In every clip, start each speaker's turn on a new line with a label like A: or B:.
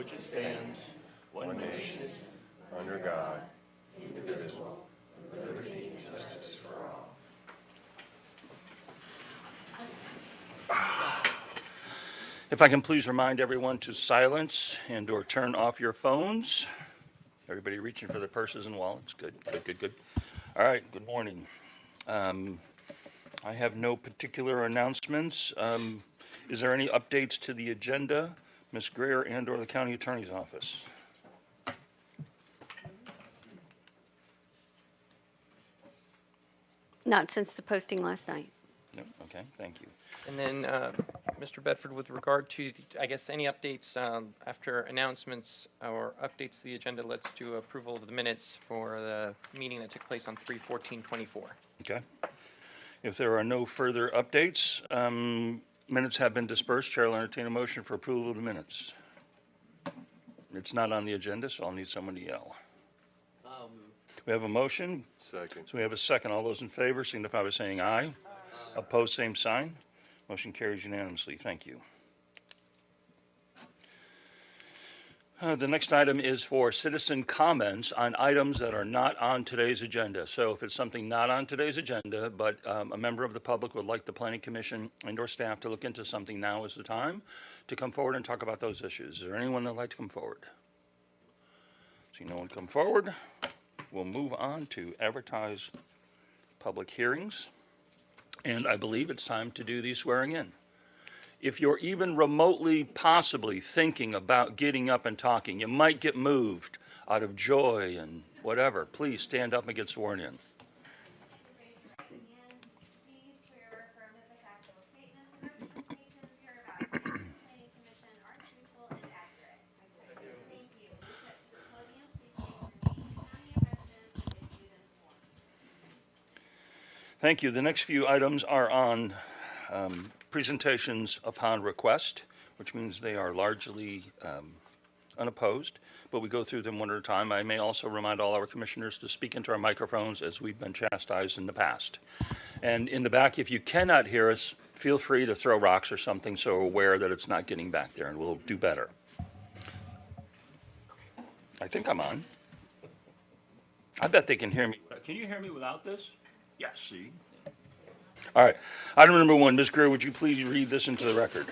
A: which stands, one nation, under God, indivisible, with liberty and justice for all. If I can please remind everyone to silence and/or turn off your phones. Everybody reaching for their purses and wallets. Good. All right, good morning. I have no particular announcements. Is there any updates to the agenda, Ms. Greer and/or the County Attorney's Office?
B: Not since the posting last night.
A: No? Okay, thank you.
C: And then, Mr. Bedford, with regard to, I guess, any updates after announcements or updates to the agenda, let's do approval of the minutes for the meeting that took place on 3/14/24.
A: Okay. If there are no further updates, minutes have been dispersed. Chair will entertain a motion for approval of the minutes. It's not on the agenda, so I'll need someone to yell. We have a motion.
D: Second.
A: So we have a second. All those in favor signify by saying aye. Opposed, same sign. Motion carries unanimously. Thank you. The next item is for citizen comments on items that are not on today's agenda. So if it's something not on today's agenda, but a member of the public would like the Planning Commission and/or staff to look into something, now is the time to come forward and talk about those issues. Is there anyone that'd like to come forward? See no one come forward. We'll move on to advertise public hearings. And I believe it's time to do the swearing in. If you're even remotely possibly thinking about getting up and talking, you might get moved out of joy and whatever, please stand up and get sworn in. Thank you. The next few items are on presentations upon request, which means they are largely unopposed, but we go through them one at a time. I may also remind all our commissioners to speak into our microphones as we've been chastised in the past. And in the back, if you cannot hear us, feel free to throw rocks or something so we're aware that it's not getting back there, and we'll do better. I think I'm on. I bet they can hear me. Can you hear me without this? Yes, see? All right. Item number 1, Ms. Greer, would you please read this into the record?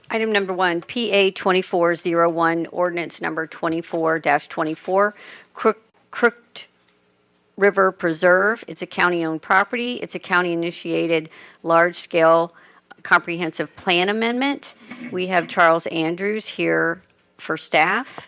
B: Item number 1, PA 2401, ordinance number 24-24, Crooked River Preserve. It's a county-owned property. It's a county-initiated large-scale comprehensive plan amendment. We have Charles Andrews here for staff.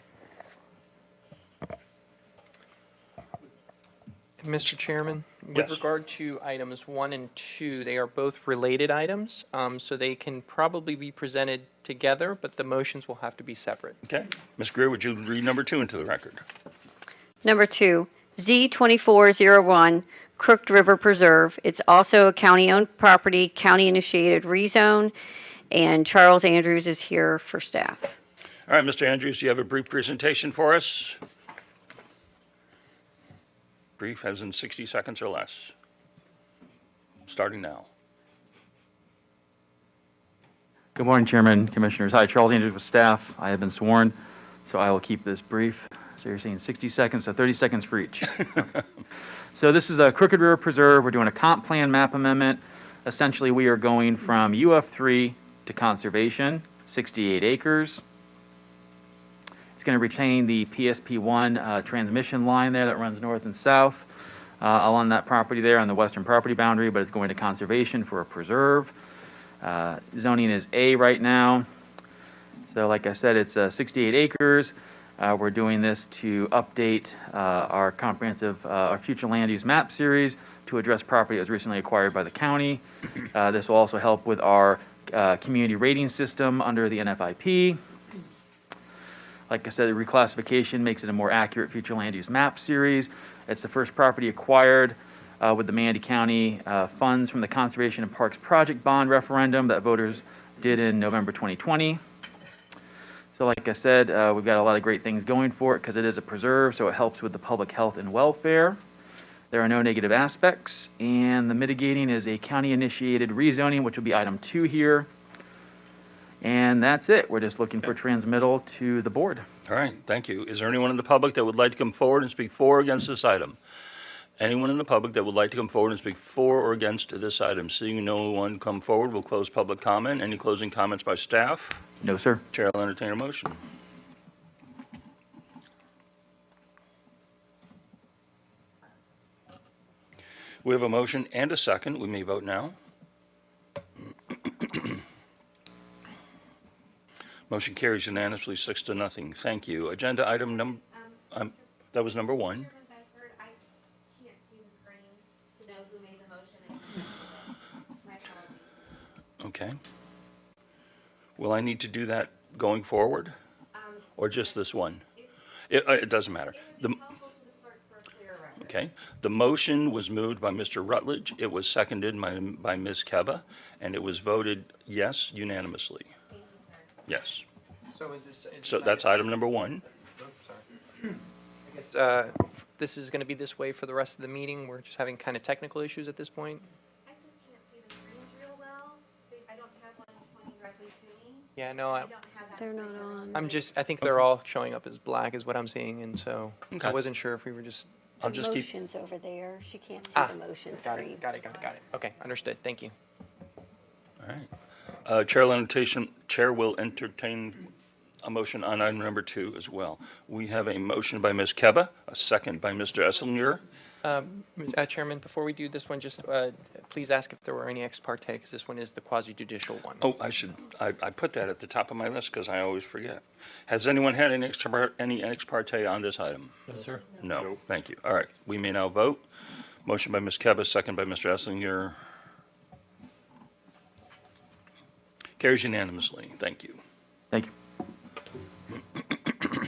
C: Mr. Chairman, with
A: Yes.
C: regard to items 1 and 2, they are both related items, so they can probably be presented together, but the motions will have to be separate.
A: Okay. Ms. Greer, would you read number 2 into the record?
B: Number 2, Z2401, Crooked River Preserve. It's also a county-owned property, county-initiated rezone, and Charles Andrews is here for staff.
A: All right, Mr. Andrews, do you have a brief presentation for us? Brief as in 60 seconds or less. Starting now.
E: Good morning, Chairman, Commissioners. Hi, Charles Andrews with staff. I have been sworn, so I will keep this brief. So you're saying 60 seconds, so 30 seconds for each. So this is a Crooked River Preserve. We're doing a comp plan map amendment. Essentially, we are going from UF3 to conservation, 68 acres. It's going to retain the PSP1 transmission line there that runs north and south along that property there on the western property boundary, but it's going to conservation for a preserve. Zoning is A right now. So like I said, it's 68 acres. We're doing this to update our comprehensive, our future land use map series to address property that was recently acquired by the county. This will also help with our community rating system under the NFIP. Like I said, the reclassification makes it a more accurate future land use map series. It's the first property acquired with the Manatee County funds from the Conservation and Parks Project Bond referendum that voters did in November 2020. So like I said, we've got a lot of great things going for it because it is a preserve, so it helps with the public health and welfare. There are no negative aspects, and the mitigating is a county-initiated rezoning, which will be item 2 here. And that's it. We're just looking for transmittal to the board.
A: All right, thank you. Is there anyone in the public that would like to come forward and speak for or against this item? Anyone in the public that would like to come forward and speak for or against this item? Seeing no one come forward, we'll close public comment. Any closing comments by staff?
E: No, sir.
A: Chair will entertain a motion. We have a motion and a second. We may vote now. Motion carries unanimously, 6-0. Thank you. Agenda item that was number 1.
D: Chairman Bedford, I can't see the screens to know who made the motion and who seconded it. My apologies.
A: Okay. Will I need to do that going forward, or just this one? It doesn't matter.
D: It would be helpful to the clerk for a clear record.
A: Okay. The motion was moved by Mr. Rutledge. It was seconded by Ms. Keba, and it was voted yes unanimously.
D: Thank you, sir.
A: Yes.
C: So is this?
A: So that's item number 1.
C: I guess this is going to be this way for the rest of the meeting. We're just having kind of technical issues at this point.
D: I just can't see the screens real well. I don't have one pointing directly to me.
C: Yeah, no,
D: I don't have that.
B: They're not
D: screen
B: on.
C: I think they're all showing up as black is what I'm seeing, and so
A: Okay.
C: I wasn't sure if we were just.
A: I'll
B: The
A: just keep,
B: motion's over there. She can't see
C: Ah,
B: the motion
C: Got
B: screen.
C: it, got it, got it, got it. Okay, understood. Thank you.
A: all right. Chair will entertain a motion on item number 2 as well. We have a motion by Ms. Keba, a second by Mr. Esslinger.
C: Chairman, before we do this one, just please ask if there were any ex parte, because this one is the quasi judicial one.
A: Oh, I put that at the top of my list because I always forget. Has anyone had any ex parte on this item?
F: No, sir.
A: No, thank you. All right, we may now vote. Motion by Ms. Keba, second by Mr. Esslinger. Carries unanimously. Thank you.
E: Thank you.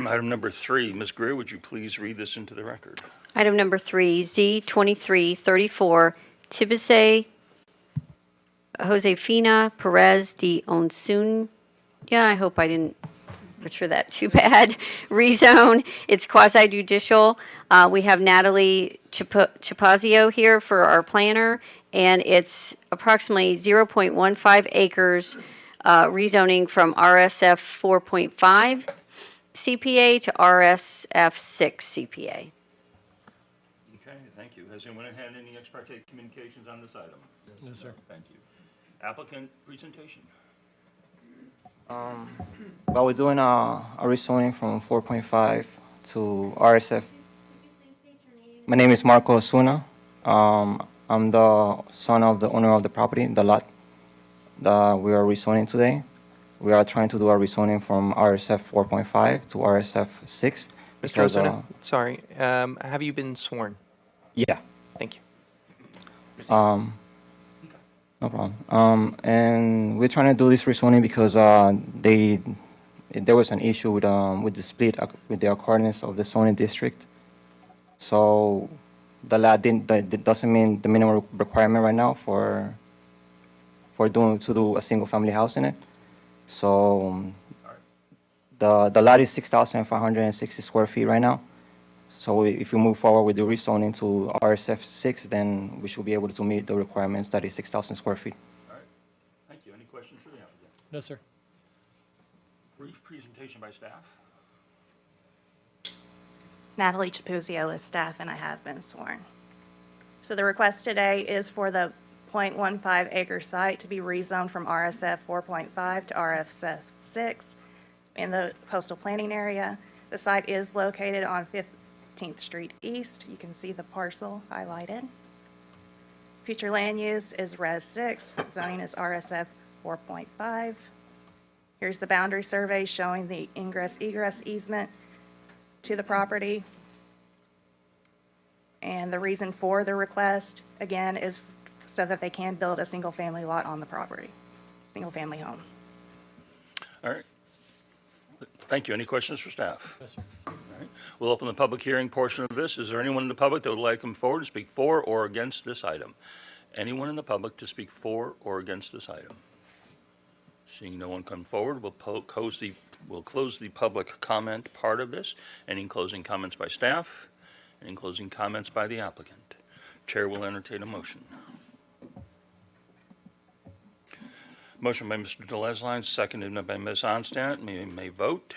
A: Item number 3, Ms. Greer, would you please read this into the record?
B: Item number 3, Z2334, Tibise Josefina Perez de Onsun. Yeah, I hope I didn't butcher that too bad. Rezone. It's quasi judicial. We have Natalie Chapazio here for our planner, and it's approximately 0.15 acres, rezoning from RSF 4.5 CPA to RSF 6 CPA.
A: Okay, thank you. Has anyone had any ex parte communications on this item?
F: No, sir.
A: Thank you. Applicant presentation.
G: Well, we're doing a rezoning from 4.5 to RSF. My name is Marco Osuna. I'm the son of the owner of the property, the lot that we are rezoning today. We are trying to do a rezoning from RSF 4.5 to RSF 6.
C: Mr.
G: because,
C: Osuna, sorry, have you been sworn?
G: Yeah.
C: Thank you.
G: No problem. And we're trying to do this rezoning because there was an issue with the split with the accordance of the zoning district. So the lot that doesn't mean the minimum requirement right now to do a single family house in it. So the lot is 6,560 square feet right now. So if we move forward with the rezoning to RSF 6, then we should be able to meet the requirements that is 6,000 square feet.
A: All right, thank you. Any questions for the applicant?
F: No, sir.
A: Brief presentation by staff.
D: Natalie Chapuzio is staff, and I have been sworn. So the request today is for the 0.15 acre site to be rezoned from RSF 4.5 to RSF 6 in the coastal planning area. The site is located on 15th Street East. You can see the parcel highlighted. Future land use is Res 6, zoning is RSF 4.5. Here's the boundary survey showing the ingress-egress easement to the property. And the reason for the request, again, is so that they can build a single-family lot on the property, single-family home.
A: All right. Thank you. Any questions for staff?
F: Yes, sir.
A: All right. We'll open the public hearing portion of this. Is there anyone in the public that would like to come forward and speak for or against this item? Anyone in the public to speak for or against this item? Seeing no one come forward, we'll close the public comment part of this. Any closing comments by staff? Any closing comments by the applicant? Chair will entertain a motion. Motion by Mr. Delesline, seconded by Ms. Onstat. You may vote.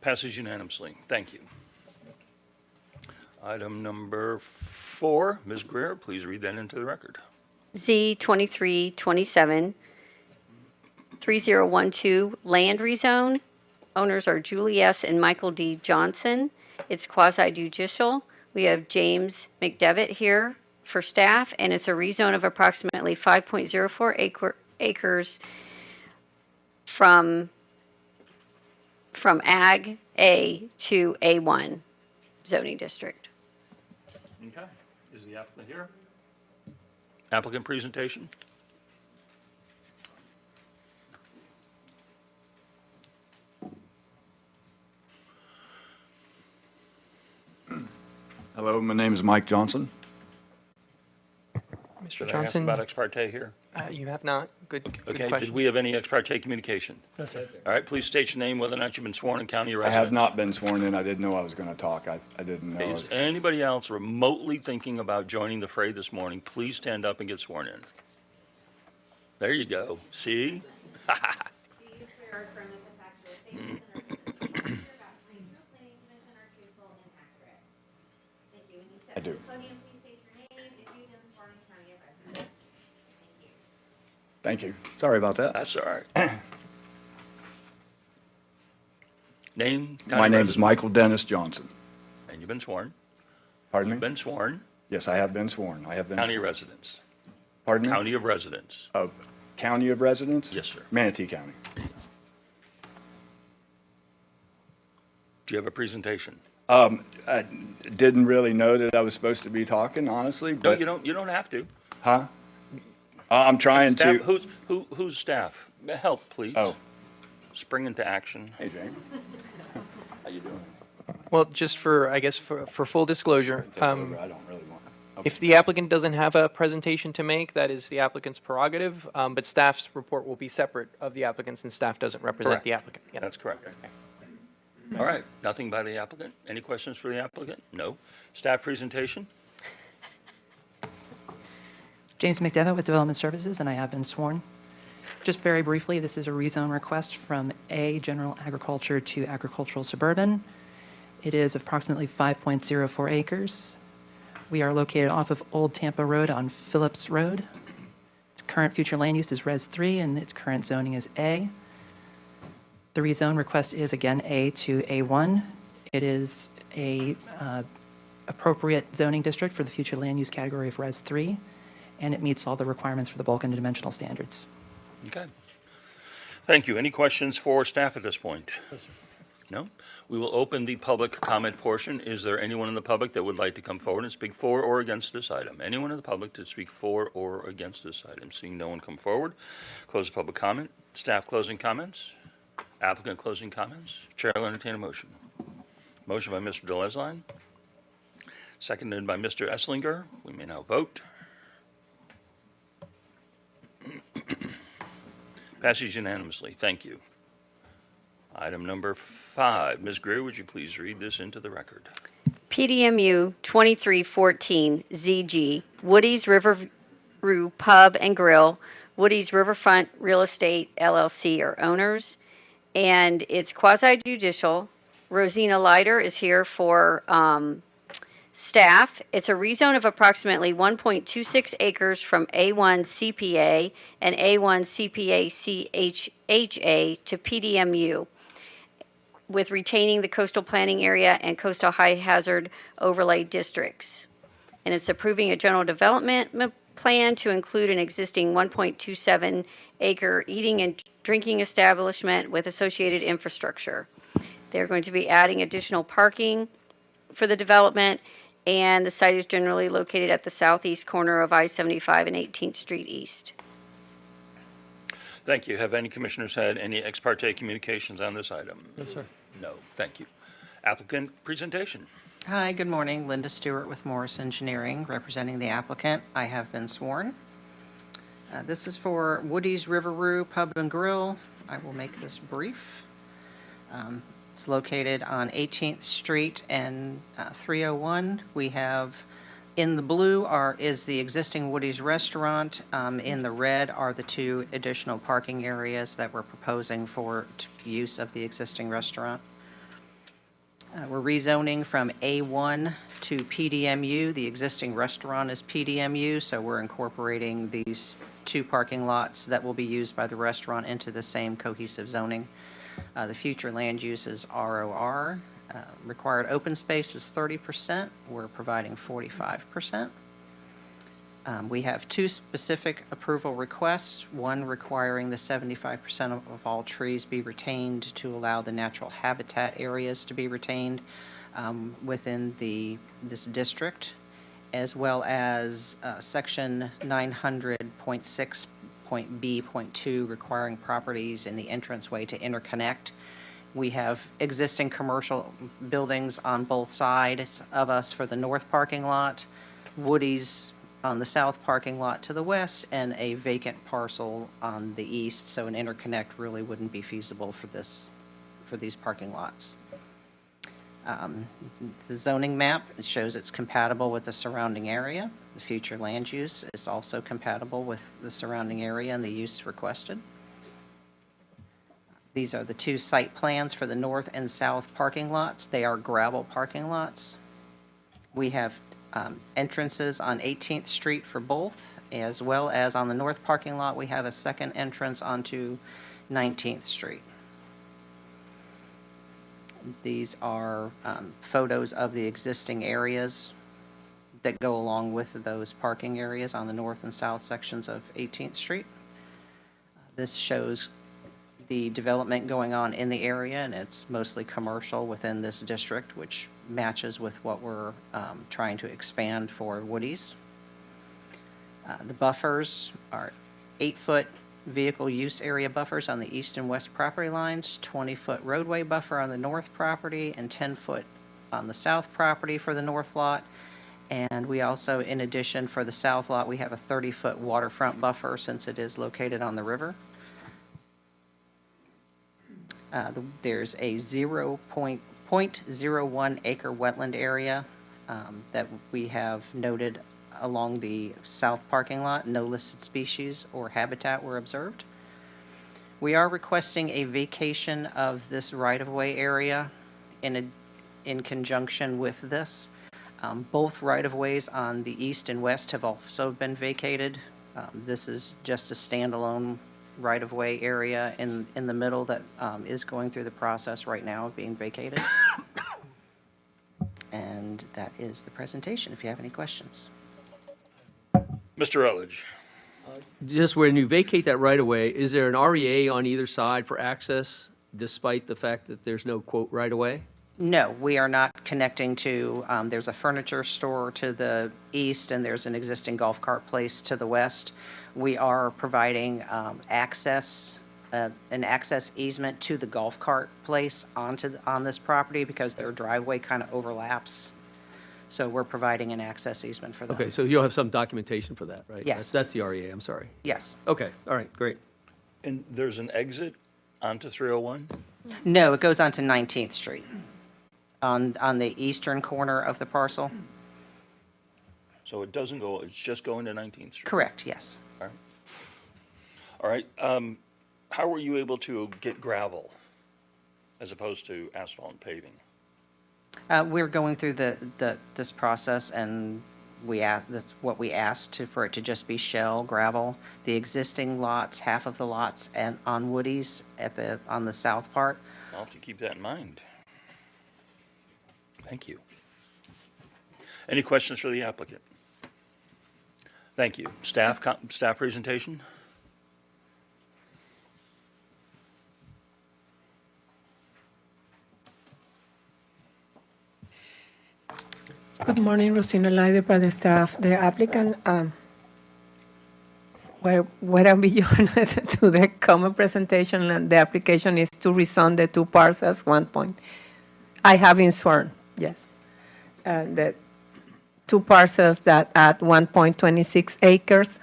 A: Passes unanimously. Thank you. Item number 4, Ms. Greer, please read that into the record.
B: Z2327, 3012 Land Rezone. Owners are Julie S. and Michael D. Johnson. It's quasi judicial. We have James McDevitt here for staff, and it's a rezone of approximately 5.04 acres from Ag A to A1 zoning district.
A: Okay. Is the applicant here? Applicant presentation?
F: Hello, my name is Mike Johnson.
C: Mr.
A: Did I ask
C: Johnson,
A: about ex parte here?
C: you have not. Good
A: Okay,
C: question.
A: did we have any ex parte communication? No, sir. All right, please state your name, whether or not you've been sworn in county
F: I
A: residence.
F: have not been sworn in. I didn't know I was going to talk. I didn't know.
A: Is anybody else remotely thinking about joining the fray this morning, please stand up and get sworn in. There you go. See?
F: I do. Thank you. Sorry about that.
A: That's all right. Name?
F: My
A: county
F: name is
A: residence,
F: Michael Dennis Johnson.
A: And you've been sworn.
F: Pardon me?
A: Been sworn.
F: Yes, I have been sworn. I have been.
A: County
F: sworn.
A: residence.
F: Pardon me?
A: County of residence.
F: County of residence?
A: Yes, sir.
F: Manatee County.
A: Do you have a presentation?
F: I didn't really know that I was supposed to be talking, honestly,
A: No,
F: but.
A: you don't have to.
F: Huh? I'm trying
A: Staff,
F: to.
A: who's staff? Help, please.
F: Oh,
A: Spring into action.
F: hey, James. How you doing?
C: Well, just for, I guess, for full disclosure,
F: Take over. I don't really want. Okay.
C: if the applicant doesn't have a presentation to make, that is the applicant's prerogative, but staff's report will be separate of the applicant since staff doesn't represent
A: Correct.
C: the applicant. Yeah.
A: That's correct. All right, nothing by the applicant? Any questions for the applicant? No. Staff presentation?
H: James McDevitt with Development Services, and I have been sworn. Just very briefly, this is a rezone request from A, General Agriculture to Agricultural Suburban. It is approximately 5.04 acres. We are located off of Old Tampa Road on Phillips Road. Its current future land use is Res 3, and its current zoning is A. The rezone request is, again, A to A1. It is a appropriate zoning district for the future land use category of Res 3, and it meets all the requirements for the bulk and dimensional standards.
A: Okay. Thank you. Any questions for staff at this point? No? We will open the public comment portion. Is there anyone in the public that would like to come forward and speak for or against this item? Anyone in the public to speak for or against this item? Seeing no one come forward, close the public comment. Staff closing comments? Applicant closing comments? Chair will entertain a motion. Motion by Mr. Delesline, seconded by Mr. Esslinger. We may now vote. Passes unanimously. Thank you. Item number 5. Ms. Greer, would you please read this into the record?
B: PDMU 2314 ZG, Woody's Riverview Pub and Grill, Woody's Riverfront Real Estate LLC are owners, and it's quasi-judicial. Rosina Leiter is here for staff. It's a rezone of approximately 1.26 acres from A1 CPA and A1 CPA CHHA to PDMU, with retaining the coastal planning area and coastal high hazard overlay districts. And it's approving a general development plan to include an existing 1.27 acre eating and drinking establishment with associated infrastructure. They're going to be adding additional parking for the development, and the site is generally located at the southeast corner of I-75 and 18th Street East.
A: Thank you. Have any commissioners had any ex parte communications on this item?
I: Yes, sir.
A: No. Thank you. Applicant presentation.
I: Hi, good morning. Linda Stewart with Morris Engineering, representing the applicant. I have been sworn. This is for Woody's Riverview Pub and Grill. I will make this brief. It's located on 18th Street and 301. We have, in the blue is the existing Woody's Restaurant. In the red are the 2 additional parking areas that we're proposing for use of the existing restaurant. We're rezoning from A1 to PDMU. The existing restaurant is PDMU, so we're incorporating these 2 parking lots that will be used by the restaurant into the same cohesive zoning. The future land use is ROR. Required open space is 30%. We're providing 45%. We have 2 specific approval requests, one requiring the 75% of all trees be retained to allow the natural habitat areas to be retained within this district, as well as Section 900.6.B.2 requiring properties in the entranceway to interconnect. We have existing commercial buildings on both sides of us for the north parking lot, Woody's on the south parking lot to the west, and a vacant parcel on the east, so an interconnect really wouldn't be feasible for these parking lots. The zoning map, it shows it's compatible with the surrounding area. The future land use is also compatible with the surrounding area and the use requested. These are the 2 site plans for the north and south parking lots. They are gravel parking lots. We have entrances on 18th Street for both, as well as on the north parking lot, we have a second entrance onto 19th Street. These are photos of the existing areas that go along with those parking areas on the north and south sections of 18th Street. This shows the development going on in the area, and it's mostly commercial within this district, which matches with what we're trying to expand for Woody's. The buffers are 8-foot vehicle use area buffers on the east and west property lines, 20-foot roadway buffer on the north property, and 10-foot on the south property for the north lot. And we also, in addition, for the south lot, we have a 30-foot waterfront buffer since it is located on the river. There's a 0.01 acre wetland area that we have noted along the south parking lot. No listed species or habitat were observed. We are requesting a vacation of this right-of-way area in conjunction with this. Both right-of-ways on the east and west have also been vacated. This is just a standalone right-of-way area in the middle that is going through the process right now of being vacated. And that is the presentation, if you have any questions.
A: Mr. Rutledge.
J: Just when you vacate that right-of-way, is there an REA on either side for access, despite the fact that there's no, quote, right-of-way?
I: No, we are not connecting to, there's a furniture store to the east, and there's an existing golf cart place to the west. We are providing an access easement to the golf cart place on this property because their driveway kind of overlaps. So we're providing an access easement for that.
J: Okay, so you'll have some documentation for that, right?
I: Yes.
J: That's the REA, I'm sorry.
I: Yes.
J: Okay, all right, great.
A: And there's an exit onto 301?
I: No, it goes on to 19th Street on the eastern corner of the parcel.
A: So it doesn't go, it's just going to 19th Street?
I: Correct, yes.
A: All right. How were you able to get gravel as opposed to asphalt and paving?
I: We're going through this process, and that's what we asked for it to just be shell gravel. The existing lots, half of the lots on Woody's on the south part.
A: I'll have to keep that in mind. Thank you. Any questions for the applicant? Thank you. Staff presentation?
K: Good morning, Rosina Laide, by the staff. The applicant, where I'm beyond to the common presentation, and the application is to rezone the 2 parcels, 1 point. I have been sworn, yes. The 2 parcels that at 1.26 acres,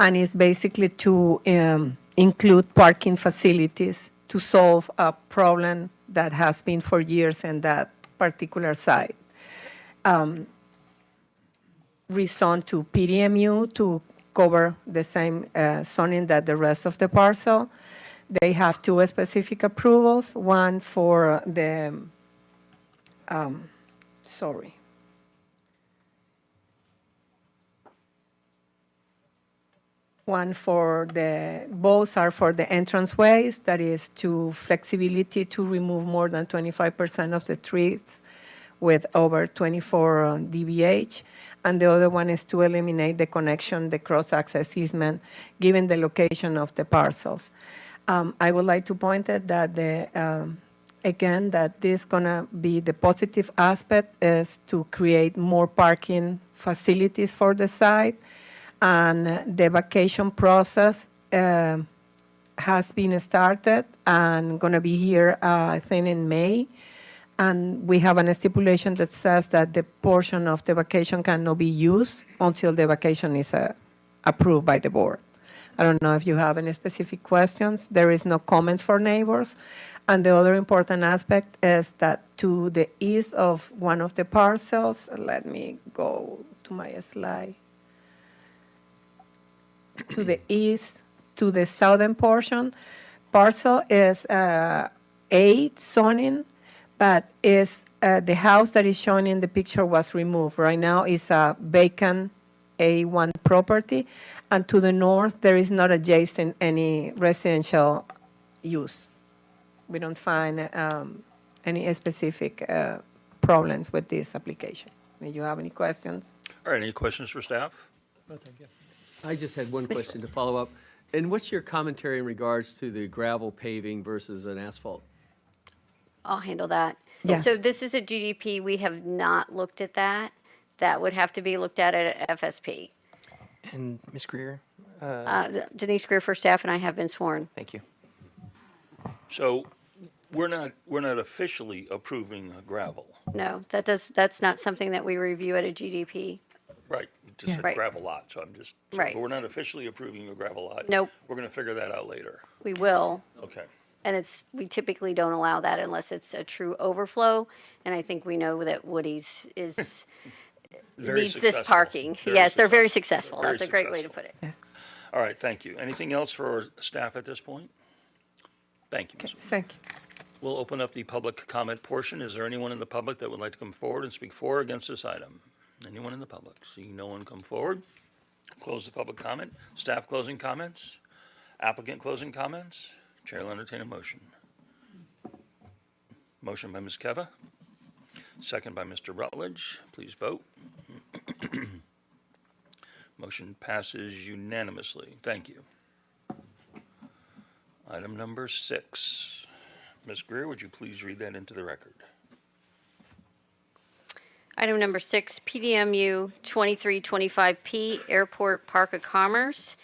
K: and it's basically to include parking facilities to solve a problem that has been for years in that particular site. Rezone to PDMU to cover the same zoning that the rest of the parcel. They have two specific approvals, one for the, sorry. One for the, both are for the entranceways, that is to flexibility to remove more than 25% of the trees with over 24 dBH. And the other one is to eliminate the connection, the cross-access easement, given the location of the parcels. I would like to point out that again, that this gonna be the positive aspect is to create more parking facilities for the site. And the vacation process has been started and going to be here, I think, in May. And we have a stipulation that says that the portion of the vacation cannot be used until the vacation is approved by the board. I don't know if you have any specific questions. There is no comment for neighbors. And the other important aspect is that to the east of one of the parcels, let me go to my slide. To the east, to the southern parcel is A zoning, but is the house that is shown in the picture was removed. Right now is a vacant A1 property, and to the north there is not adjacent any residential use. We don't find any specific problems with this application. May you have any questions?
A: All right, any questions for staff?
J: I just had one question to follow up. And what's your commentary in regards to the gravel paving versus an asphalt?
B: I'll handle that.
K: Yeah.
B: So this is a GDP. We have not looked at that. That would have to be looked at FSP.
C: And Ms. Greer,
B: Denise Greer for staff, and I have been sworn.
C: thank you.
A: So we're not officially approving gravel.
B: No, that's not something that we review at a GDP.
A: Right, you just said
B: Right.
A: gravel lot, so I'm just,
B: Right.
A: but we're not officially approving a gravel lot.
B: Nope.
A: We're going to figure that out later.
B: We will.
A: Okay.
B: And we typically don't allow that unless it's a true overflow. And I think we know that Woody's
A: Very
B: needs this
A: successful.
B: parking.
A: Very
B: Yes, they're very
A: successful.
B: successful.
A: Very
B: That's a great way to
A: successful.
B: put it.
A: All right, thank you. Anything else for staff at this point? Thank you. Ms.
K: Thank you.
A: We'll open up the public comment portion. Is there anyone in the public that would like to come forward and speak for or against this item? Anyone in the public? Seeing no one come forward, close the public comment. Staff closing comments? Applicant closing comments? Chair will entertain a motion. Motion by Ms. Keva, second by Mr. Rutledge. Please vote. Motion passes unanimously. Thank you. Item number 6. Ms. Greer, would you please read that into the record?
B: Item number 6, PDMU 2325P, Airport Park of Commerce.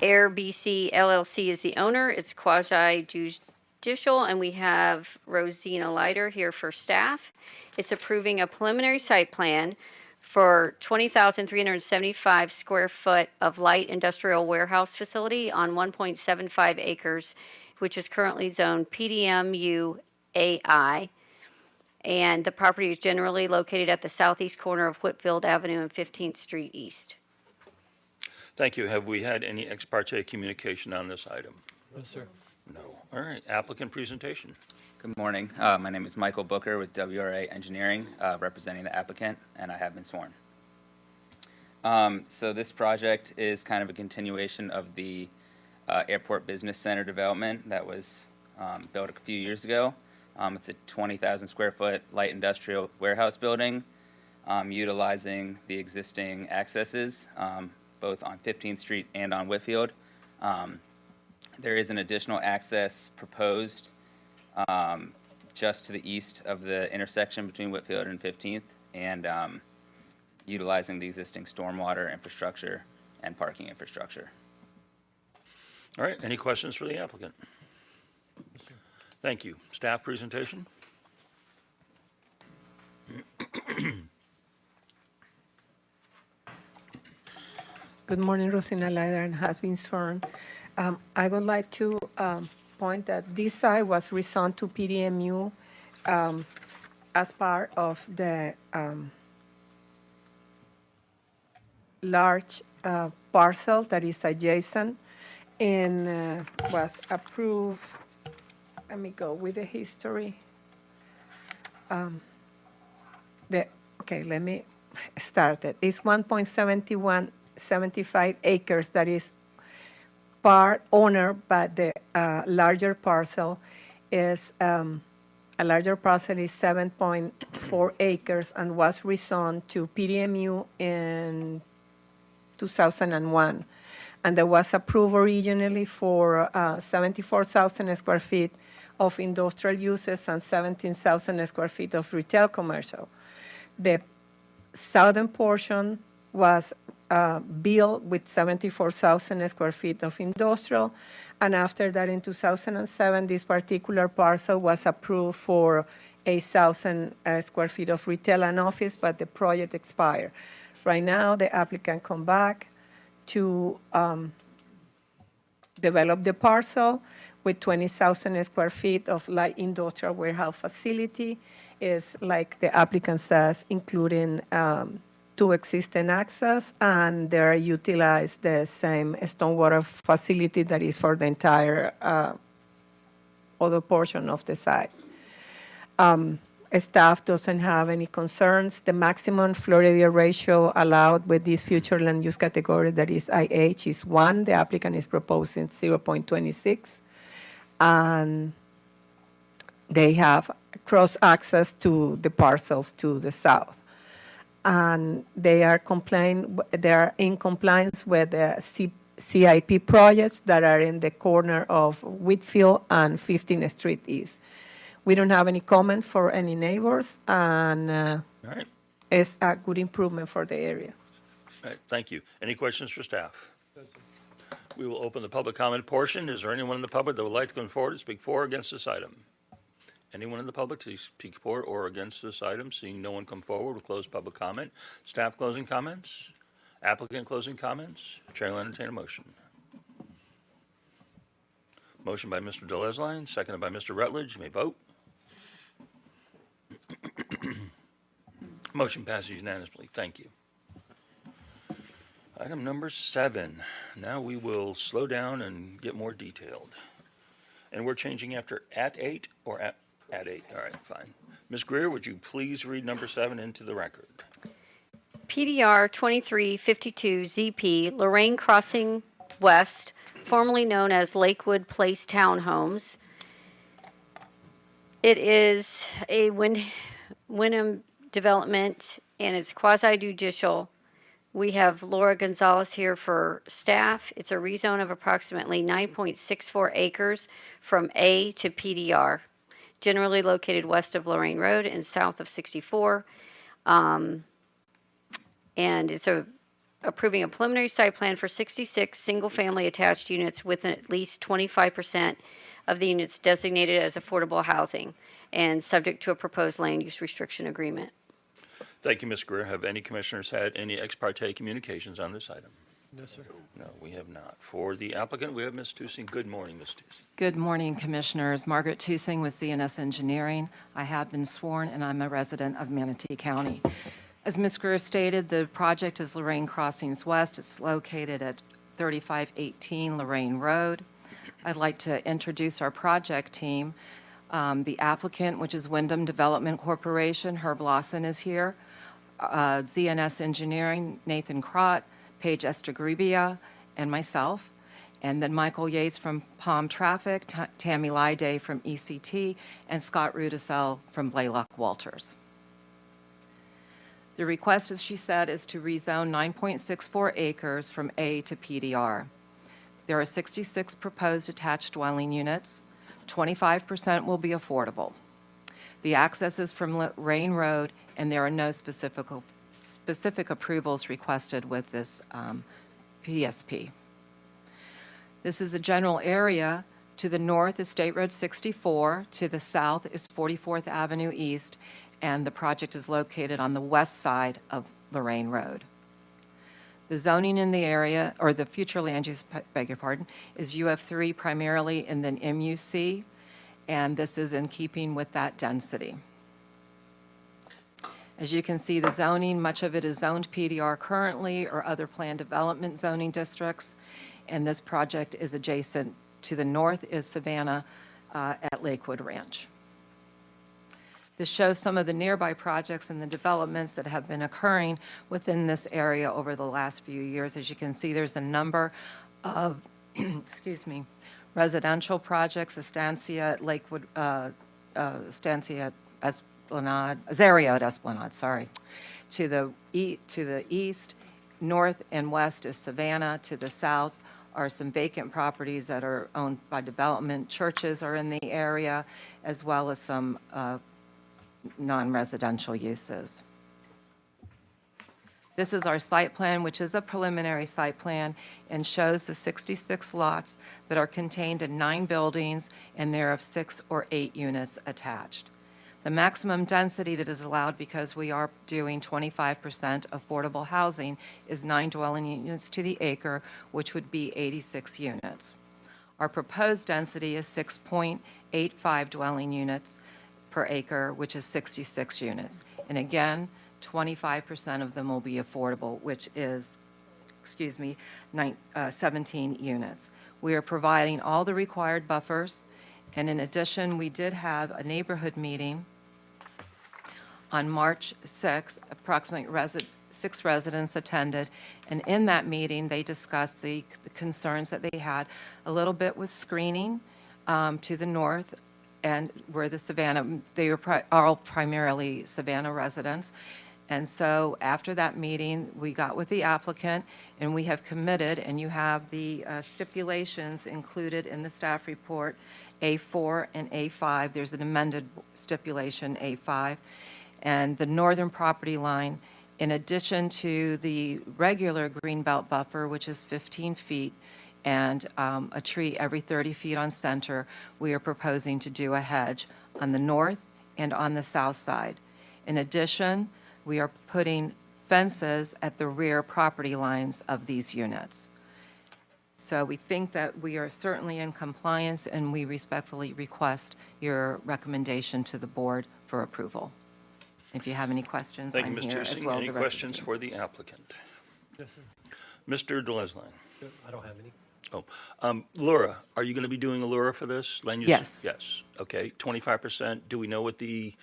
B: Air BC LLC is the owner. It's quasi-judicial, and we have Rosina Leiter here for staff. It's approving a preliminary site plan for 20,375 square foot of light industrial warehouse facility on 1.75 acres, which is currently zoned PDMU AI. And the property is generally located at the southeast corner of Whitfield Avenue and 15th Street East.
A: Thank you. Have we had any ex parte communication on this item?
J: No, sir.
A: No. All right. Applicant presentation.
L: Good morning. My name is Michael Booker with WRA Engineering, representing the applicant, and I have been sworn. So this project is kind of a continuation of the Airport Business Center development that was built a few years ago. It's a 20,000 square foot light industrial warehouse building, utilizing the existing accesses, both on 15th Street and on Whitfield. There is an additional access proposed just to the east of the intersection between Whitfield and 15th, and utilizing the existing stormwater infrastructure and parking infrastructure.
A: All right. Any questions for the applicant? Thank you. Staff presentation?
K: Good morning, Rosina Leiter, and has been sworn. I would like to point that this site was rezoned to PDMU as part of the large parcel that is adjacent and was approved. Let me go with the history. Let me start it. It's 1.75 acres that is part owner, but the larger parcel is a larger parcel is 7.4 acres and was rezoned to PDMU in 2001. And there was approved originally for 74,000 square feet of industrial uses and 17,000 square feet of retail commercial. The southern portion was built with 74,000 square feet of industrial, and after that, in 2007, this particular parcel was approved for 8,000 square feet of retail and office, but the project expired. Right now, the applicant come back to develop the parcel with 20,000 square feet of light industrial warehouse facility. Is like the applicant says, including two existing access, and they utilize the same stormwater facility that is for the entire other portion of the site. Staff doesn't have any concerns. The maximum floor area ratio allowed with this future land use category that is IH is 1. The applicant is proposing 0.26. And they have cross access to the parcels to the south. And they are in compliance with the CIP projects that are in the corner of Whitfield and 15th Street East. We don't have any comment for any neighbors, and
A: All right.
K: it's a good improvement for the area.
A: All right, thank you. Any questions for staff? We will open the public comment portion. Is there anyone in the public that would like to come forward and speak for or against this item? Anyone in the public to speak for or against this item? Seeing no one come forward, we'll close public comment. Staff closing comments? Applicant closing comments? Chair will entertain a motion. Motion by Mr. Delesline, seconded by Mr. Rutledge. You may vote. Motion passes unanimously. Thank you. Item number 7. Now we will slow down and get more detailed. And we're changing after at 8 or at 8? All right, fine. Ms. Greer, would you please read number 7 into the record?
B: PDR 2352 ZP Lorraine Crossing West, formerly known as Lakewood Place Townhomes. It is a Wyndham development, and it's quasi-judicial. We have Laura Gonzalez here for staff. It's a rezone of approximately 9.64 acres from A to PDR, generally located west of Lorraine Road and south of 64. And it's approving a preliminary site plan for 66 single-family attached units with at least 25% of the units designated as affordable housing and subject to a proposed land use restriction agreement.
A: Thank you, Ms. Greer. Have any commissioners had any ex parte communications on this item?
H: No, sir.
A: No, we have not. For the applicant, we have Ms. Tusing. Good morning, Ms. Tusing.
H: Good morning, Commissioners. Margaret Tusing with ZNS Engineering. I have been sworn, and I'm a resident of Manatee County. As Ms. Greer stated, the project is Lorraine Crossings West. It's located at 3518 Lorraine Road. I'd like to introduce our project team. The applicant, which is Wyndham Development Corporation, Herb Lawson is here. ZNS Engineering, Nathan Crott, Paige Estagribia, and myself. And then Michael Yates from Palm Traffic, Tammy Lyday from ECT, and Scott Rudisell from Blaylock Walters. The request, as she said, is to rezone 9.64 acres from A to PDR. There are 66 proposed attached dwelling units. 25% will be affordable. The access is from Lorraine Road, and there are no specific approvals requested with this PSP. This is a general area. To the north is State Road 64. To the south is 44th Avenue East, and the project is located on the west side of Lorraine Road. The zoning in the area, or the future land use, beg your pardon, is UF3 primarily and then MUC, and this is in keeping with that density. As you can see, the zoning, much of it is zoned PDR currently or other planned development zoning districts, and this project is adjacent. To the north is Savannah at Lakewood Ranch. This shows some of the nearby projects and the developments that have been occurring within this area over the last few years. As you can see, there's a number of, excuse me, residential projects, Estancia at Lakewood, Estancia at Esplanade, Zaria at Esplanade, sorry. To the east, north and west is Savannah. To the south are some vacant properties that are owned by development. Churches are in the area, as well as some non-residential uses. This is our site plan, which is a preliminary site plan, and shows the 66 lots that are contained in 9 buildings, and there are 6 or 8 units attached. The maximum density that is allowed, because we are doing 25% affordable housing, is 9 dwelling units to the acre, which would be 86 units. Our proposed density is 6.85 dwelling units per acre, which is 66 units. And again, 25% of them will be affordable, which is, 17 units. We are providing all the required buffers, and in addition, we did have a neighborhood meeting on March 6th. Approximately 6 residents attended, and in that meeting, they discussed the concerns that they had a little bit with screening to the north, and where the Savannah, they were all primarily Savannah residents. And so after that meeting, we got with the applicant, and we have committed, and you have the stipulations included in the staff report, A4 and A5. There's an amended stipulation, A5. And the northern property line, in addition to the regular greenbelt buffer, which is 15 feet, and a tree every 30 feet on center, we are proposing to do a hedge on the north and on the south side. In addition, we are putting fences at the rear property lines of these units. So we think that we are certainly in compliance, and we respectfully request your recommendation to the board for approval. If you have any questions,
A: Thank you,
H: I'm
A: Ms.
H: here, as
A: Tusing.
H: well as
A: Any
H: the rest of the
A: questions
H: team.
A: for the applicant?
J: Yes, sir.
A: Mr. Delesline.
J: I don't have any.
A: Oh, Laura, are you going to be doing Allura for this? Land use?
H: Yes.
A: Yes, okay, 25%. Do we know what the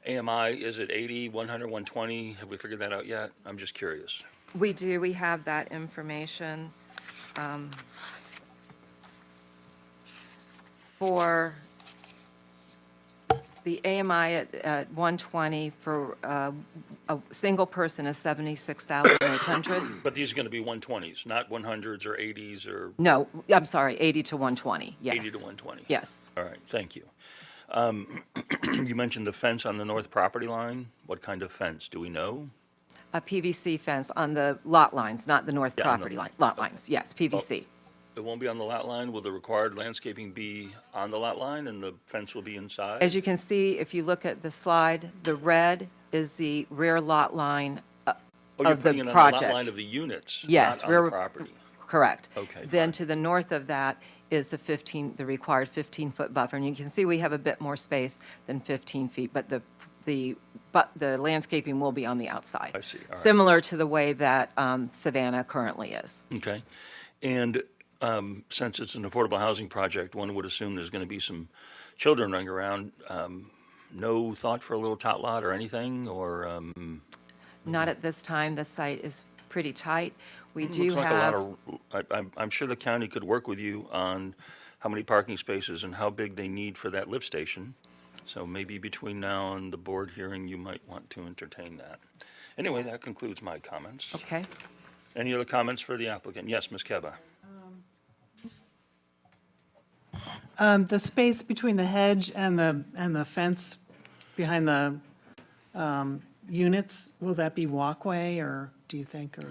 A: AMI, is it 80, 100, 120? Have we figured that out yet? I'm just curious.
H: We do, we have that information. For the AMI at 120, for a single person is 76,800.
A: But these are going to be 120s, not 100s or 80s or
H: No, I'm sorry, 80 to 120, yes.
A: 80 to 120?
H: Yes.
A: All right, thank you. You mentioned the fence on the north property line. What kind of fence? Do we know?
H: A PVC fence on the lot lines, not the north
A: Yeah, I know.
H: property line. Lot lines, yes, PVC.
A: It won't be on the lot line? Will the required landscaping be on the lot line and the fence will be inside?
H: As you can see, if you look at the slide, the red is the rear lot line
A: Oh, you're
H: of the
A: putting it on the lot
H: project.
A: line of the units,
H: Yes,
A: not on the
H: rear-
A: property?
H: Correct.
A: Okay,
H: Then
A: fine.
H: to the north of that is the required 15-foot buffer. And you can see we have a bit more space than 15 feet, but the landscaping will be on the outside.
A: I see, all right.
H: Similar to the way that Savannah currently is.
A: Okay. And since it's an affordable housing project, one would assume there's going to be some children running around. No thought for a little tot lot or anything, or?
H: Not at this time. The site is pretty tight. We do
A: Looks like a lot
H: have,
A: of, I'm sure the county could work with you on how many parking spaces and how big they need for that lift station. So maybe between now and the board hearing, you might want to entertain that. Anyway, that concludes my comments.
H: okay.
A: Any other comments for the applicant? Yes, Ms. Keba.
M: The space between the hedge and the fence behind the units, will that be walkway, or do you think, or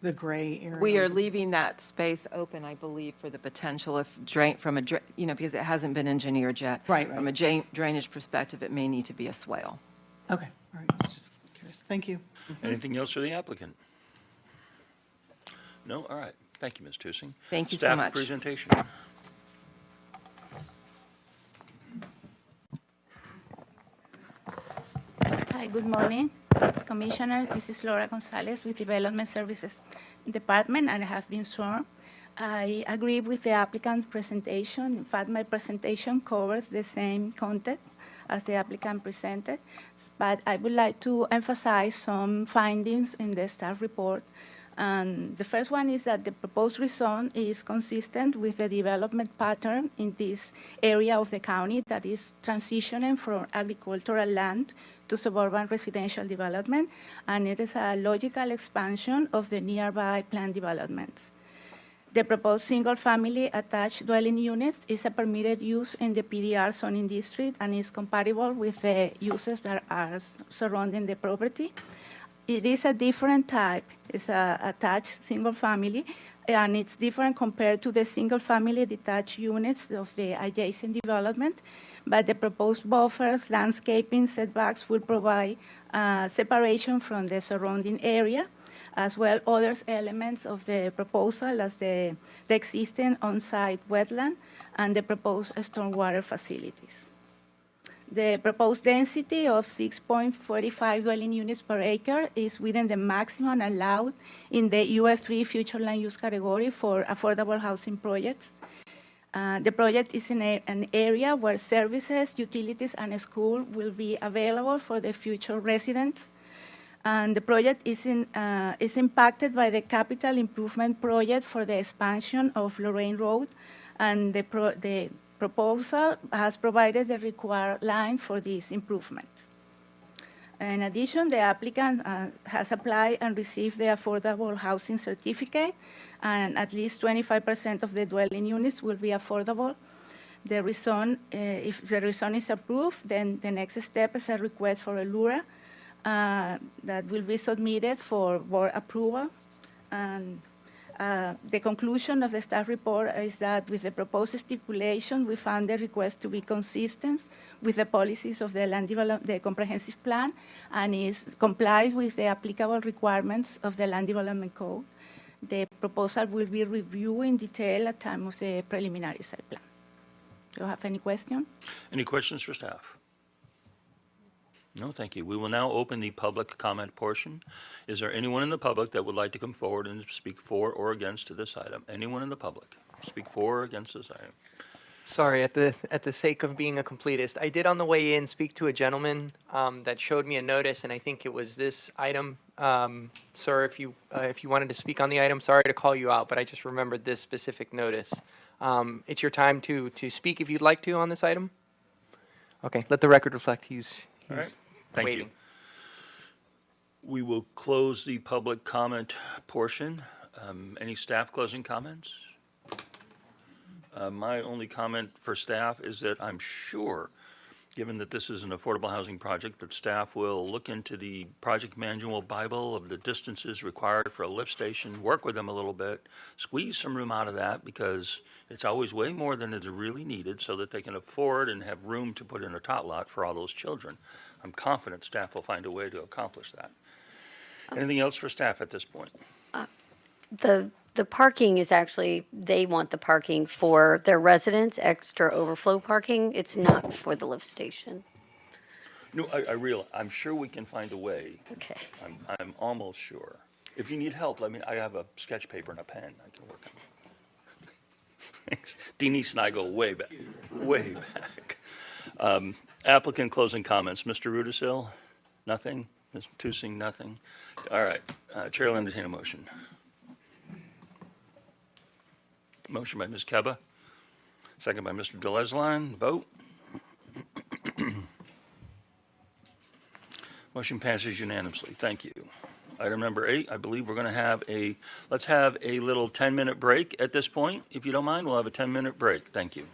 M: the gray area?
H: We are leaving that space open, I believe, for the potential of because it hasn't been engineered yet.
M: Right.
H: From a drainage perspective, it may need to be a swale.
M: Okay, all right, just curious. Thank you.
A: Anything else for the applicant? No? All right. Thank you, Ms. Tusing.
K: Thank you so
A: Staff
K: much.
A: presentation.
N: Hi, good morning, Commissioner. This is Laura Gonzalez with Development Services Department, and I have been sworn. I agree with the applicant presentation. In fact, my presentation covers the same content as the applicant presented, but I would like to emphasize some findings in the staff report. And the first one is that the proposed rezone is consistent with the development pattern in this area of the county that is transitioning from agricultural land to suburban residential development, and it is a logical expansion of the nearby planned developments. The proposed single-family attached dwelling unit is a permitted use in the PDR zoning district and is compatible with the uses that are surrounding the property. It is a different type. It's a attached single-family, and it's different compared to the single-family detached units of the adjacent development. But the proposed buffers, landscaping, setbacks will provide separation from the surrounding area, as well other elements of the proposal as the existing on-site wetland and the proposed stormwater facilities. The proposed density of 6.45 dwelling units per acre is within the maximum allowed in the UF3 future land use category for affordable housing projects. The project is in an area where services, utilities, and a school will be available for the future residents. And the project is impacted by the capital improvement project for the expansion of Lorraine Road, and the proposal has provided the required line for these improvements. In addition, the applicant has applied and received the affordable housing certificate, and at least 25% of the dwelling units will be affordable. The rezone, if the rezone is approved, then the next step is a request for a LURA that will be submitted for board approval. And the conclusion of the staff report is that with the proposed stipulation, we found the request to be consistent with the policies of the the comprehensive plan, and complies with the applicable requirements of the Land Development Code. The proposal will be reviewed in detail at time of the preliminary site plan. Do you have any question?
A: Any questions for staff? No, thank you. We will now open the public comment portion. Is there anyone in the public that would like to come forward and speak for or against this item? Anyone in the public? Speak for or against this item?
C: Sorry, at the sake of being a completist, I did on the way in speak to a gentleman that showed me a notice, and I think it was this item. Sir, if you wanted to speak on the item, sorry to call you out, but I just remembered this specific notice. It's your time to speak if you'd like to on this item. Okay, let the record reflect he's
A: All right. Thank you.
C: waiting.
A: We will close the public comment portion. Any staff closing comments? My only comment for staff is that I'm sure, given that this is an affordable housing project, that staff will look into the project manual Bible of the distances required for a lift station, work with them a little bit, squeeze some room out of that, because it's always way more than is really needed, so that they can afford and have room to put in a tot lot for all those children. I'm confident staff will find a way to accomplish that. Anything else for staff at this point?
B: The parking is actually, they want the parking for their residents, extra overflow parking. It's not for the lift station.
A: No, I'm sure we can find a way.
B: Okay.
A: I'm almost sure. If you need help, I have a sketch paper and a pen. I can work on it. Thanks. Denise and I go way back, way back. Applicant closing comments. Mr. Rudisil, nothing? Ms. Tusing, nothing? All right. Chair will entertain a motion. Motion by Ms. Keba, second by Mr. Delesline. Vote. Motion passes unanimously. Thank you. Item number 8, I believe we're going to have let's have a little 10-minute break at this point. If you don't mind, we'll have a 10-minute break. Thank you.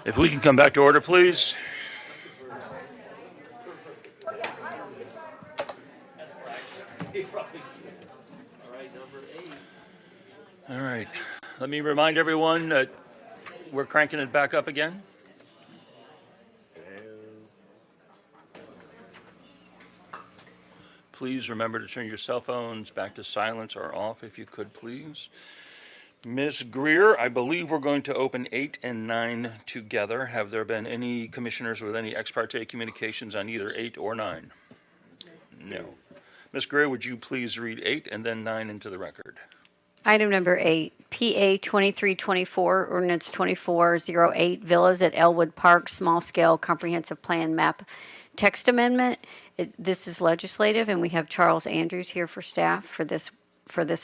A: If we can come back to order, please. All right. Let me remind everyone that we're cranking it back up again. Please remember to turn your cell phones back to silence or off if you could, please. Ms. Greer, I believe we're going to open 8 and 9 together. Have there been any commissioners with any ex parte communications on either 8 or 9? No. Ms. Greer, would you please read 8 and then 9 into the record?
B: Item number 8, PA 2324, ordinance 2408, Villas at Elwood Park, small scale comprehensive plan map text amendment. This is legislative, and we have Charles Andrews here for staff for this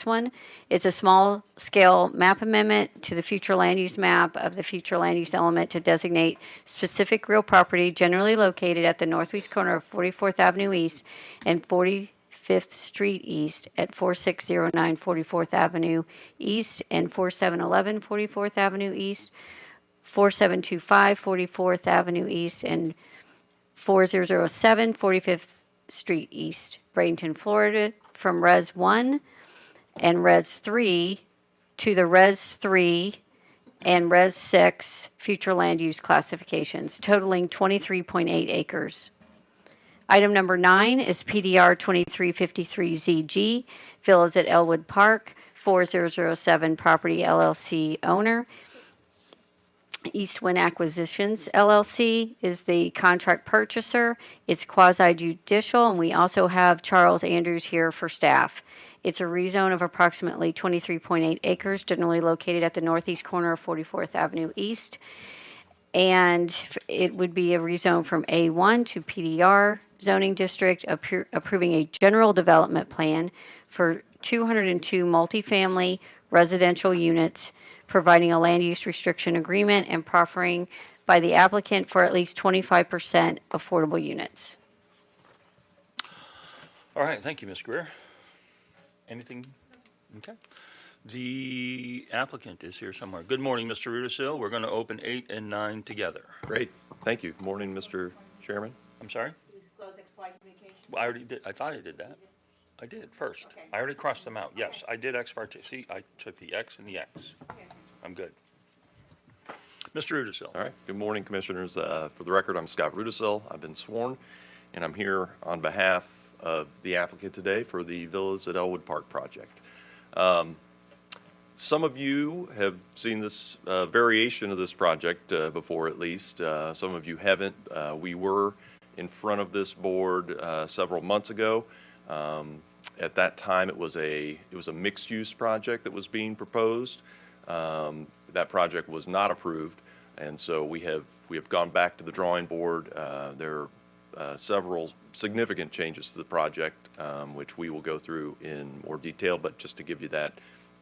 B: one. It's a small scale map amendment to the future land use map of the future land use element to designate specific real property generally located at the northeast corner of 44th Avenue East and 45th Street East at 4609 44th Avenue East and 4711 44th Avenue East, 4725 44th Avenue East, and 4007 45th Street East, Bradenton, Florida, from Res 1 and Res 3 to the Res 3 and Res 6 future land use classifications, totaling 23.8 acres. Item number 9 is PDR 2353ZG, Villas at Elwood Park, 4007 Property LLC owner. Eastwind Acquisitions LLC is the contract purchaser. It's quasi-judicial, and we also have Charles Andrews here for staff. It's a rezone of approximately 23.8 acres, generally located at the northeast corner of 44th Avenue East. And it would be a rezone from A1 to PDR zoning district, approving a general development plan for 202 multifamily residential units, providing a land use restriction agreement and proffering by the applicant for at least 25% affordable units.
A: All right, thank you, Ms. Greer. Anything? Okay. The applicant is here somewhere. Good morning, Mr. Rudisil. We're going to open 8 and 9 together.
O: Great, thank you. Good morning, Mr. Chairman.
A: I'm sorry?
K: Disclose ex-parte communication.
A: I already did. I thought I did that. I did first. I already crossed them out. Yes, I did ex parte. See, I took the X and the X. I'm good. Mr. Rudisil.
O: All right, good morning, Commissioners. For the record, I'm Scott Rudisil. I've been sworn, and I'm here on behalf of the applicant today for the Villas at Elwood Park project. Some of you have seen this variation of this project before, at least. Some of you haven't. We were in front of this board several months ago. At that time, it was a mixed-use project that was being proposed. That project was not approved, and so we have gone back to the drawing board. There are several significant changes to the project, which we will go through in more detail. But just to give you that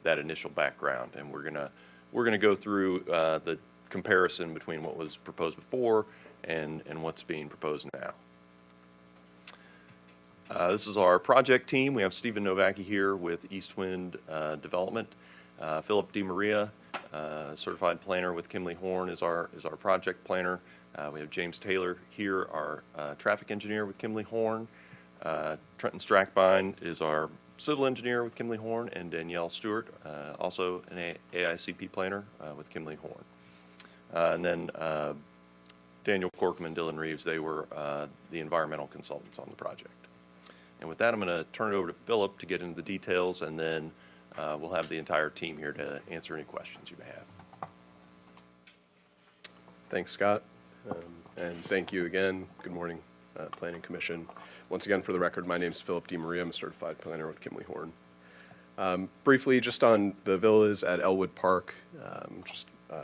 O: initial background, and we're gonna go through the comparison between what was proposed before and what's being proposed now. This is our project team. We have Stephen Novacki here with Eastwind Development. Philip DiMaria, certified planner with Kimley Horn, is our project planner. We have James Taylor here, our traffic engineer with Kimley Horn. Trenton Strackbine is our civil engineer with Kimley Horn, and Danielle Stewart, also an AICP planner with Kimley Horn. And then Daniel Corkum and Dylan Reeves, they were the environmental consultants on the project. And with that, I'm going to turn it over to Philip to get into the details, and then we'll have the entire team here to answer any questions you may have.
P: Thanks, Scott. And thank you again. Good morning, Planning Commission. Once again, for the record, my name is Philip DiMaria. I'm a certified planner with Kimley Horn. Briefly, just on the villas at Elwood Park,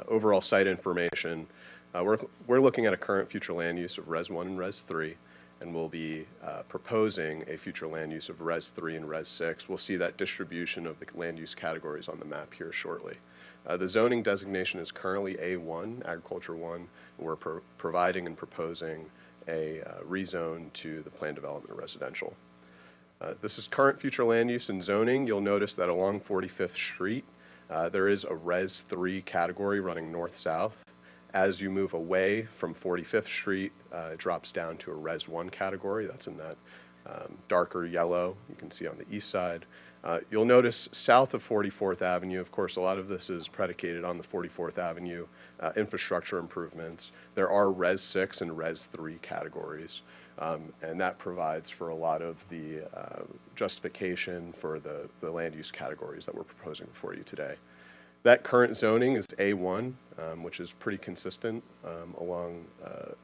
P: overall site information. We're looking at a current future land use of Res 1 and Res 3, and we'll be proposing a future land use of Res 3 and Res 6. We'll see that distribution of the land use categories on the map here shortly. The zoning designation is currently A1, Agriculture 1, and we're providing and proposing a rezone to the planned development residential. This is current future land use and zoning. You'll notice that along 45th Street, there is a Res 3 category running north-south, As you move away from 45th Street, it drops down to a Res 1 category. That's in that darker yellow you can see on the east side. You'll notice south of 44th Avenue, of course, a lot of this is predicated on the 44th Avenue infrastructure improvements. There are Res 6 and Res 3 categories, and that provides for a lot of the justification for the land use categories that we're proposing for you today. That current zoning is A1, which is pretty consistent along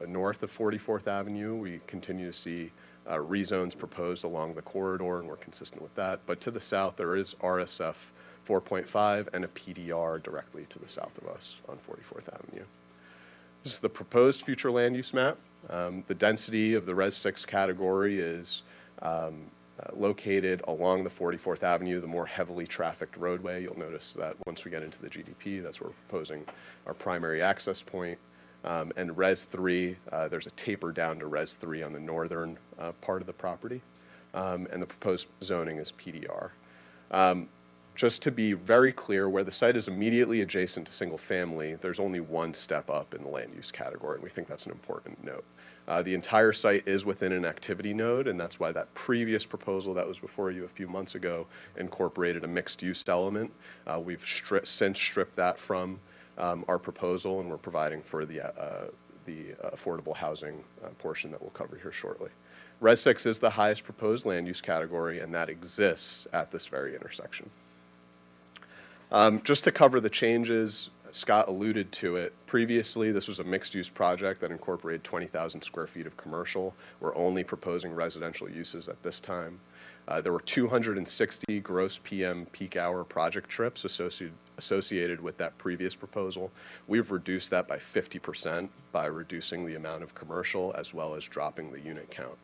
P: north of 44th Avenue. We continue to see rezones proposed along the corridor, and we're consistent with that. But to the south, there is RSF 4.5 and a PDR directly to the south of us on 44th Avenue. This is the proposed future land use map. The density of the Res 6 category is located along the 44th Avenue, the more heavily trafficked roadway. You'll notice that once we get into the GDP, that's where we're proposing our primary access point. And Res 3, there's a taper down to Res 3 on the northern part of the property. And the proposed zoning is PDR. Just to be very clear, where the site is immediately adjacent to single family, there's only one step up in the land use category, and we think that's an important note. The entire site is within an activity node, and that's why that previous proposal that was before you a few months ago incorporated a mixed-use element. We've since stripped that from our proposal, and we're providing for the affordable housing portion that we'll cover here shortly. Res 6 is the highest proposed land use category, and that exists at this very intersection. Just to cover the changes, Scott alluded to it. Previously, this was a mixed-use project that incorporated 20,000 square feet of commercial. We're only proposing residential uses at this time. There were 260 gross PM peak hour project trips associated with that previous proposal. We've reduced that by 50% by reducing the amount of commercial as well as dropping the unit count.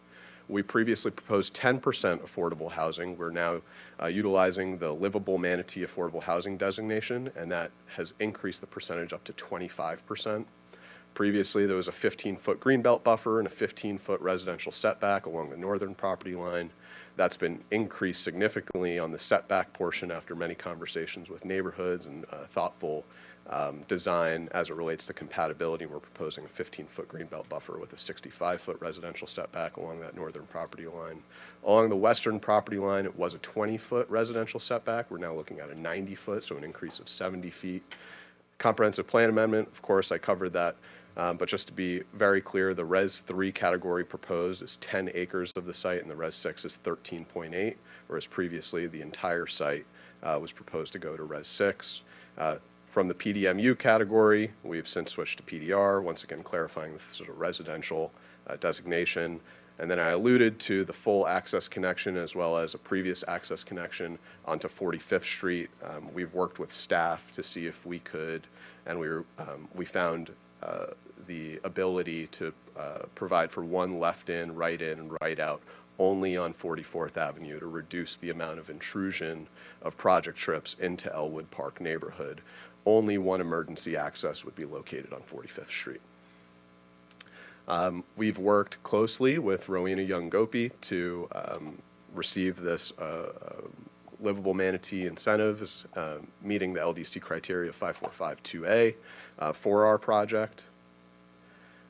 P: We previously proposed 10% affordable housing. We're now utilizing the livable Manatee affordable housing designation, and that has increased the percentage up to 25%. Previously, there was a 15-foot greenbelt buffer and a 15-foot residential setback along the northern property line. That's been increased significantly on the setback portion after many conversations with neighborhoods and thoughtful design as it relates to compatibility. We're proposing a 15-foot greenbelt buffer with a 65-foot residential setback along that northern property line. Along the western property line, it was a 20-foot residential setback. We're now looking at a 90-foot, so an increase of 70 feet. Comprehensive plan amendment, of course, I covered that. But just to be very clear, the Res 3 category proposed is 10 acres of the site, and the Res 6 is 13.8, whereas previously the entire site was proposed to go to Res 6. From the PDMU category, we've since switched to PDR, once again clarifying this is a residential designation. And then I alluded to the full access connection as well as a previous access connection onto 45th Street. We've worked with staff to see if we could, and we found the ability to provide for one left in, and right out only on 44th Avenue to reduce the amount of intrusion of project trips into Elwood Park neighborhood. Only one emergency access would be located on 45th Street. We've worked closely with Rowena Young Gopi to receive this livable Manatee incentives, meeting the LDC criteria 5452A for our project.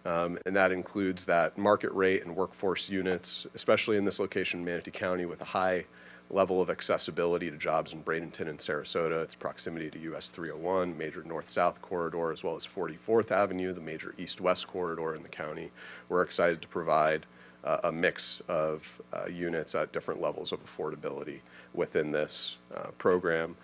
P: And that includes that market rate and workforce units, especially in this location in Manatee County with a high level of accessibility to jobs in Bradenton and Sarasota, its proximity to US 301, major north-south corridor, as well as 44th Avenue, the major east-west corridor in the county. We're excited to provide a mix of units at different levels of affordability within this program.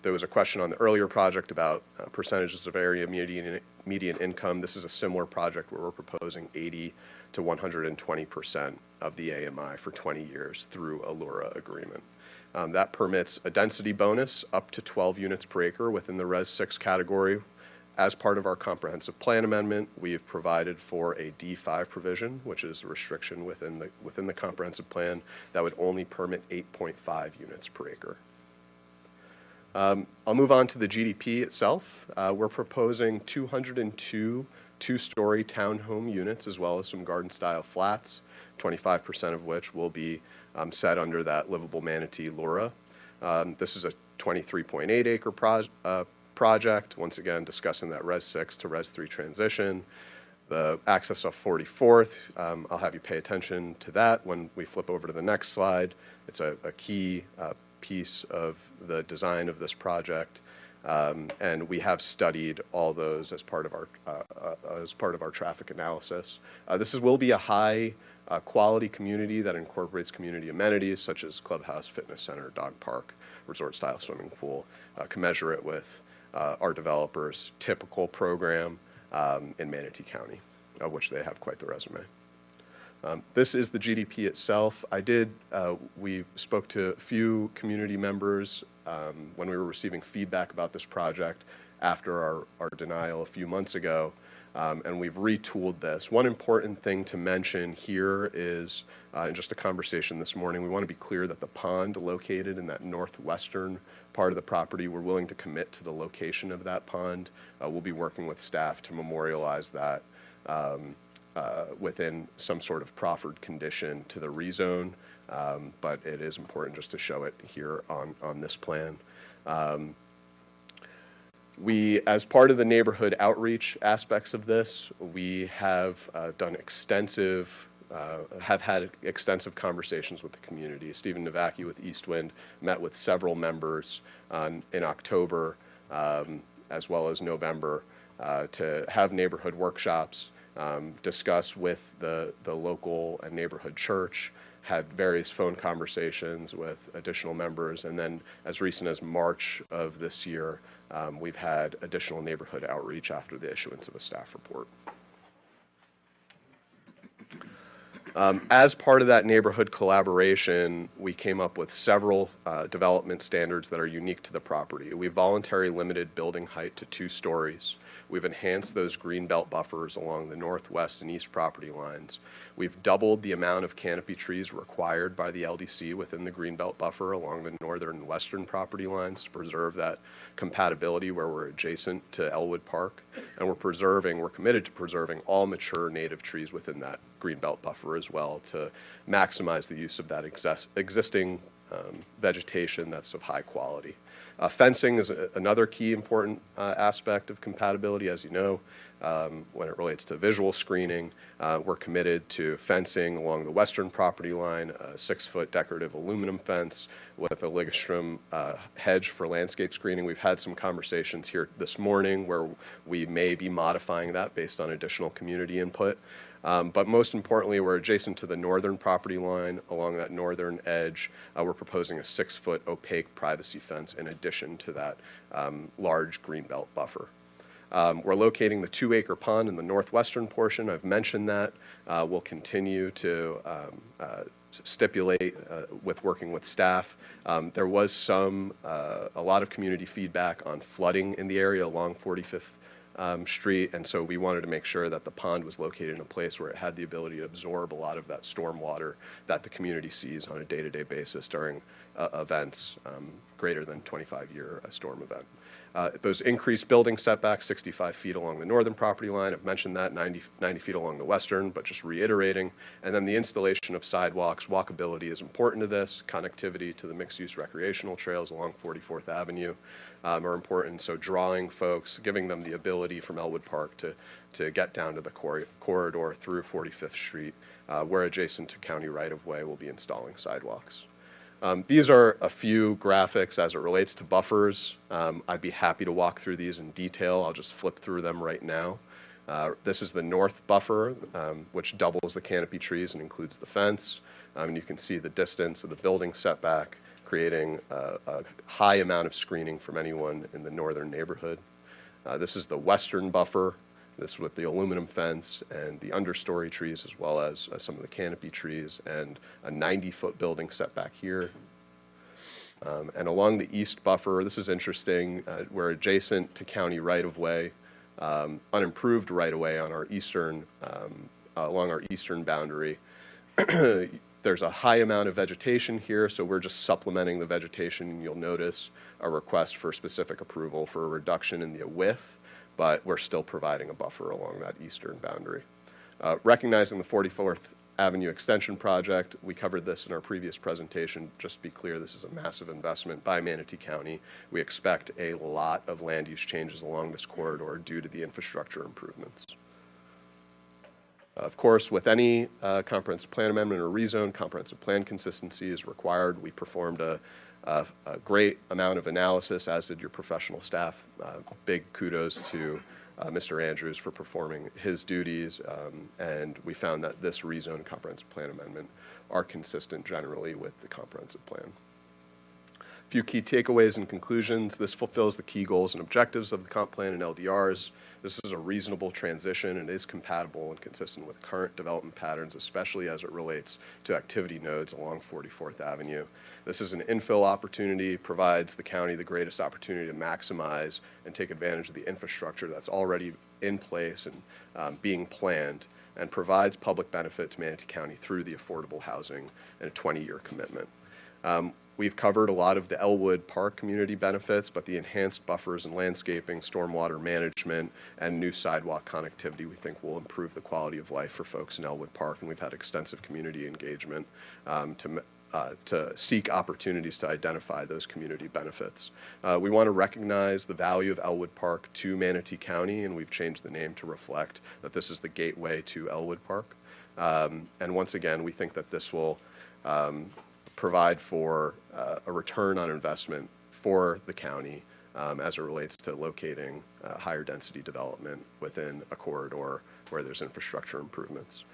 P: There was a question on the earlier project about percentages of area median income. This is a similar project where we're proposing 80 to 120% of the AMI for 20 years through a LURA agreement. That permits a density bonus up to 12 units per acre within the Res 6 category. As part of our comprehensive plan amendment, we have provided for a D5 provision, which is a restriction within the comprehensive plan that would only permit 8.5 units per acre. I'll move on to the GDP itself. We're proposing 202 two-story townhome units as well as some garden-style flats, 25% of which will be set under that livable Manatee LURA. This is a 23.8 acre project. Once again, discussing that Res 6 to Res 3 transition. The access off 44th, I'll have you pay attention to that when we flip over to the next slide. It's a key piece of the design of this project. And we have studied all those as part of our traffic analysis. Will be a high quality community that incorporates community amenities such as clubhouse, fitness center, dog park, resort style swimming pool, commensurate with our developers' typical program in Manatee County, of which they have quite the resume. This is the GDP itself. We spoke to a few community members when we were receiving feedback about this project after our denial a few months ago, and we've retooled this. One important thing to mention here is, in just a conversation this morning, we want to be clear that the pond located in that northwestern part of the property, we're willing to commit to the location of that pond. We'll be working with staff to memorialize that within some sort of proffered condition to the rezone, but it is important just to show it here on this plan. As part of the neighborhood outreach aspects of this, we have had extensive conversations with the community. Stephen Novacki with Eastwind met with several members in October as well as November to have neighborhood workshops, discuss with the local and neighborhood church, had various phone conversations with additional members, and then as recent as March of this year, we've had additional neighborhood outreach after the issuance of a staff report. As part of that neighborhood collaboration, we came up with several development standards that are unique to the property. We voluntarily limited building height to 2 stories. We've enhanced those green belt buffers along the northwest and east property lines. We've doubled the amount of canopy trees required by the LDC within the green belt buffer along the northern and western property lines to preserve that compatibility where we're adjacent to Elwood Park. And we're committed to preserving all mature native trees within that green belt buffer as well to maximize the use of that existing vegetation that's of high quality. Fencing is another key important aspect of compatibility. As you know, when it relates to visual screening, we're committed to fencing along the western property line, a 6-foot decorative aluminum fence with a ligustrum hedge for landscape screening. We've had some conversations here this morning where we may be modifying that based on additional community input. But most importantly, we're adjacent to the northern property line. Along that northern edge, we're proposing a 6-foot opaque privacy fence in addition to that large greenbelt buffer. We're locating the 2-acre pond in the northwestern portion. I've mentioned that. We'll continue to stipulate with working with staff. There was a lot of community feedback on flooding in the area along 45th Street, and so we wanted to make sure that the pond was located in a place where it had the ability to absorb a lot of that storm water that the community sees on a day-to-day basis during events greater than 25-year storm event. Those increased building setbacks, 65 feet along the northern property line, I've mentioned that, 90 feet along the western, but just reiterating. And then the installation of sidewalks. Walkability is important to this. Connectivity to the mixed-use recreational trails along 44th Avenue are important. So drawing folks, giving them the ability from Elwood Park to get down to the corridor through 45th Street. Where adjacent to county right-of-way, we'll be installing sidewalks. These are a few graphics as it relates to buffers. I'd be happy to walk through these in detail. I'll just flip through them right now. This is the north buffer, which doubles the canopy trees and includes the fence. And you can see the distance of the building setback, creating a high amount of screening from anyone in the northern neighborhood. This is the western buffer. This with the aluminum fence and the understory trees, as well as some of the canopy trees, and a 90-foot building setback here. And along the east buffer, this is interesting, we're adjacent to county right-of-way, unimproved right-of-way on our eastern, along our eastern boundary. There's a high amount of vegetation here, so we're just supplementing the vegetation, and you'll notice a request for specific approval for a reduction in the width, but we're still providing a buffer along that eastern boundary. Recognizing the 44th Avenue Extension Project. We covered this in our previous presentation. Just to be clear, this is a massive investment by Manatee County. We expect a lot of land use changes along this corridor due to the infrastructure improvements. Of course, with any comprehensive plan amendment or rezone, comprehensive plan consistency is required. We performed a great amount of analysis, as did your professional staff. Big kudos to Mr. Andrews for performing his duties, and we found that this rezone and comprehensive plan amendment are consistent generally with the comprehensive plan. A few key takeaways and conclusions. This fulfills the key goals and objectives of the comp plan and LDRs. This is a reasonable transition and is compatible and consistent with current development patterns, especially as it relates to activity nodes along 44th Avenue. This is an infill opportunity, provides the county the greatest opportunity to maximize and take advantage of the infrastructure that's already in place and being planned, and provides public benefit to Manatee County through the affordable housing and a 20-year commitment. We've covered a lot of the Elwood Park community benefits, but the enhanced buffers and landscaping, stormwater management, and new sidewalk connectivity we think will improve the quality of life for folks in Elwood Park, and we've had extensive community engagement to seek opportunities to identify those community benefits. We want to recognize the value of Elwood Park to Manatee County, and we've changed the name to reflect that this is the gateway to Elwood Park. And once again, we think that this will provide for a return on investment for the county as it relates to locating higher density development within a corridor where there's infrastructure improvements.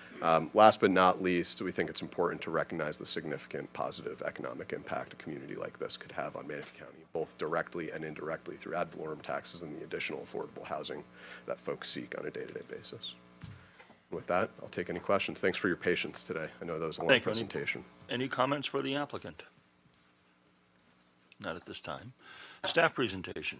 P: Last but not least, we think it's important to recognize the significant positive economic impact a community like this could have on Manatee County, both directly and indirectly through ad valorem taxes and the additional affordable housing that folks seek on a day-to-day basis. With that, I'll take any questions. Thanks for your patience today. I know that was a long
A: Thank you.
P: presentation.
A: Any comments for the applicant? Not at this time. Staff presentation.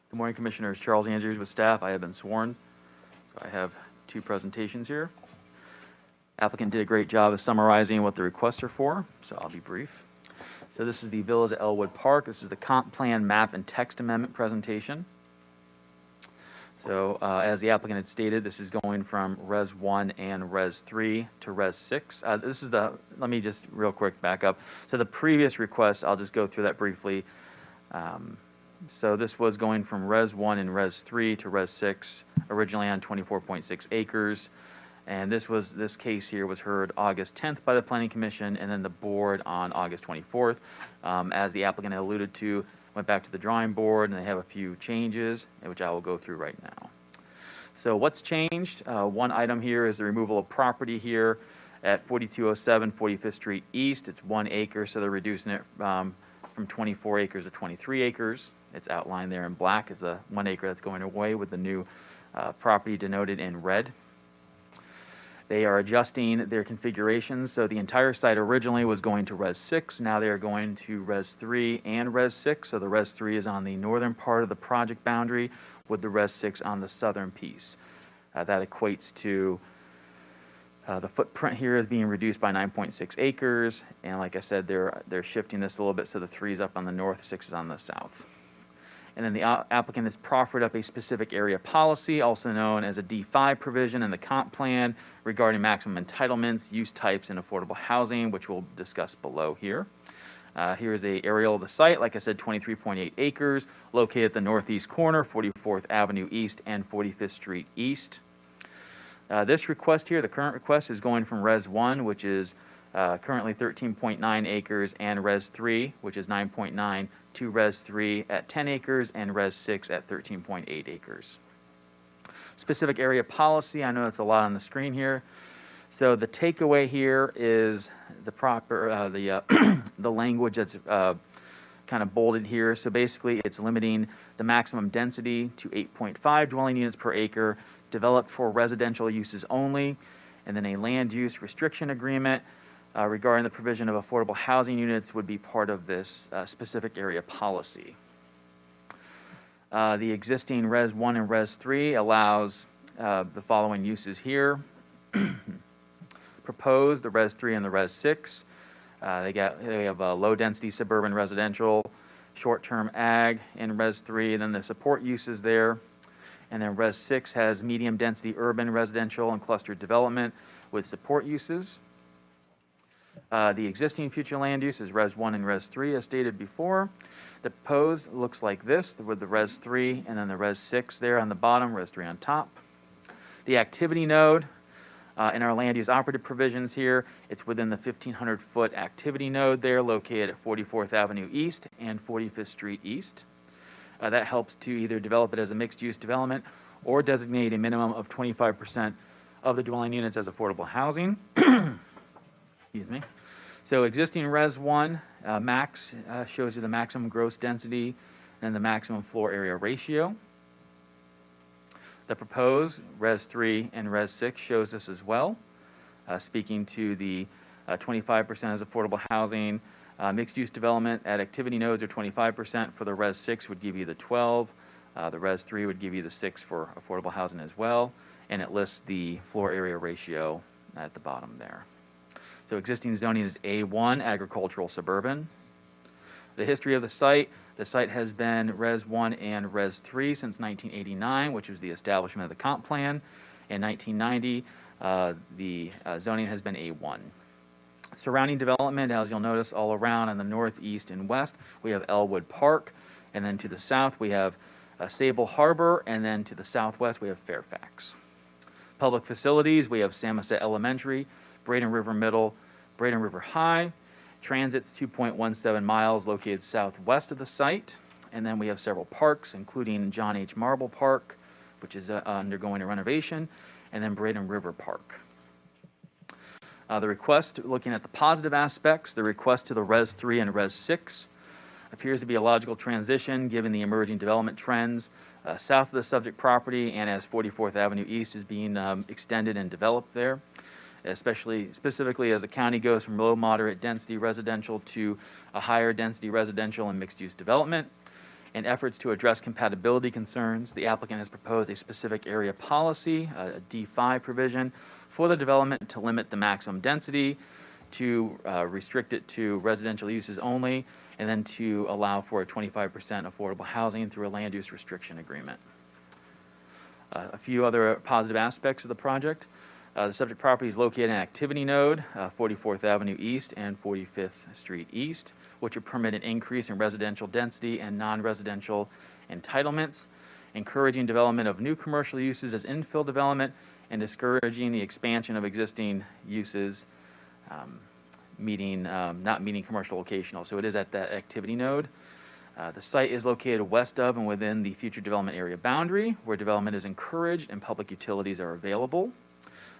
E: Good morning, Commissioners. Charles Andrews with staff. I have been sworn, so I have two presentations here. Applicant did a great job of summarizing what the requests are for, so I'll be brief. So this is the Villas at Elwood Park. This is the comp plan map and text amendment presentation. So as the applicant had stated, this is going from Res 1 and Res 3 to Res 6. Let me just real quick back up. So the previous request, I'll just go through that briefly. So this was going from Res 1 and Res 3 to Res 6, originally on 24.6 acres. And this case here was heard August 10th by the Planning Commission, and then the board on August 24th. As the applicant had alluded to, went back to the drawing board, and they have a few changes, which I will go through right now. So what's changed? One item here is the removal of property here at 4207 45th Street East. It's 1 acre, so they're reducing it from 24 acres to 23 acres. It's outlined there in black as the 1 acre that's going away, with the new property denoted in red. They are adjusting their configurations. So the entire site originally was going to Res 6. Now they are going to Res 3 and Res 6. So the Res 3 is on the northern part of the project boundary, with the Res 6 on the southern piece. That equates to the footprint here is being reduced by 9.6 acres. And like I said, they're shifting this a little bit, so the 3 is up on the north, 6 is on the south. And then the applicant has proffered up a specific area policy, also known as a D5 provision in the comp plan, regarding maximum entitlements, use types, and affordable housing, which we'll discuss below here. Here is an aerial of the site. Like I said, 23.8 acres, located at the northeast corner, 44th Avenue East and 45th Street East. This request here, the current request, is going from Res 1, which is currently 13.9 acres, and Res 3, which is 9.9, to Res 3 at 10 acres and Res 6 at 13.8 acres. Specific area policy, I know that's a lot on the screen here. So the takeaway here is the proper, the language that's kind of bolded here. So basically it's limiting the maximum density to 8.5 dwelling units per acre, developed for residential uses only, and then a land use restriction agreement regarding the provision of affordable housing units would be part of this specific area policy. The existing Res 1 and Res 3 allows the following uses here. Proposed, the Res 3 and the Res 6. They have a low-density suburban residential, short-term ag in Res 3, and then the support uses there. And then Res 6 has medium-density urban, residential, and clustered development with support uses. The existing future land use is Res 1 and Res 3, as stated before. The proposed looks like this, with the Res 3 and then the Res 6 there on the bottom, Res 3 on top. The activity node in our land use operative provisions here, it's within the 1,500-foot activity node there, located at 44th Avenue East and 45th Street East. That helps to either develop it as a mixed-use development or designate a minimum of 25% of the dwelling units as affordable housing. Excuse me. So existing Res 1 max shows you the maximum gross density and the maximum floor area ratio. The proposed Res 3 and Res 6 shows this as well, speaking to the 25% as affordable housing. Mixed-use development at activity nodes are 25%. For the Res 6 would give you the 12. The Res 3 would give you the 6 for affordable housing as well. And it lists the floor area ratio at the bottom there. So existing zoning is A1, agricultural suburban. The history of the site has been Res 1 and Res 3 since 1989, which was the establishment of the comp plan. In 1990, the zoning has been A1. Surrounding development, as you'll notice all around in the northeast and west, we have Elwood Park, and then to the south we have Sable Harbor, and then to the southwest we have Fairfax. Public facilities, we have Samoset Elementary, Braden River Middle, Braden River High. Transit's 2.17 miles located southwest of the site. And then we have several parks, including John H. Marble Park, which is undergoing a renovation, and then Braden River Park. The request, looking at the positive aspects, the request to the Res 3 and Res 6 appears to be a logical transition given the emerging development trends south of the subject property and as 44th Avenue East is being extended and developed there, specifically as the county goes from low moderate density residential to a higher density residential and mixed use development. In efforts to address compatibility concerns, the applicant has proposed a specific area policy, a D5 provision, for the development to limit the maximum density, to restrict it to residential uses only, and then to allow for a 25% affordable housing through a land use restriction agreement. A few other positive aspects of the project. The subject property is located in an activity node, 44th Avenue East and 45th Street East, which would permit an increase in residential density and non-residential entitlements, encouraging development of new commercial uses as infill development, and discouraging the expansion of existing uses not meeting commercial locational. So it is at that activity node. The site is located west of and within the future development area boundary, where development is encouraged and public utilities are available.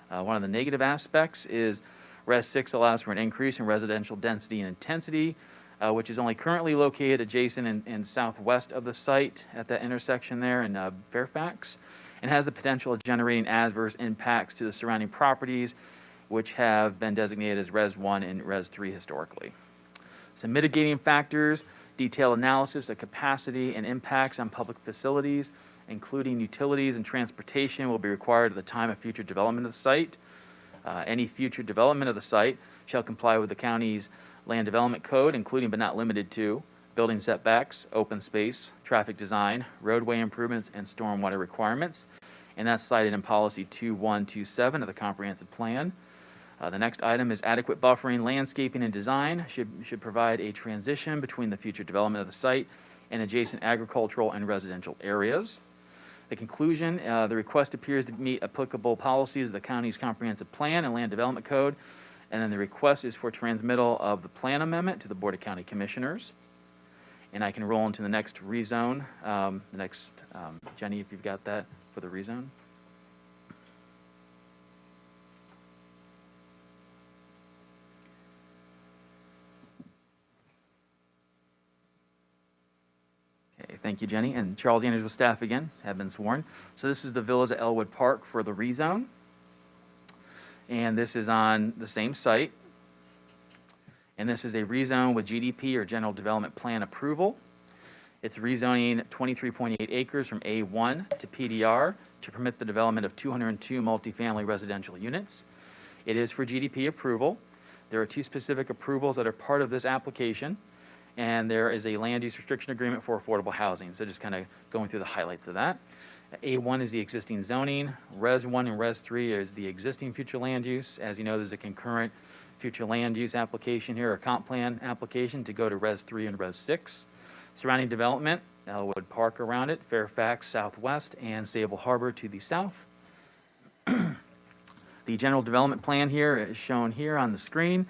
E: One of the negative aspects is Res 6 allows for an increase in residential density and intensity, which is only currently located adjacent and southwest of the site at that intersection there in Fairfax, and has the potential of generating adverse impacts to the surrounding properties, which have been designated as Res 1 and Res 3 historically. Some mitigating factors, detailed analysis of capacity and impacts on public facilities, including utilities and transportation, will be required at the time of future development of the site. Any future development of the site shall comply with the county's land development code, including but not limited to building setbacks, open space, traffic design, roadway improvements, and stormwater requirements. And that's cited in policy 2127 of the comprehensive plan. The next item is adequate buffering, landscaping, and design should provide a transition between the future development of the site and adjacent agricultural and residential areas. The conclusion, the request appears to meet applicable policies of the county's comprehensive plan and land development code. And then the request is for transmittal of the plan amendment to the Board of County Commissioners. And I can roll into the next rezone. Jenny, if you've got that for the rezone. Okay, thank you, Jenny. And Charles Andrews with staff again have been sworn. So this is the Villas at Elwood Park for the rezone. And this is on the same site. And this is a rezone with GDP or General Development Plan approval. It's rezoning 23.8 acres from A1 to PDR to permit the development of 202 multifamily residential units. It is for GDP approval. There are two specific approvals that are part of this application, and there is a land use restriction agreement for affordable housing. So just kind of going through the highlights of that. A1 is the existing zoning. Res 1 and Res 3 is the existing future land use. As you know, there's a concurrent future land use application here, a comp plan application to go to Res 3 and Res 6. Surrounding development, Elwood Park around it, Fairfax southwest, and Sable Harbor to the south. The general development plan here is shown here on the screen.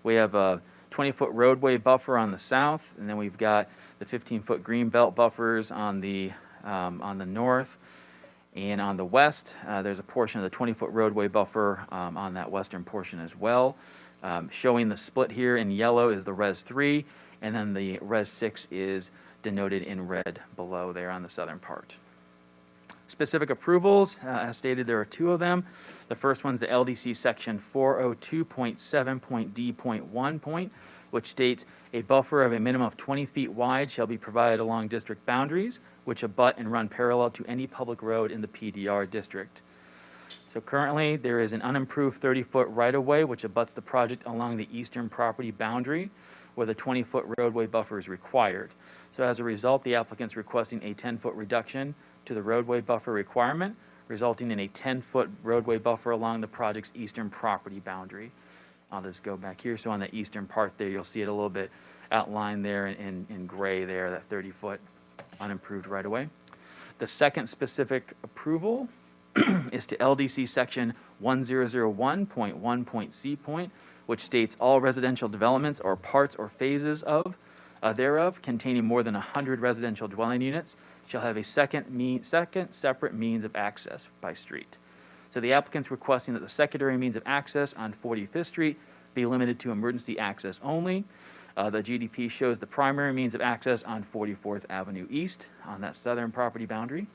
E: We have a 20-foot roadway buffer on the south, and then we've got the 15-foot green belt buffers on the north. And on the west, there's a portion of the 20-foot roadway buffer on that western portion as well. Showing the split here in yellow is the Res 3, and then the Res 6 is denoted in red below there on the southern part. Specific approvals, as stated, there are 2 of them. The first one's the LDC section 402.7.d.1 which states a buffer of a minimum of 20 feet wide shall be provided along district boundaries, which abut and run parallel to any public road in the PDR district. So currently, there is an unimproved 30-foot right-of-way which abuts the project along the eastern property boundary, where the 20-foot roadway buffer is required. So as a result, the applicant's requesting a 10-foot reduction to the roadway buffer requirement, resulting in a 10-foot roadway buffer along the project's eastern property boundary. I'll just go back here. So on the eastern part there, you'll see it a little bit outlined there in gray there, that 30-foot unimproved right-of-way. The second specific approval is to LDC section 1001.1.c, which states all residential developments or parts or phases of thereof containing more than 100 residential dwelling units shall have a second separate means of access by street. So the applicant's requesting that the secondary means of access on 45th Street be limited to emergency access only. The GDP shows the primary means of access on 44th Avenue East on that southern property boundary.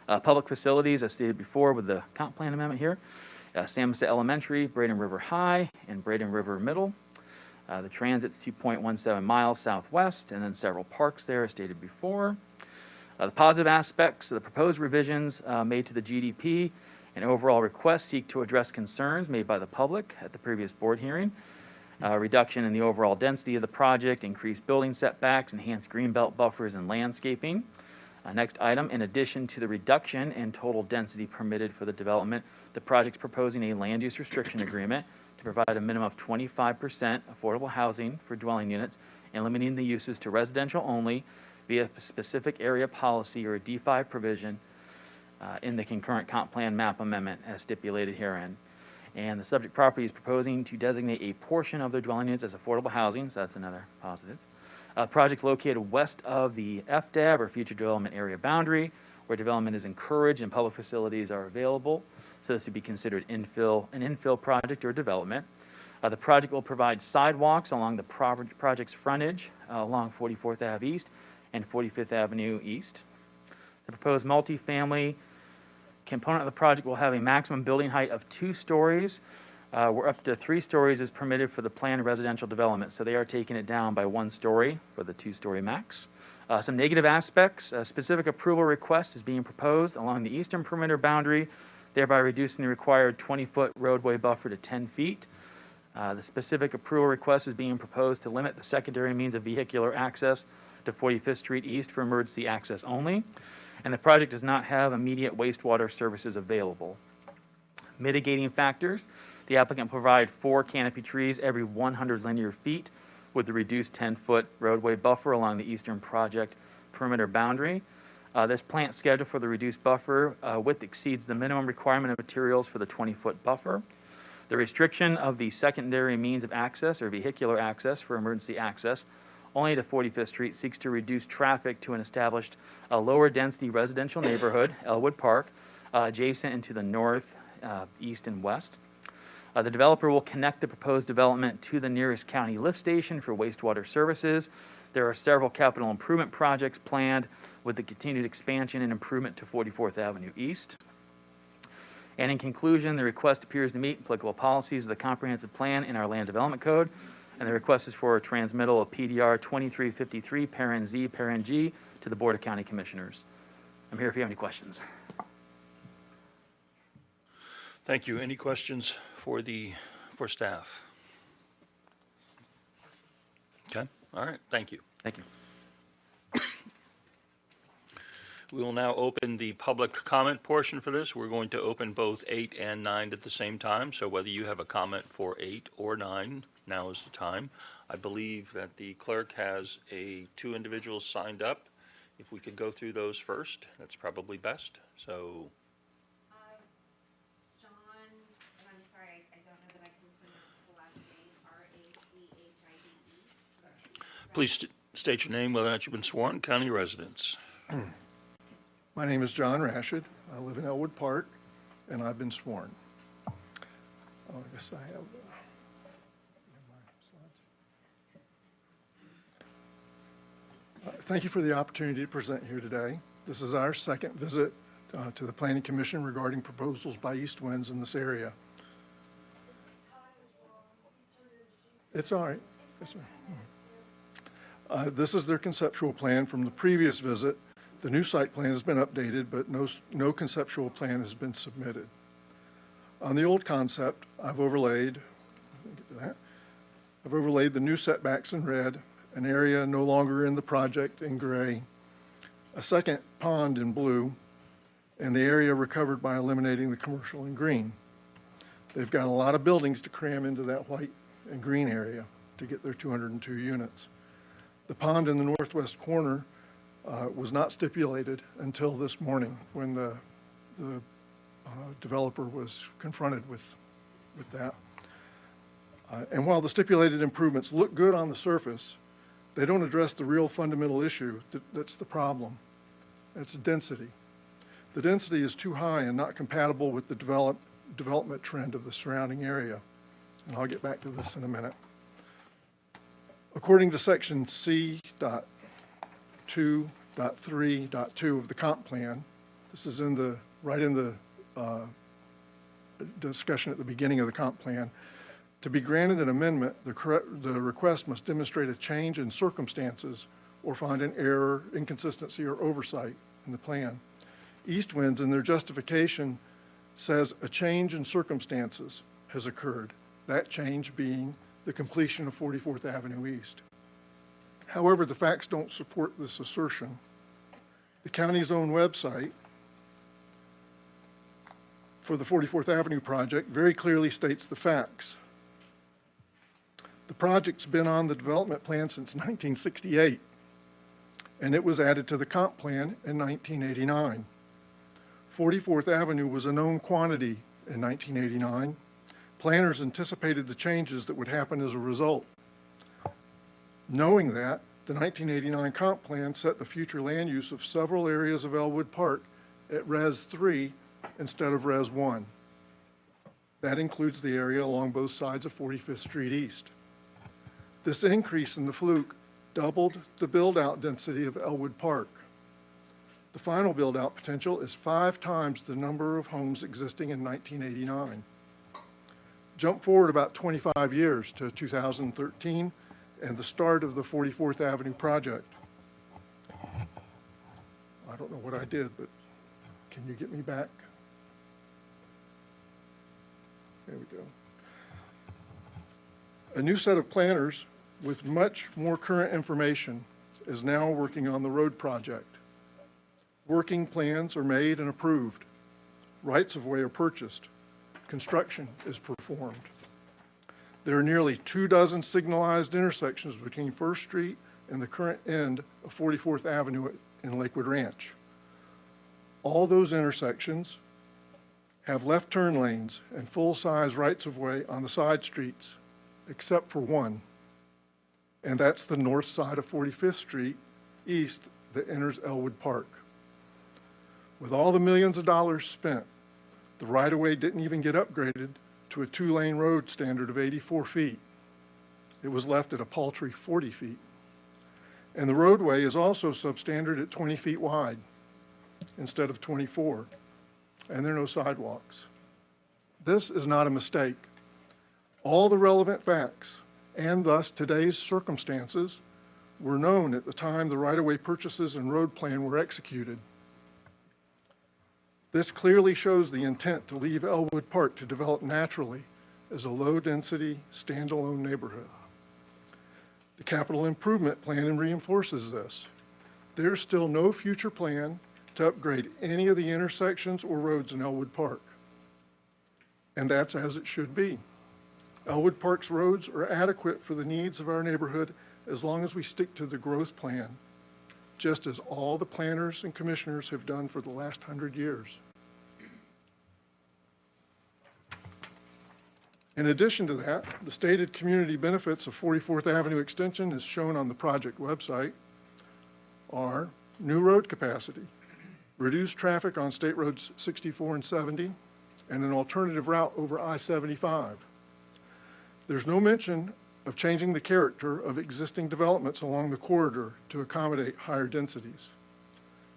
E: Public facilities, as stated before with the comp plan amendment here, Samoset Elementary, Braden River High, and Braden River Middle. The transit's 2.17 miles southwest, and then several parks there, as stated before. The positive aspects of the proposed revisions made to the GDP and overall requests seek to address concerns made by the public at the previous board hearing. Reduction in the overall density of the project, increased building setbacks, enhanced greenbelt buffers and landscaping. Next item, in addition to the reduction in total density permitted for the development, the project's proposing a land use restriction agreement to provide a minimum of 25% affordable housing for dwelling units and limiting the uses to residential only via a specific area policy or a D5 provision in the concurrent comp plan map amendment as stipulated herein. And the subject property is proposing to designate a portion of their dwelling units as affordable housing, so that's another positive. Project located west of the FDAB or future development area boundary, where development is encouraged and public facilities are available. So this would be considered an infill project or development. The project will provide sidewalks along the project's frontage along 44th Ave East and 45th Avenue East. The proposed multifamily component of the project will have a maximum building height of 2 stories, where up to 3 stories is permitted for the planned residential development. So they are taking it down by 1 story for the 2-story max. Some negative aspects, a specific approval request is being proposed along the eastern perimeter boundary, thereby reducing the required 20-foot roadway buffer to 10 feet. The specific approval request is being proposed to limit the secondary means of vehicular access to 45th Street East for emergency access only, and the project does not have immediate wastewater services available. Mitigating factors, the applicant provide 4 canopy trees every 100 linear feet with the reduced 10-foot roadway buffer along the eastern project perimeter boundary. This plant schedule for the reduced buffer width exceeds the minimum requirement of materials for the 20-foot buffer. The restriction of the secondary means of access or vehicular access for emergency access only to 45th Street seeks to reduce traffic to an established lower density residential neighborhood, Elwood Park, adjacent and to the north, east, and west. The developer will connect the proposed development to the nearest county lift station for wastewater services. There are several capital improvement projects planned with the continued expansion and improvement to 44th Avenue East. And in conclusion, the request appears to meet applicable policies of the comprehensive plan in our land development code, and the request is for a transmittal of PDR 2353, parent Z, parent G, to the Board of County Commissioners. I'm here if you have any questions.
A: Thank you. Any questions for staff? Okay. All right, thank you.
E: Thank you.
A: We will now open the public comment portion for this. We're going to open both 8 and 9 at the same time, so whether you have a comment for 8 or 9, now is the time. I believe that the clerk has 2 individuals signed up. If we could go through those first, that's probably best. So,
D: John, I'm sorry, I don't know that I can pronounce the last name, Rachide.
A: please state your name, whether or not you've been sworn, county residence.
Q: My name is John Rashid. I live in Elwood Park, and I've been sworn. Oh, I guess I have. Thank you for the opportunity to present here today. This is our second visit to the Planning Commission regarding proposals by East Winds in this area. It's all right. It's all right. This is their conceptual plan from the previous visit. The new site plan has been updated, but no conceptual plan has been submitted. On the old concept, I've overlaid the new setbacks in red, an area no longer in the project in gray, a second pond in blue, and the area recovered by eliminating the commercial in green. They've got a lot of buildings to cram into that white and green area to get their 202 units. The pond in the northwest corner was not stipulated until this morning when the developer was confronted with that. And while the stipulated improvements look good on the surface, they don't address the real fundamental issue that's the problem. It's density. The density is too high and not compatible with the development trend of the surrounding area. And I'll get back to this in a minute. According to section C.2.3.2 of the comp plan, this is right in the discussion at the beginning of the comp plan, to be granted an amendment, the request must demonstrate a change in circumstances or find an error, inconsistency, or oversight in the plan. East Winds, in their justification, says a change in circumstances has occurred, that change being the completion of 44th Avenue East. However, the facts don't support this assertion. The county's own website for the 44th Avenue project very clearly states the facts. The project's been on the development plan since 1968, and it was added to the comp plan in 1989. 44th Avenue was a known quantity in 1989. Planners anticipated the changes that would happen as a result. Knowing that, the 1989 comp plan set the future land use of several areas of Elwood Park at Res 3 instead of Res 1. That includes the area along both sides of 45th Street East. This increase in the fluke doubled the build-out density of Elwood Park. The final build-out potential is 5 times the number of homes existing in 1989. Jump forward about 25 years to 2013 and the start of the 44th Avenue project. I don't know what I did, but can you get me back? There we go. A new set of planners with much more current information is now working on the road project. Working plans are made and approved. Rights of way are purchased. Construction is performed. There are nearly 24 signalized intersections between First Street and the current end of 44th Avenue in Lakewood Ranch. All those intersections have left turn lanes and full-size rights of way on the side streets, except for one, and that's the north side of 45th Street East that enters Elwood Park. With all the millions of dollars spent, the right-of-way didn't even get upgraded to a 2-lane road standard of 84 feet. It was left at a paltry 40 feet. And the roadway is also substandard at 20 feet wide instead of 24, and there are no sidewalks. This is not a mistake. All the relevant facts, and thus today's circumstances, were known at the time the right-of-way purchases and road plan were executed. This clearly shows the intent to leave Elwood Park to develop naturally as a low-density, standalone neighborhood. The capital improvement plan reinforces this. There's still no future plan to upgrade any of the intersections or roads in Elwood Park. And that's as it should be. Elwood Park's roads are adequate for the needs of our neighborhood as long as we stick to the growth plan, just as all the planners and commissioners have done for the last 100 years. In addition to that, the stated community benefits of 44th Avenue Extension, as shown on the project website, are new road capacity, reduced traffic on State Roads 64 and 70, and an alternative route over I-75. There's no mention of changing the character of existing developments along the corridor to accommodate higher densities.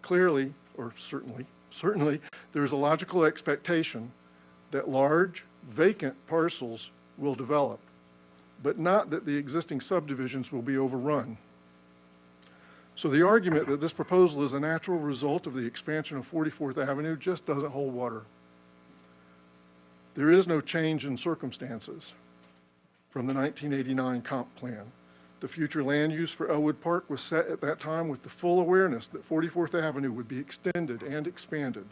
Q: Clearly, or certainly, there's a logical expectation that large, vacant parcels will develop, but not that the existing subdivisions will be overrun. So the argument that this proposal is a natural result of the expansion of 44th Avenue just doesn't hold water. There is no change in circumstances from the 1989 comp plan. The future land use for Elwood Park was set at that time with the full awareness that 44th Avenue would be extended and expanded.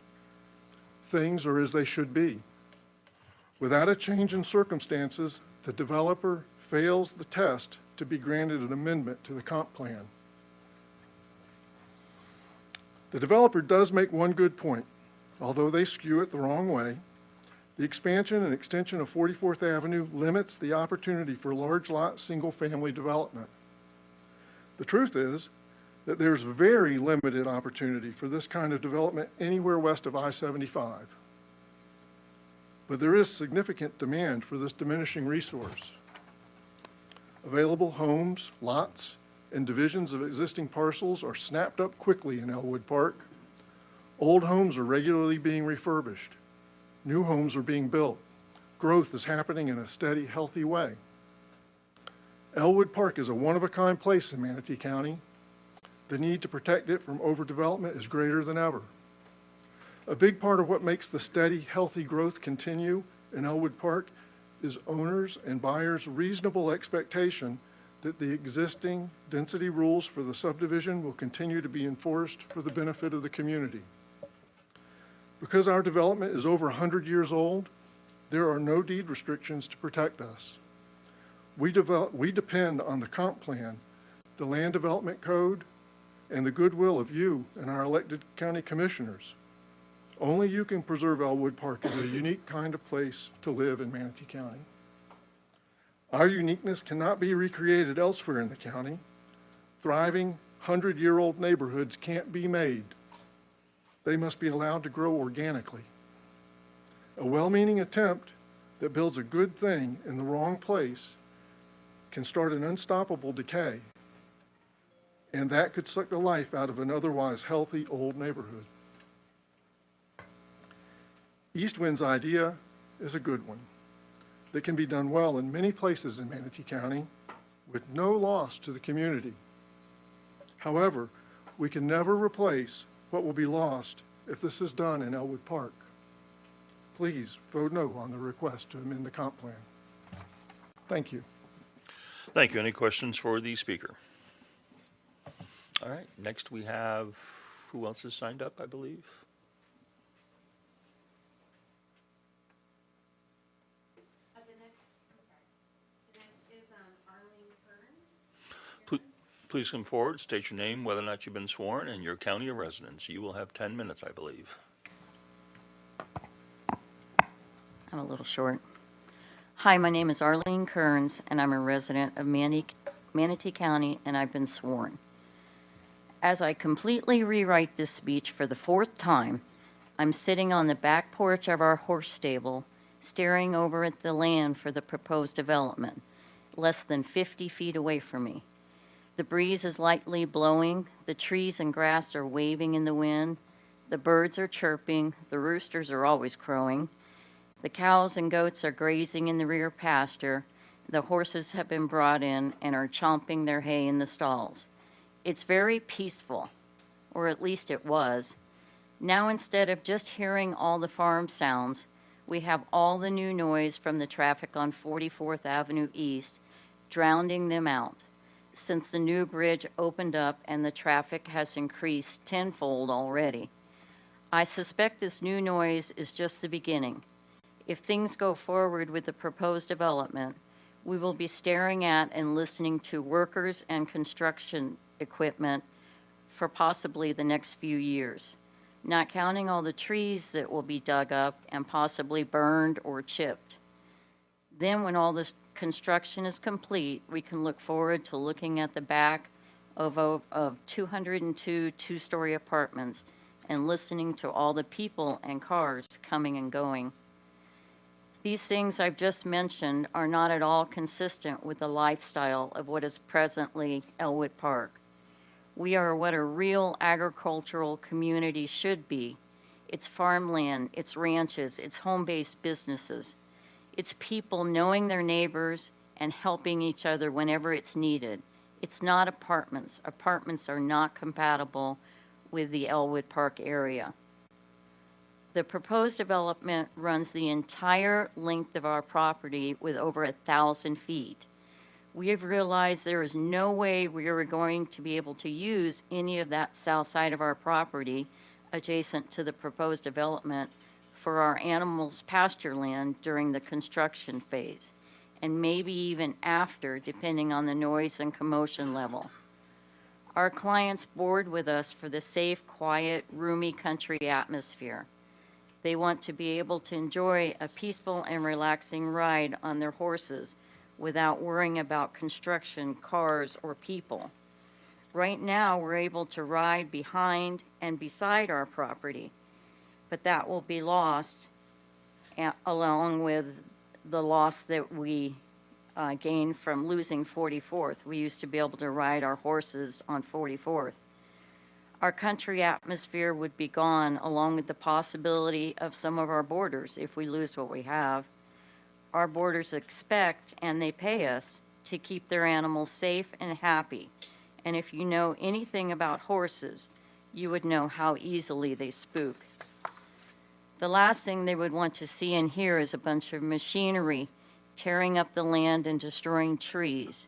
Q: Things are as they should be. Without a change in circumstances, the developer fails the test to be granted an amendment to the comp plan. The developer does make one good point, although they skew it the wrong way. The expansion and extension of 44th Avenue limits the opportunity for large lot, single-family development. The truth is that there's very limited opportunity for this kind of development anywhere west of I-75. But there is significant demand for this diminishing resource. Available homes, lots, and divisions of existing parcels are snapped up quickly in Elwood Park. Old homes are regularly being refurbished. New homes are being built. Growth is happening in a steady, healthy way. Elwood Park is a one-of-a-kind place in Manatee County. The need to protect it from overdevelopment is greater than ever. A big part of what makes the steady, healthy growth continue in Elwood Park is owners' and buyers' reasonable expectation that the existing density rules for the subdivision will continue to be enforced for the benefit of the community. Because our development is over 100 years old, there are no deed restrictions to protect us. We depend on the comp plan, the land development code, and the goodwill of you and our elected county commissioners. Only you can preserve Elwood Park as a unique kind of place to live in Manatee County. Our uniqueness cannot be recreated elsewhere in the county. Thriving, 100-year-old neighborhoods can't be made. They must be allowed to grow organically. A well-meaning attempt that builds a good thing in the wrong place can start an unstoppable decay, and that could suck the life out of an otherwise healthy old neighborhood. Eastwind's idea is a good one that can be done well in many places in Manatee County with no loss to the community. However, we can never replace what will be lost if this is done in Elwood Park. Please vote no on the request to amend the comp plan. Thank you.
A: Thank you. Any questions for the speaker? All right, next we have, who else is signed up, I believe? Please come forward, state your name, whether or not you've been sworn, and your county of residence. You will have 10 minutes, I believe.
R: I'm a little short. Hi, my name is Arlene Kearns, and I'm a resident of Manatee County, and I've been sworn. As I completely rewrite this speech for the 4th time, I'm sitting on the back porch of our horse stable, staring over at the land for the proposed development, less than 50 feet away from me. The breeze is lightly blowing, the trees and grass are waving in the wind, the birds are chirping, the roosters are always crowing, the cows and goats are grazing in the rear pasture, the horses have been brought in and are chomping their hay in the stalls. It's very peaceful, or at least it was. Now instead of just hearing all the farm sounds, we have all the new noise from the traffic on 44th Avenue East, drowning them out. since the new bridge opened up and the traffic has increased tenfold already. I suspect this new noise is just the beginning. If things go forward with the proposed development, we will be staring at and listening to workers and construction equipment for possibly the next few years, not counting all the trees that will be dug up and possibly burned or chipped. Then when all this construction is complete, we can look forward to looking at the back of 202 two-story apartments and listening to all the people and cars coming and going. These things I've just mentioned are not at all consistent with the lifestyle of what is presently Elwood Park. We are what a real agricultural community should be. It's farmland, it's ranches, it's home-based businesses. It's people knowing their neighbors and helping each other whenever it's needed. It's not apartments. Apartments are not compatible with the Elwood Park area. The proposed development runs the entire length of our property with over 1,000 feet. We have realized there is no way we are going to be able to use any of that south side of our property adjacent to the proposed development for our animals' pasture land during the construction phase, and maybe even after, depending on the noise and commotion level. Our clients board with us for the safe, quiet, roomy country atmosphere. They want to be able to enjoy a peaceful and relaxing ride on their horses without worrying about construction, cars, or people. Right now, we're able to ride behind and beside our property, but that will be lost along with the loss that we gained from losing 44th. We used to be able to ride our horses on 44th. Our country atmosphere would be gone, along with the possibility of some of our boarders if we lose what we have. Our boarders expect, and they pay us, to keep their animals safe and happy. And if you know anything about horses, you would know how easily they spook. The last thing they would want to see and hear is a bunch of machinery tearing up the land and destroying trees.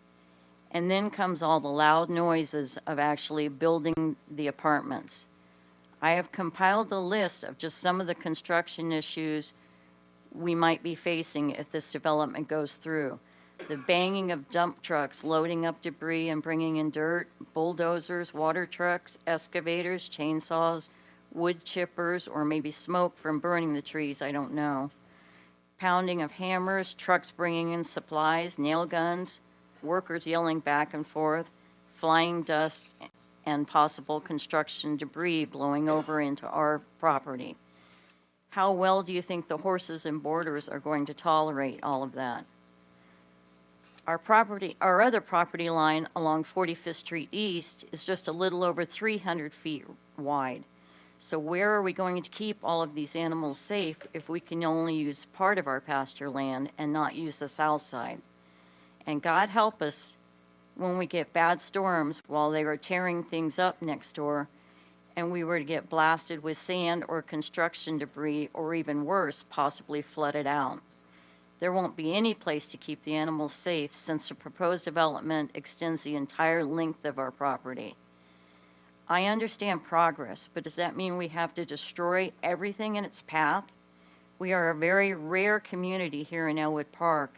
R: And then comes all the loud noises of actually building the apartments. I have compiled a list of just some of the construction issues we might be facing if this development goes through. The banging of dump trucks loading up debris and bringing in dirt, bulldozers, water trucks, excavators, chainsaws, wood chippers, or maybe smoke from burning the trees, I don't know. Pounding of hammers, trucks bringing in supplies, nail guns, workers yelling back and forth, flying dust, and possible construction debris blowing over into our property. How well do you think the horses and boarders are going to tolerate all of that? Our other property line along 45th Street East is just a little over 300 feet wide. So where are we going to keep all of these animals safe if we can only use part of our pasture land and not use the south side? And God help us when we get bad storms while they are tearing things up next door and we were to get blasted with sand or construction debris, or even worse, possibly flooded out. There won't be any place to keep the animals safe since the proposed development extends the entire length of our property. I understand progress, but does that mean we have to destroy everything in its path? We are a very rare community here in Elwood Park,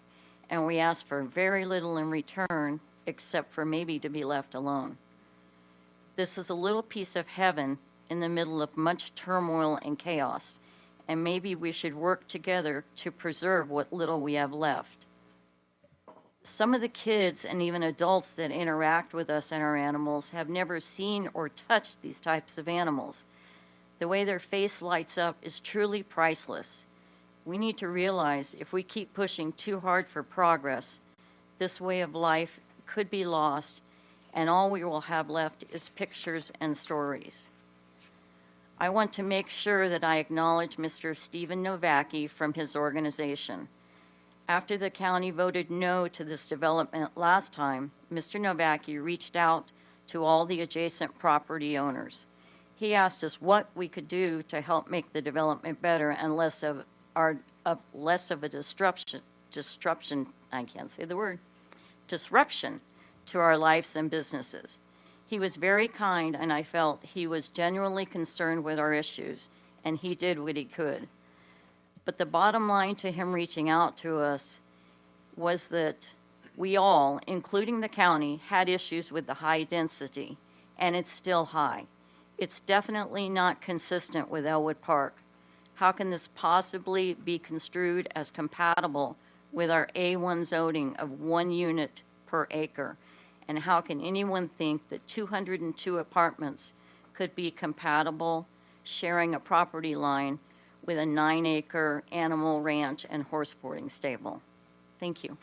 R: and we ask for very little in return, except for maybe to be left alone. This is a little piece of heaven in the middle of much turmoil and chaos, and maybe we should work together to preserve what little we have left. Some of the kids and even adults that interact with us and our animals have never seen or touched these types of animals. The way their face lights up is truly priceless. We need to realize if we keep pushing too hard for progress, this way of life could be lost, and all we will have left is pictures and stories. I want to make sure that I acknowledge Mr. Stephen Novacki from his organization. After the county voted no to this development last time, Mr. Novacki reached out to all the adjacent property owners. He asked us what we could do to help make the development better and less of disruption to our lives and businesses. He was very kind, and I felt he was genuinely concerned with our issues, and he did what he could. But the bottom line to him reaching out to us was that we all, including the county, had issues with the high density, and it's still high. It's definitely not consistent with Elwood Park. How can this possibly be construed as compatible with our A1 zoning of 1 unit per acre? And how can anyone think that 202 apartments could be compatible sharing a property line with a 9-acre animal ranch and horse boarding stable? Thank you.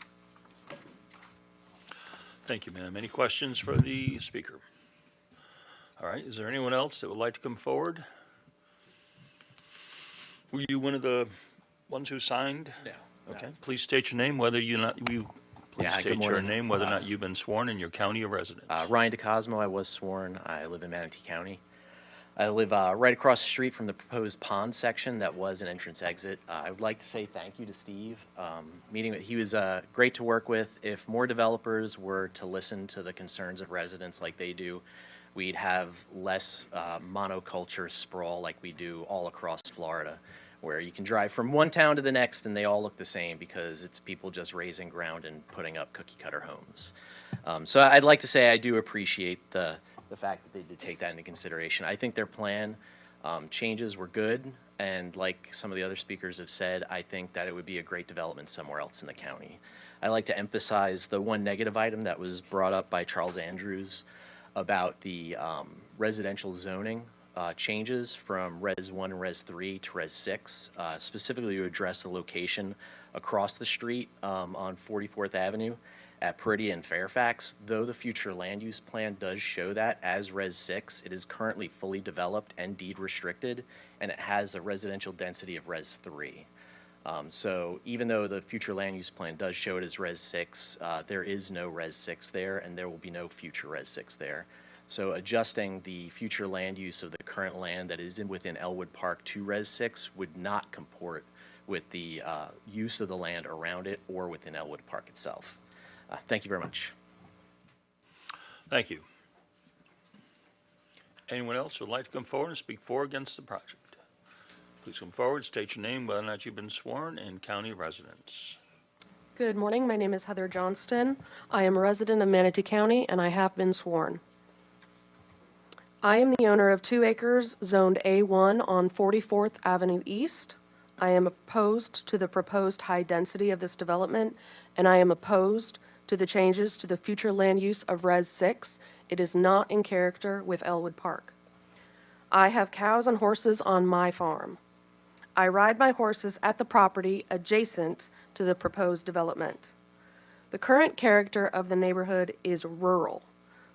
A: Thank you, ma'am. Any questions for the speaker? All right, is there anyone else that would like to come forward? Were you one of the ones who signed?
S: No.
A: Okay, please state your name, whether you please
S: Yeah, good
A: state your
S: morning.
A: name, whether or not you've been sworn in your county of residence.
S: Ryan DeCosmo, I was sworn. I live in Manatee County. I live right across the street from the proposed pond section that was an entrance exit. I would like to say thank you to Steve. He was great to work with. If more developers were to listen to the concerns of residents like they do, we'd have less monoculture sprawl like we do all across Florida, where you can drive from one town to the next and they all look the same because it's people just raising ground and putting up cookie cutter homes. So I'd like to say I do appreciate the fact that they did take that into consideration. I think their plan changes were good, and like some of the other speakers have said, I think that it would be a great development somewhere else in the county. I like to emphasize the one negative item that was brought up by Charles Andrews about the residential zoning changes from Res 1 and Res 3 to Res 6, specifically to address the location across the street on 44th Avenue at Pretty and Fairfax. Though the future land use plan does show that as Res 6, it is currently fully developed and deed restricted, and it has a residential density of Res 3. So even though the future land use plan does show it as Res 6, there is no Res 6 there, and there will be no future Res 6 there. So adjusting the future land use of the current land that is within Elwood Park to Res 6 would not comport with the use of the land around it or within Elwood Park itself. Thank you very much.
A: Thank you. Anyone else who would like to come forward and speak for or against the project? Please come forward, state your name, whether or not you've been sworn, and county residence.
T: Good morning. My name is Heather Johnston. I am a resident of Manatee County, and I have been sworn. I am the owner of 2 acres zoned A1 on 44th Avenue East. I am opposed to the proposed high density of this development, and I am opposed to the changes to the future land use of Res 6. It is not in character with Elwood Park. I have cows and horses on my farm. I ride my horses at the property adjacent to the proposed development. The current character of the neighborhood is rural.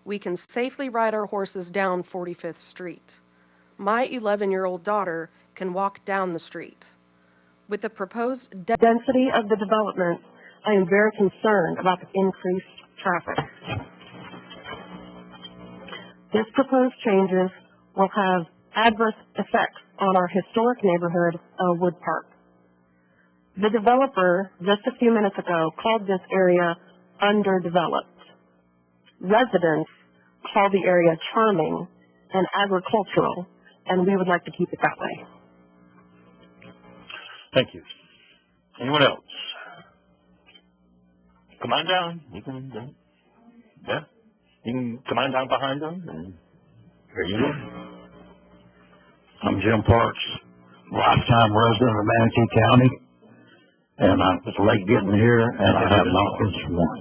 T: We can safely ride our horses down 45th Street. My 11-year-old daughter can walk down the street. With the proposed density of the development, I am very concerned about the increased traffic. This proposed changes will have adverse effects on our historic neighborhood, Elwood Park. The developer, just a few minutes ago, called this area underdeveloped. Residents call the area charming and agricultural, and we would like to keep it that way.
U: Thank you. Anyone else? Come on down. You can go. Yeah. You can come on down behind them. And there you go. I'm Jim Parks, lifetime resident of Manatee County, and I was late getting here, and I have not been sworn.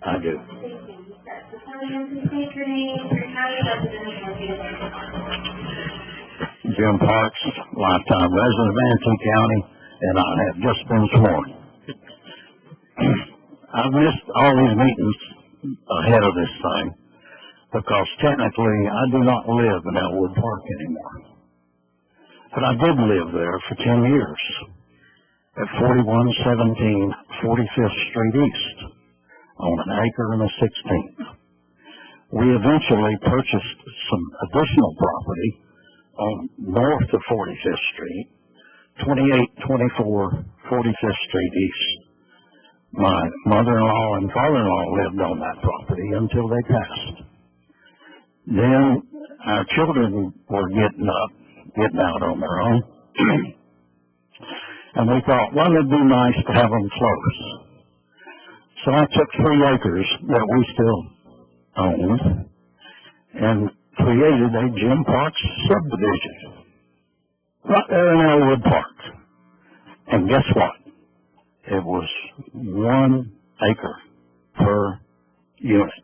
U: I do. Jim Parks, lifetime resident of Manatee County, and I have just been sworn. I've missed all these meetings ahead of this thing because technically I do not live in Elwood Park anymore. But I did live there for 10 years at 4117 45th Street East. on an acre and a 16th. We eventually purchased some additional property on north of 45th Street, 2824 45th Street East. My mother-in-law and father-in-law lived on that property until they passed. Then our children were getting out on their own. And we thought, well, it'd be nice to have them close. So I took 3 acres that we still owned and created a Jim Parks subdivision right there in Elwood Park. And guess what? It was 1 acre per unit.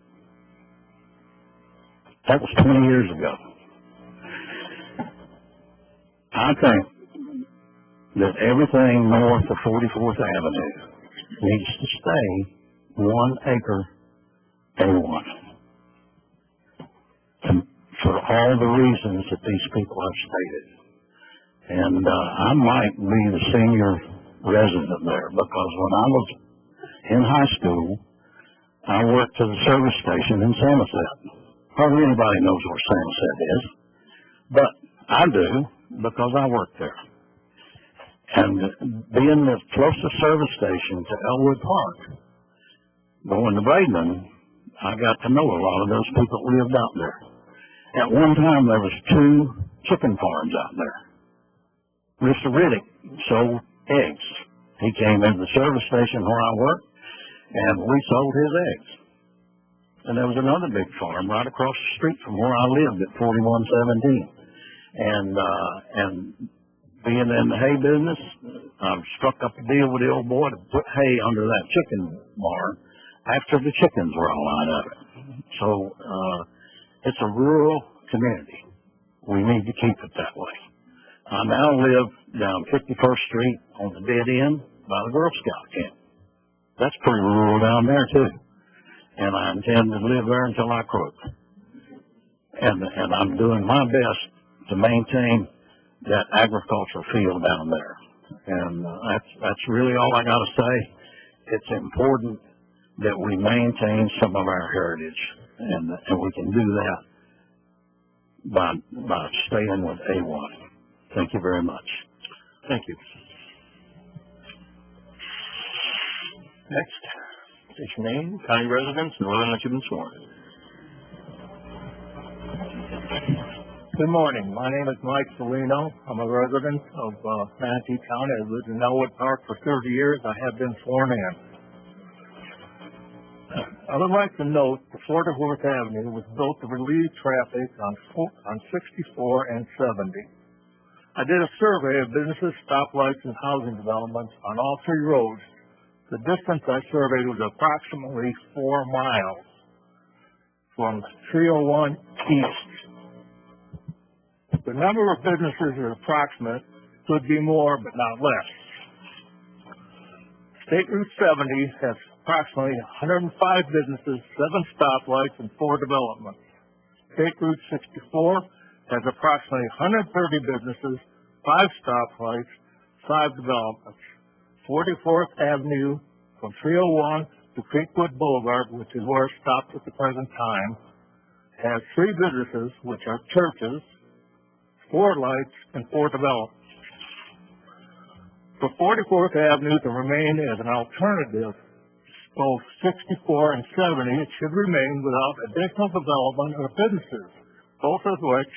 U: That was 20 years ago. I think that everything north of 44th Avenue needs to stay 1 acre A1. For all the reasons that these people have stated. And I might be the senior resident there because when I was in high school, I worked at the service station in Samoset. Hardly anybody knows where Samoset is, but I do because I worked there. And being the closest service station to Elwood Park, going to Braidman, I got to know a lot of those people that lived out there. At one time, there was 2 chicken farms out there. Mr. Riddick sold eggs. He came into the service station where I worked, and we sold his eggs. And there was another big farm right across the street from where I lived at 4117. And being in the hay business, I struck up a deal with the old boy to put hay under that chicken barn after the chickens were all out of it. So it's a rural community. We need to keep it that way. I now live down 51st Street on the dead end by the Girl Scout camp. That's pretty rural down there too. And I intend to live there until I croak. And I'm doing my best to maintain that agricultural field down there. And that's really all I got to say. It's important that we maintain some of our heritage, and we can do that by staying with A1. Thank you very much.
A: Thank you. Next, state your name, county residence, and whether or not you've been sworn.
U: Good morning. My name is Mike Salino. I'm a resident of Manatee County. I've lived in Elwood Park for 30 years. I have been sworn in. I would like to note the 44th Avenue was built to relieve traffic on 64 and 70. I did a survey of businesses, stoplights, and housing developments on all 3 roads. The distance I surveyed was approximately 4 miles from 301 east. The number of businesses is approximate, could be more, but not less. State Route 70 has approximately 105 businesses, 7 stoplights, and 4 developments. State Route 64 has approximately 130 businesses, 5 stoplights, 5 developments. 44th Avenue from 301 to Creekwood Boulevard, which is where it stops at the present time, has 3 businesses, which are churches, 4 lights, and 4 developments. For 44th Avenue to remain as an alternative, both 64 and 70, it should remain without additional development or businesses, both of which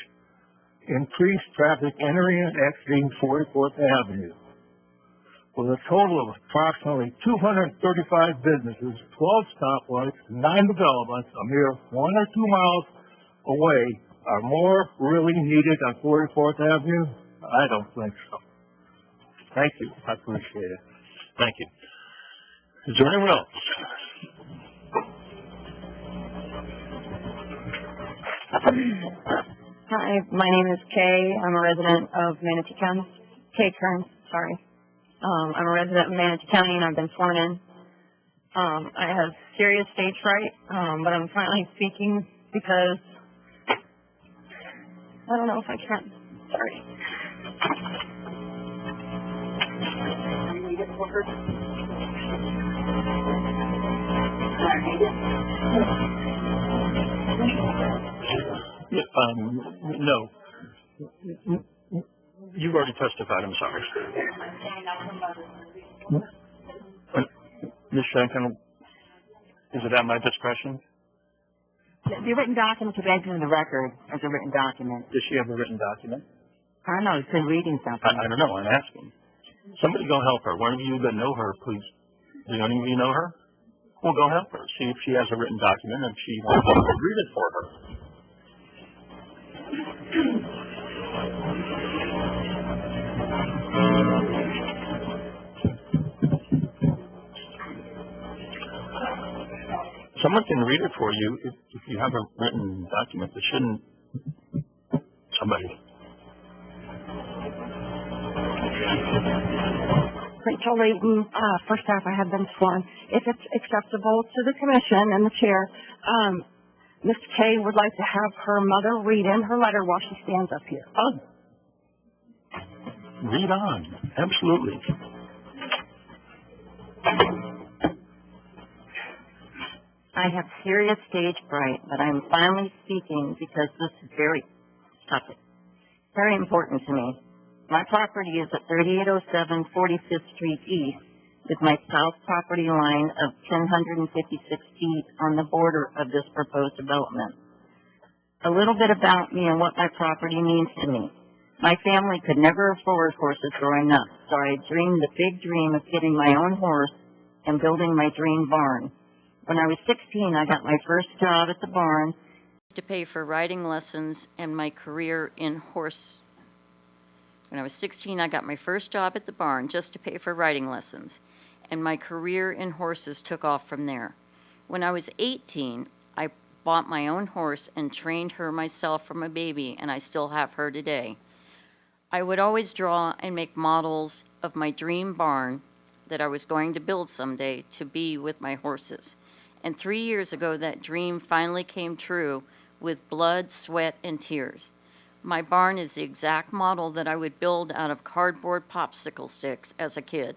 U: increase traffic entering and exiting 44th Avenue. With a total of approximately 235 businesses, 12 stoplights, 9 developments, a mere 1 or 2 miles away, are more really needed on 44th Avenue? I don't think so. Thank you. I appreciate it.
A: Thank you. Is there anyone else?
G: Hi, my name is Kay. I'm a resident of Manatee County. Kay Kearns, sorry. I'm a resident of Manatee County, and I've been sworn in. I have serious stage fright, but I'm finally speaking because I don't know if I can. Sorry. Can we get
U: No. You've already testified, I'm sorry. Ms. Shanken, is it at my discretion?
F: The written document should be entered in the record as a written document.
U: Does she have a written document?
F: I don't know, it's been reading something.
U: I don't know, I'm asking. Somebody go help her. One of you that know her, please. Do any of you know her? Well, go help her. See if she has a written document and she wants to read it for her. Someone can read it for you if you have a written document. It shouldn't. Somebody.
V: Rachel Layton, first off, I have been sworn. If it's acceptable to the commission and the chair, Ms. Kay would like to have her mother read in her letter while she stands up here.
U: Oh. Read on. Absolutely.
F: I have serious stage fright, but I'm finally speaking because this is very important to me. My property is at 3807 45th Street East, with my south property line of 1,056 feet on the border of this proposed development. A little bit about me and what my property means to me. My family could never afford horses growing up, so I dreamed the big dream of getting my own horse and building my dream barn. When I was 16, I got my first job at the barn
R: to pay for riding lessons and my career in horse. When I was 16, I got my first job at the barn just to pay for riding lessons, and my career in horses took off from there. When I was 18, I bought my own horse and trained her myself from a baby, and I still have her today. I would always draw and make models of my dream barn that I was going to build someday to be with my horses. And 3 years ago, that dream finally came true with blood, sweat, and tears. My barn is the exact model that I would build out of cardboard popsicle sticks as a kid.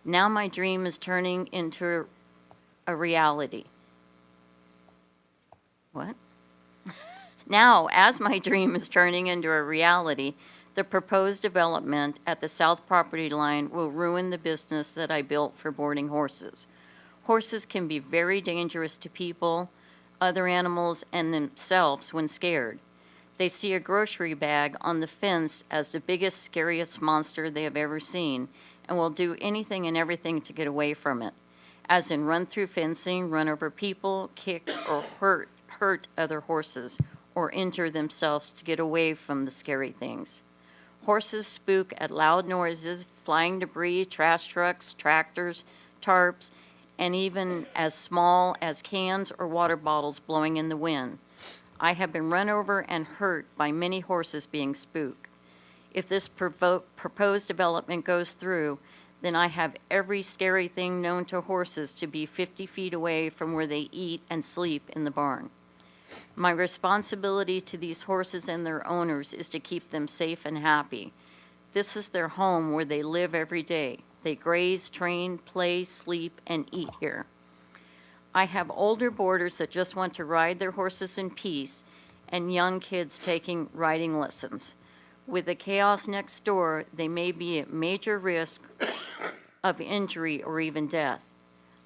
R: Now my dream is turning into a reality. What? Now, as my dream is turning into a reality, the proposed development at the south property line will ruin the business that I built for boarding horses. Horses can be very dangerous to people, other animals, and themselves when scared. They see a grocery bag on the fence as the biggest, scariest monster they have ever seen, and will do anything and everything to get away from it, as in run through fencing, run over people, kick or hurt other horses, or injure themselves to get away from the scary things. Horses spook at loud noises, flying debris, trash trucks, tractors, tarps, and even as small as cans or water bottles blowing in the wind. I have been run over and hurt by many horses being spooked. If this proposed development goes through, then I have every scary thing known to horses to be 50 feet away from where they eat and sleep in the barn. My responsibility to these horses and their owners is to keep them safe and happy. This is their home where they live every day. They graze, train, play, sleep, and eat here. I have older boarders that just want to ride their horses in peace, and young kids taking riding lessons. With the chaos next door, they may be at major risk of injury or even death.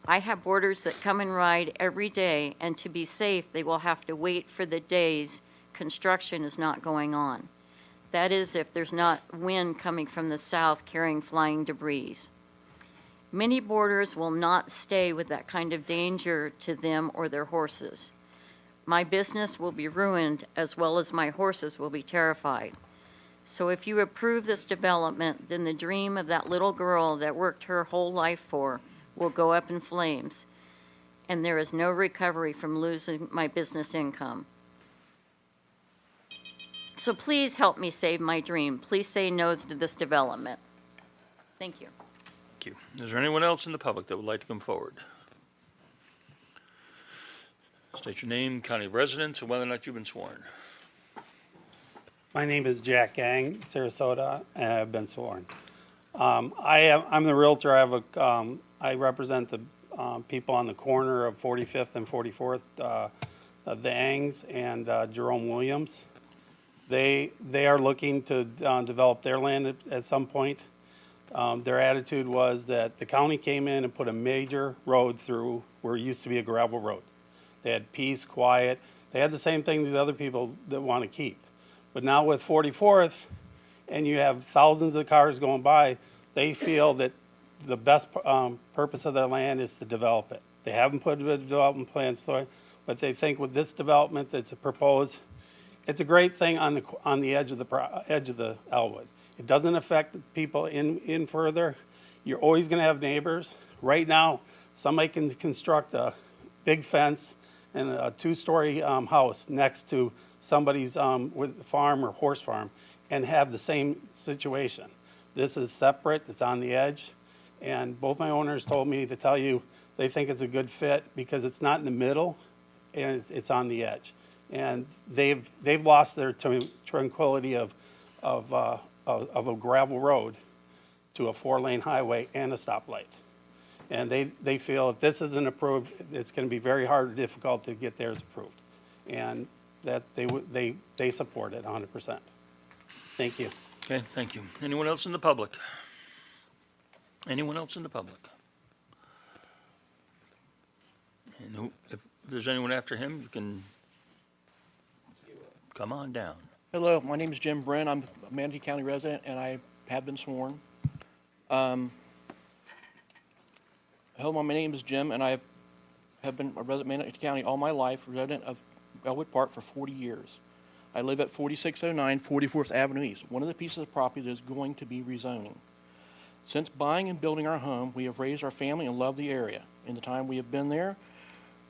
R: I have boarders that come and ride every day, and to be safe, they will have to wait for the days construction is not going on. That is, if there's not wind coming from the south carrying flying debris. Many boarders will not stay with that kind of danger to them or their horses. My business will be ruined, as well as my horses will be terrified. So if you approve this development, then the dream of that little girl that worked her whole life for will go up in flames, and there is no recovery from losing my business income. So please help me save my dream. Please say no to this development. Thank you.
A: Thank you. Is there anyone else in the public that would like to come forward? State your name, county of residence, and whether or not you've been sworn.
W: My name is Jack Gang, Sarasota, and I've been sworn. I'm the realtor. I have
I: I represent the people on the corner of 45th and 44th, the Angs and Jerome Williams. They are looking to develop their land at some point. Their attitude was that the county came in and put a major road through where it used to be a gravel road. They had peace, quiet. They had the same thing these other people that want to keep. But now with 44th, and you have thousands of cars going by, they feel that the best purpose of their land is to develop it. They haven't put a development plan for it, but they think with this development that's proposed, it's a great thing on the edge of the Elwood. It doesn't affect the people in further. You're always going to have neighbors. Right now, somebody can construct a big fence and a two-story house next to somebody's with farm or horse farm and have the same situation. This is separate. It's on the edge. And both my owners told me to tell you they think it's a good fit because it's not in the middle and it's on the edge. And they've lost their tranquility of a gravel road to a 4-lane highway and a stoplight. And they feel if this isn't approved, it's going to be very hard or difficult to get theirs approved. And that they support it 100%. Thank you.
A: Okay, thank you. Anyone else in the public? Anyone else in the public? And if there's anyone after him, you can come on down.
L: Hello, my name is Jim Brin. I'm a Manatee County resident, and I have been sworn. Hello, my name is Jim, and I have been a resident of Manatee County all my life, resident of Elwood Park for 40 years. I live at 4609 44th Avenue East, one of the pieces of property that is going to be rezoning. Since buying and building our home, we have raised our family and loved the area. In the time we have been there,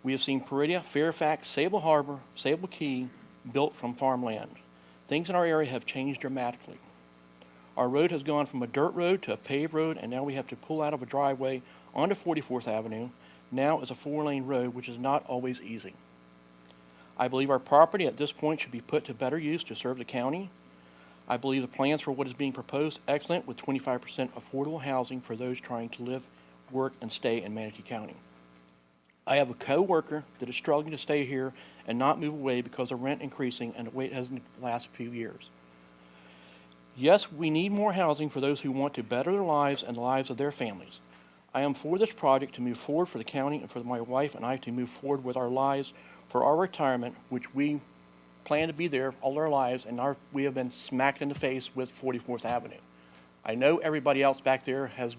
L: we have seen Peridia, Fairfax, Sable Harbor, Sable Key built from farmland. Things in our area have changed dramatically. Our road has gone from a dirt road to a paved road, and now we have to pull out of a driveway onto 44th Avenue. Now it's a 4-lane road, which is not always easy. I believe our property at this point should be put to better use to serve the county. I believe the plans for what is being proposed excellent with 25% affordable housing for those trying to live, work, and stay in Manatee County. I have a co-worker that is struggling to stay here and not move away because of rent increasing and the wait has in the last few years. Yes, we need more housing for those who want to better their lives and the lives of their families. I am for this project to move forward for the county and for my wife and I to move forward with our lives for our retirement, which we plan to be there all our lives, and we have been smacked in the face with 44th Avenue. I know everybody else back there has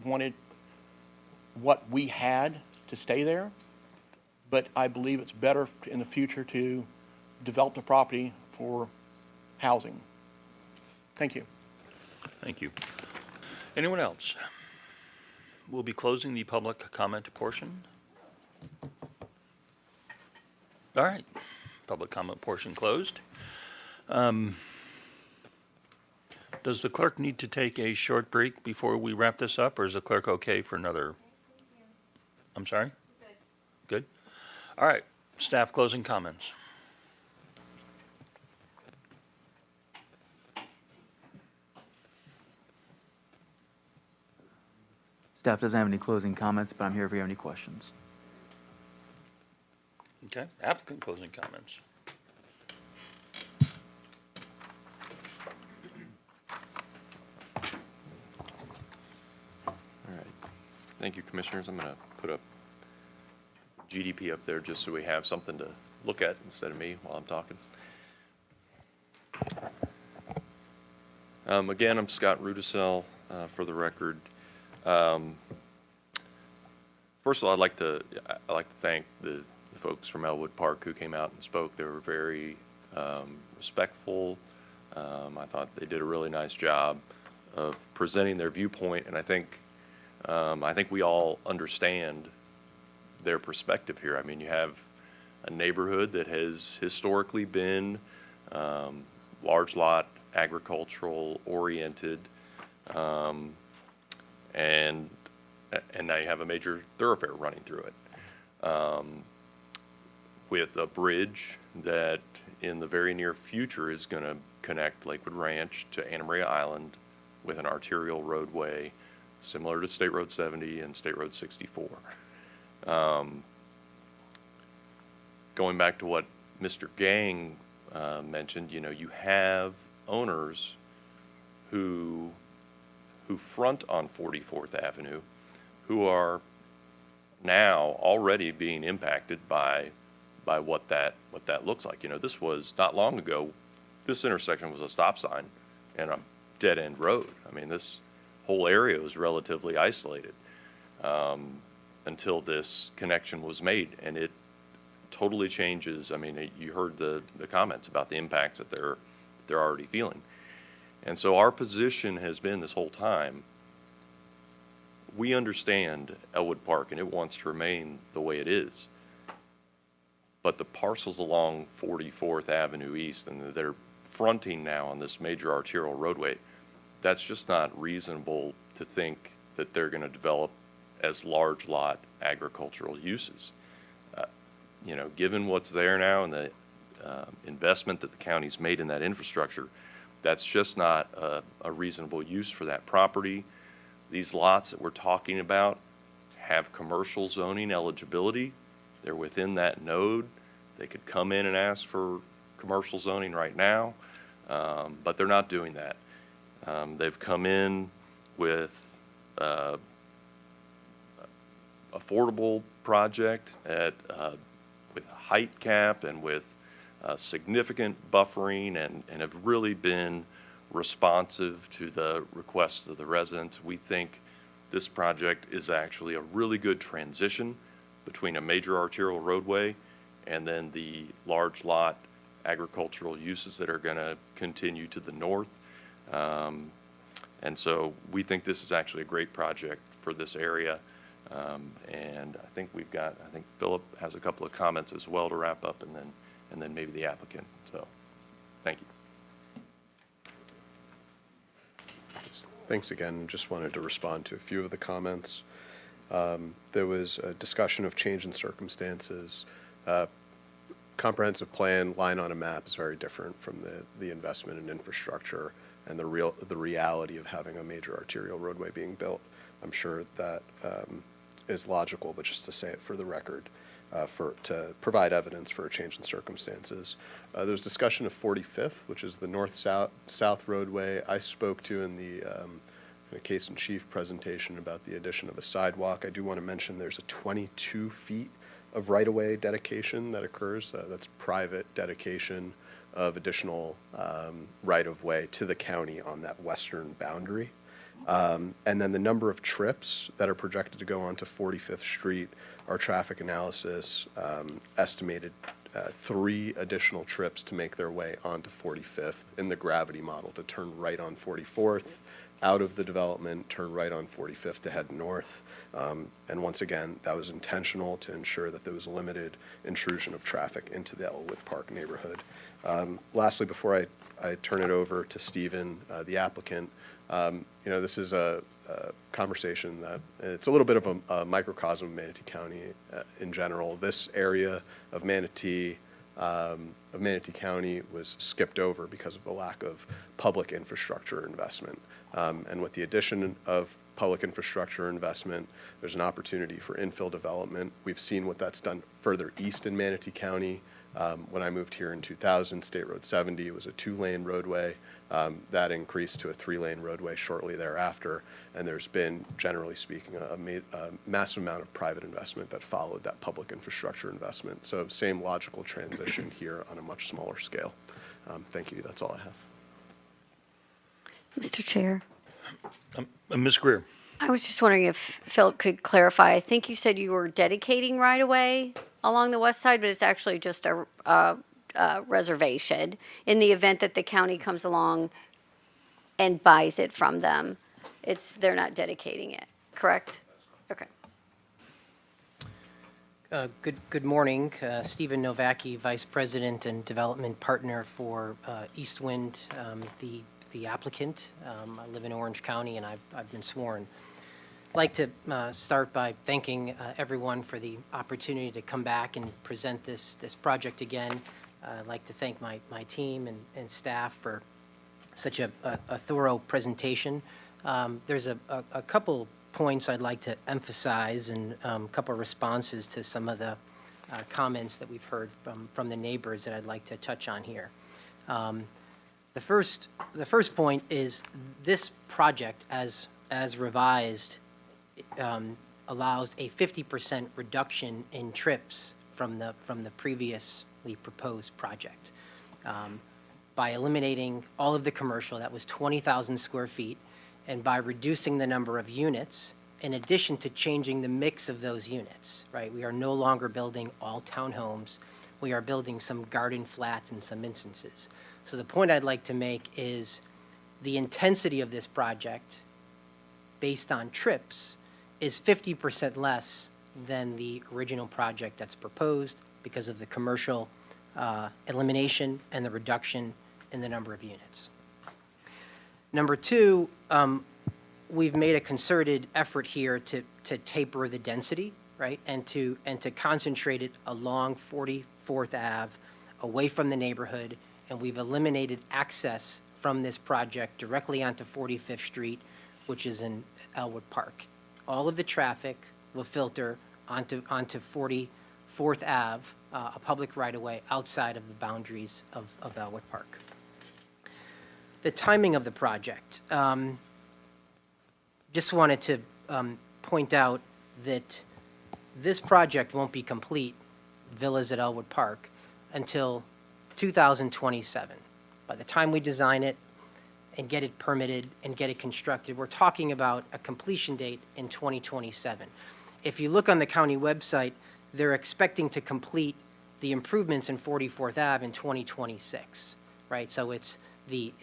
L: wanted what we had to stay there, but I believe it's better in the future to develop the property for housing. Thank you.
A: Thank you. Anyone else? We'll be closing the public comment portion. All right, public comment portion closed. Does the clerk need to take a short break before we wrap this up, or is the clerk okay for another? I'm sorry? Good. All right, staff closing comments.
E: Staff doesn't have any closing comments, but I'm here if you have any questions.
A: Okay, applicant closing comments.
O: All right. Thank you, Commissioners. I'm going to put a GDP up there just so we have something to look at instead of me while I'm talking. Again, I'm Scott Rudisell, for the record. First of all, I'd like to thank the folks from Elwood Park who came out and spoke. They were very respectful. I thought they did a really nice job of presenting their viewpoint, and I think we all understand their perspective here. I mean, you have a neighborhood that has historically been large lot, agricultural oriented, and now you have a major thoroughfare running through it, with a bridge that in the very near future is going to connect Lakewood Ranch to Anna Maria Island with an arterial roadway similar to State Road 70 and State Road 64. Going back to what Mr. Gang mentioned, you have owners who front on 44th Avenue who are now already being impacted by what that looks like. This was not long ago. This intersection was a stop sign and a dead end road. I mean, this whole area was relatively isolated until this connection was made, and it totally changes. I mean, you heard the comments about the impacts that they're already feeling. And so our position has been this whole time, we understand Elwood Park and it wants to remain the way it is. But the parcels along 44th Avenue East and they're fronting now on this major arterial roadway, that's just not reasonable to think that they're going to develop as large lot agricultural uses. Given what's there now and the investment that the county's made in that infrastructure, that's just not a reasonable use for that property. These lots that we're talking about have commercial zoning eligibility. They're within that node. They could come in and ask for commercial zoning right now, but they're not doing that. They've come in with affordable project with a height cap and with significant buffering and have really been responsive to the requests of the residents. We think this project is actually a really good transition between a major arterial roadway and then the large lot agricultural uses that are going to continue to the north. And so we think this is actually a great project for this area. And I think Philip has a couple of comments as well to wrap up, and then maybe the applicant. So thank you.
P: Thanks again. Just wanted to respond to a few of the comments. There was a discussion of change in circumstances. Comprehensive plan line on a map is very different from the investment in infrastructure and the reality of having a major arterial roadway being built. I'm sure that is logical, but just to say it for the record, to provide evidence for a change in circumstances. There was discussion of 45th, which is the north-south roadway. I spoke to in the case-in-chief presentation about the addition of a sidewalk. I do want to mention there's a 22 feet of right-of-way dedication that occurs. That's private dedication of additional right-of-way to the county on that western boundary. And then the number of trips that are projected to go onto 45th Street, our traffic analysis estimated 3 additional trips to make their way onto 45th in the gravity model to turn right on 44th, out of the development, turn right on 45th to head north. And once again, that was intentional to ensure that there was limited intrusion of traffic into the Elwood Park neighborhood. Lastly, before I turn it over to Stephen, the applicant, this is a conversation that it's a little bit of a microcosm of Manatee County in general. This area of Manatee County was skipped over because of the lack of public infrastructure investment. And with the addition of public infrastructure investment, there's an opportunity for infill development. We've seen what that's done further east in Manatee County. When I moved here in 2000, State Road 70 was a 2-lane roadway. That increased to a 3-lane roadway shortly thereafter, and there's been, generally speaking, a massive amount of private investment that followed that public infrastructure investment. So same logical transition here on a much smaller scale. Thank you. That's all I have.
B: Mr. Chair,
A: Ms. Greer.
B: I was just wondering if Philip could clarify. I think you said you were dedicating right-of-way along the west side, but it's actually just a reservation in the event that the county comes along and buys it from them. They're not dedicating it, correct? Okay.
H: Good morning. Stephen Novacki, Vice President and Development Partner for Eastwind, the applicant. I live in Orange County and I've been sworn. I'd like to start by thanking everyone for the opportunity to come back and present this project again. I'd like to thank my team and staff for such a thorough presentation. There's a couple points I'd like to emphasize and a couple responses to some of the comments that we've heard from the neighbors that I'd like to touch on here. The first point is this project, as revised, allows a 50% reduction in trips from the previously proposed project. By eliminating all of the commercial, that was 20,000 square feet, and by reducing the number of units, in addition to changing the mix of those units, right? We are no longer building all townhomes. We are building some garden flats in some instances. So the point I'd like to make is the intensity of this project based on trips is 50% less than the original project that's proposed because of the commercial elimination and the reduction in the number of units. Number two, we've made a concerted effort here to taper the density, right, and to concentrate it along 44th Ave, away from the neighborhood, and we've eliminated access from this project directly onto 45th Street, which is in Elwood Park. All of the traffic will filter onto 44th Ave, a public right-of-way outside of the boundaries of Elwood Park. The timing of the project. Just wanted to point out that this project won't be complete, Villas at Elwood Park, until 2027. By the time we design it and get it permitted and get it constructed, we're talking about a completion date in 2027. If you look on the county website, they're expecting to complete the improvements in 44th Ave in 2026, right? So it's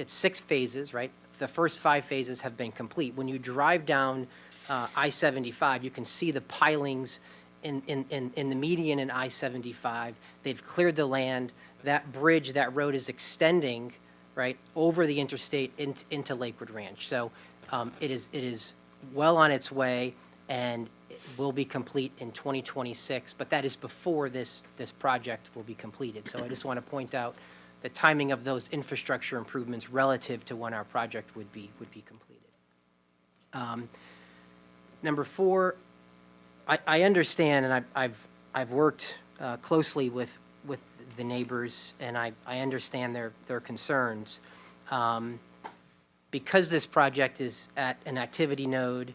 H: 6 phases, right? The first 5 phases have been complete. When you drive down I-75, you can see the pilings in the median in I-75. They've cleared the land. That bridge, that road is extending, right, over the interstate into Lakewood Ranch. So it is well on its way and it will be complete in 2026, but that is before this project will be completed. So I just want to point out the timing of those infrastructure improvements relative to when our project would be completed. Number 4, I understand, and I've worked closely with the neighbors, and I understand their concerns. Because this project is at an activity node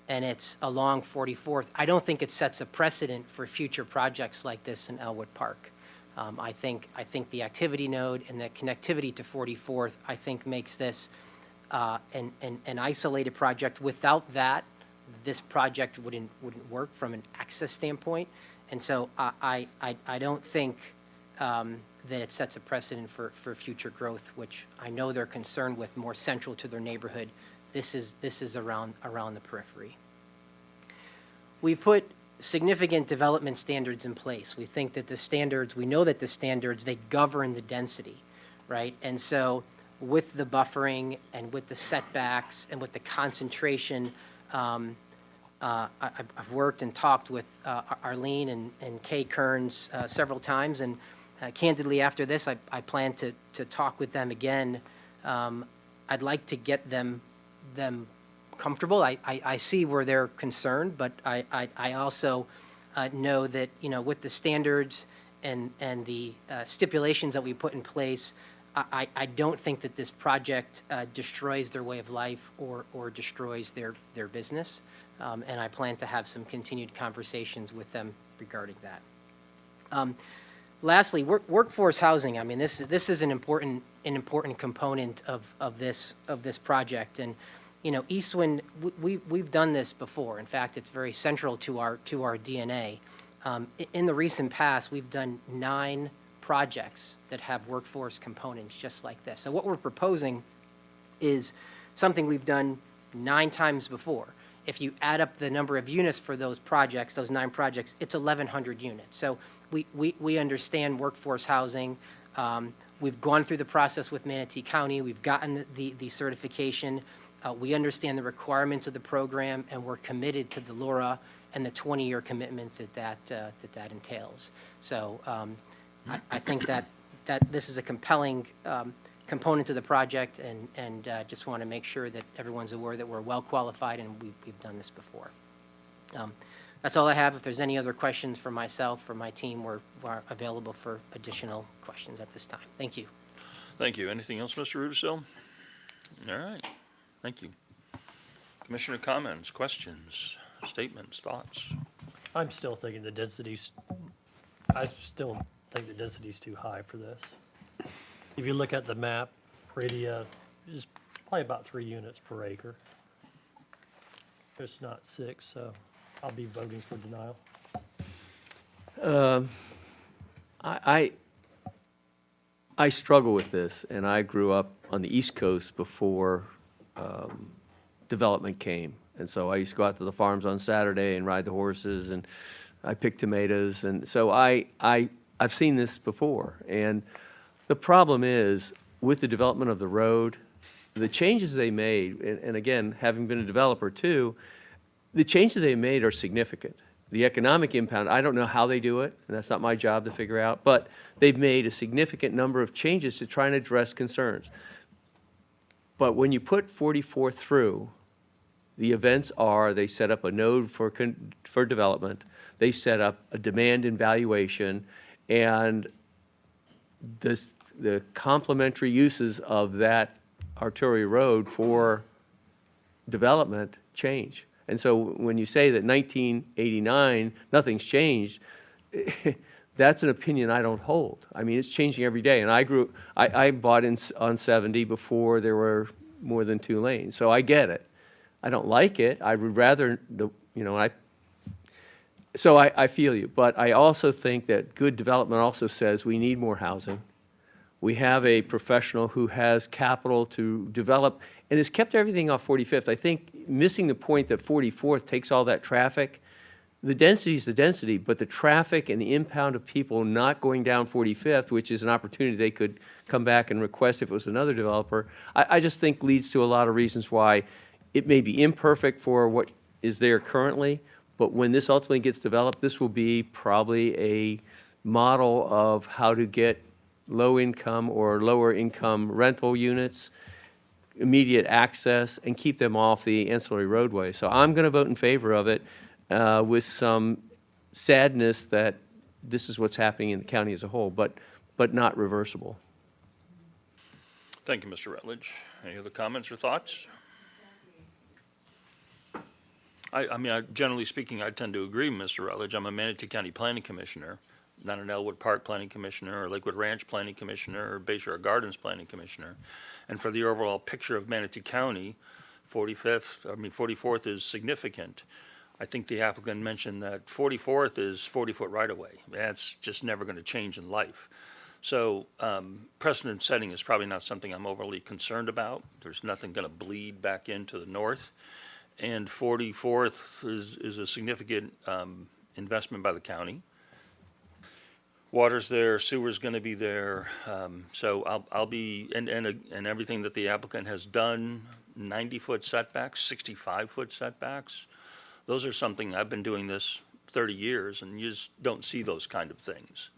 H: and it's along 44th, I don't think it sets a precedent for future projects like this in Elwood Park. I think the activity node and the connectivity to 44th, I think, makes this an isolated project. Without that, this project wouldn't work from an access standpoint. And so I don't think that it sets a precedent for future growth, which I know they're concerned with more central to their neighborhood. This is around the periphery. We put significant development standards in place. We think that we know that the standards, they govern the density, right? And so with the buffering and with the setbacks and with the concentration, I've worked and talked with Arlene and Kay Kearns several times, and candidly after this, I plan to talk with them again. I'd like to get them comfortable. I see where they're concerned, but I also know that, with the standards and the stipulations that we put in place, I don't think that this project destroys their way of life or destroys their business, and I plan to have some continued conversations with them regarding that. Lastly, workforce housing. I mean, this is an important component of this project, and Eastwind, we've done this before. In fact, it's very central to our DNA. In the recent past, we've done 9 projects that have workforce components just like this. So what we're proposing is something we've done 9 times before. If you add up the number of units for those projects, those 9 projects, it's 1,100 units. So we understand workforce housing. We've gone through the process with Manatee County. We've gotten the certification. We understand the requirements of the program, and we're committed to the LURA and the 20-year commitment that entails. So I think that this is a compelling component of the project, and just want to make sure that everyone's aware that we're well qualified and we've done this before. That's all I have. If there's any other questions for myself or my team, we're available for additional questions at this time. Thank you.
A: Thank you. Anything else, Mr. Rudisil? All right. Thank you. Commissioner comments, questions, statements, thoughts?
J: I'm still thinking the density's, I still think the density's too high for this. If you look at the map, Radia is probably about 3 units per acre. It's not 6, so I'll be voting for denial.
M: I struggle with this, and I grew up on the East Coast before development came. And so I used to go out to the farms on Saturday and ride the horses, and I picked tomatoes. And so I've seen this before. And the problem is, with the development of the road, the changes they made, and again, having been a developer too, the changes they made are significant. The economic impact, I don't know how they do it, and that's not my job to figure out, but they've made a significant number of changes to try and address concerns. But when you put 44 through, the events are they set up a node for development, they set up a demand and valuation, and the complementary uses of that arterial road for development change. And so when you say that 1989, nothing's changed, that's an opinion I don't hold. I mean, it's changing every day. And I bought on 70 before there were more than 2 lanes. So I get it. I don't like it. I would rather, so I feel you. But I also think that good development also says we need more housing. We have a professional who has capital to develop and has kept everything off 45th. I think missing the point that 44th takes all that traffic, the density is the density, but the traffic and the impound of people not going down 45th, which is an opportunity they could come back and request if it was another developer, I just think leads to a lot of reasons why it may be imperfect for what is there currently, but when this ultimately gets developed, this will be probably a model of how to get low-income or lower-income rental units, immediate access, and keep them off the ancillary roadway. So I'm going to vote in favor of it with some sadness that this is what's happening in the county as a whole, but not reversible.
A: Thank you, Mr. Rutledge. Any other comments or thoughts? I mean, generally speaking, I tend to agree with Mr. Rutledge. I'm a Manatee County Planning Commissioner, not an Elwood Park Planning Commissioner or Lakewood Ranch Planning Commissioner or Bayshore Gardens Planning Commissioner. And for the overall picture of Manatee County, 44th is significant. I think the applicant mentioned that 44th is 40-foot right-of-way. That's just never going to change in life. So precedent setting is probably not something I'm overly concerned about. There's nothing going to bleed back into the north. And 44th is a significant investment by the county. Water's there, sewer's going to be there, so I'll be, and everything that the applicant has done, 90-foot setbacks, 65-foot setbacks, those are something, I've been doing this 30 years, and you just don't see those kind of things.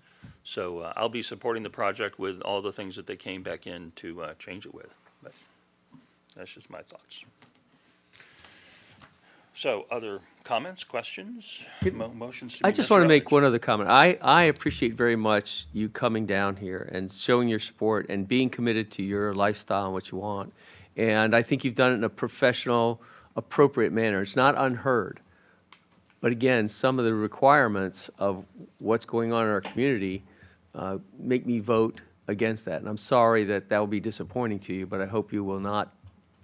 A: So I'll be supporting the project with all the things that they came back in to change it with, but that's just my thoughts. So, other comments, questions, motions to be
M: I just want to make
A: discussed?
M: one other comment. I appreciate very much you coming down here and showing your support and being committed to your lifestyle and what you want. And I think you've done it in a professional, appropriate manner. It's not unheard. But again, some of the requirements of what's going on in our community make me vote against that. And I'm sorry that will be disappointing to you, but I hope you will not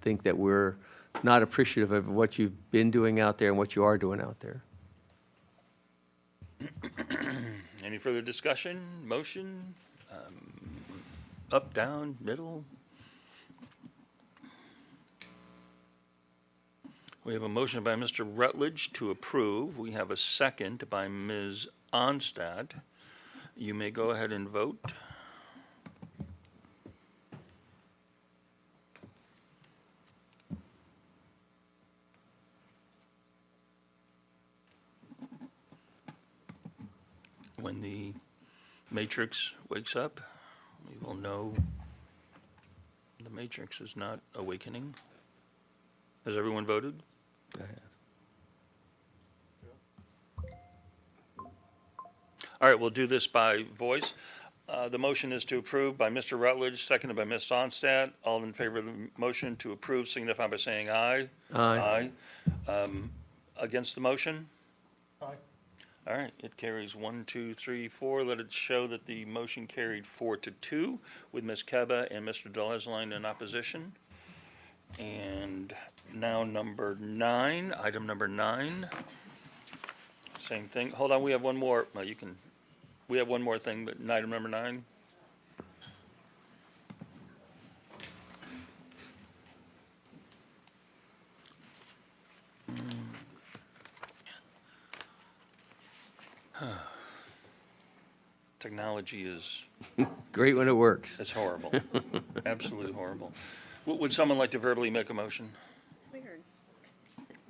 M: think that we're not appreciative of what you've been doing out there and what you are doing out there.
A: Any further discussion, motion, up, down, middle? We have a motion by Mr. Rutledge to approve. We have a second by Ms. Onstad. You may go ahead and vote. When the matrix wakes up, we will know matrix is not awakening. Has everyone voted? All right, we'll do this by voice. The motion is to approve by Mr. Rutledge, seconded by Ms. Sonstadt. All in favor of the motion to approve signify by saying aye.
M: Aye.
A: Against the motion?
Q: Aye.
A: All right, it carries 1, 2, 3, 4. Let it show that the motion carried 4-2 with Ms. Keba and Mr. Delesline in opposition. And now number 9, item number 9. Same thing. Hold on, we have one more. Well, we have one more thing, but item number 9. Technology is,
M: Great when it works.
A: it's horrible. Absolutely horrible. Would someone like to verbally make a motion?
B: Weird.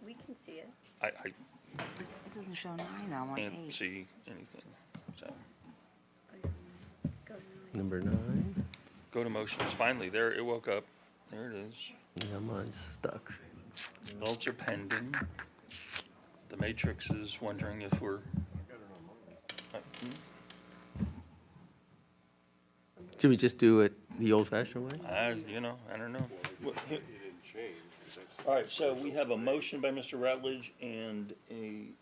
B: We can see it.
A: I
C: It doesn't show 9 on
A: can't
C: 8.
A: see anything, so.
M: Number 9.
A: Go to motions. Finally, there, it woke up. There it is.
M: Yeah, mine's stuck.
A: Results are pending. The matrix is wondering if we're.
M: Should we just do it the old-fashioned way?
A: I don't know. All right, so we have a motion by Mr. Rutledge and and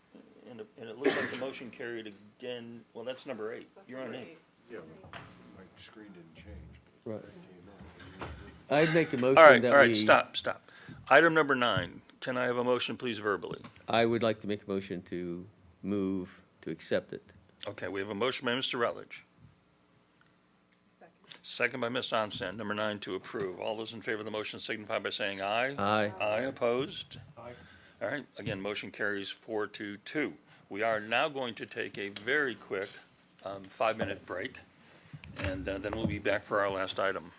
A: it looks like the motion carried again. Well, that's number 8. You're on 8.
N: Yeah, my screen didn't change.
M: Right. I'd make a motion
A: All right,
M: that
A: all right,
M: we-
A: stop. Item number 9. Can I have a motion, please, verbally?
M: I would like to make a motion to move to accept it.
A: Okay, we have a motion by Mr. Rutledge. Second by Ms. Onstand. Number 9 to approve. All those in favor of the motion signify by saying aye.
M: Aye.
A: Aye, opposed? Aye. All right, again, motion carries 4-2. We are now going to take a very quick 5-minute break, and then we'll be back for our last item.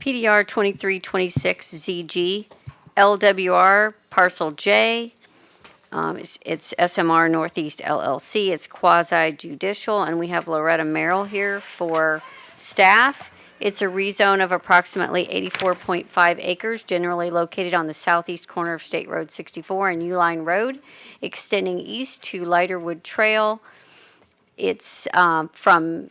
B: PDR 2326ZG, LWR Parcel J. It's SMR Northeast LLC. It's quasi judicial, and we have Loretta Merrill here for staff. It's a rezone of approximately 84.5 acres, generally located on the southeast corner of State Road 64 and Uline Road, extending east to Lighterwood Trail. It's from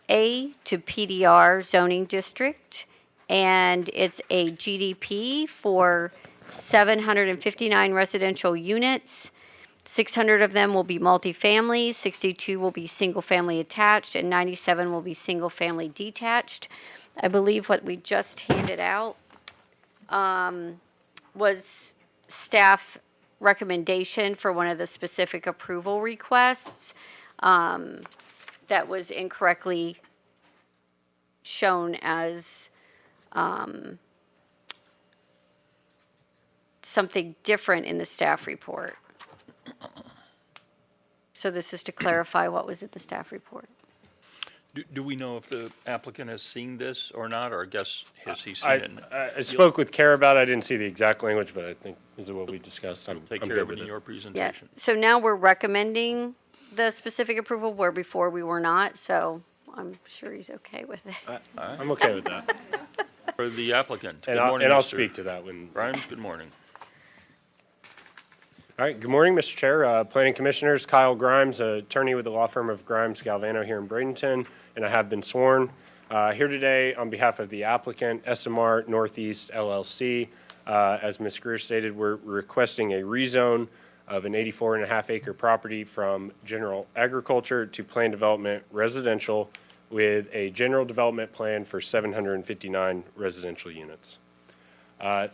B: A to PDR zoning district, and it's a GDP for 759 residential units. 600 of them will be multifamily, 62 will be single-family attached, and 97 will be single-family detached. I believe what we just handed out was staff recommendation for one of the specific approval requests that was incorrectly shown as something different in the staff report. So this is to clarify what was in the staff report.
A: Do we know if the applicant has seen this or not, or I guess has he seen it?
D: I spoke with Kara about it. I didn't see the exact language, but I think this is what we discussed. I'm
A: Take
D: I'm
A: care
D: good
A: of
D: with
A: it in
D: it.
A: your
B: Yeah,
A: presentation.
B: so now we're recommending the specific approval where before we were not, so I'm sure he's okay with it.
D: I'm okay with that.
A: For the applicant. Good
D: And I'll,
A: morning,
D: and I'll
A: Mr.
D: speak to that when.
A: Grimes, good morning.
D: All right, good morning, Mr. Chair, Planning Commissioners. Kyle Grimes, attorney with the law firm of Grimes Galvano here in Bradenton, and I have been sworn. Here today on behalf of the applicant, SMR Northeast LLC. As Ms. Greer stated, we're requesting a rezone of an 84.5 acre property from general agriculture to planned development residential with a general development plan for 759 residential units.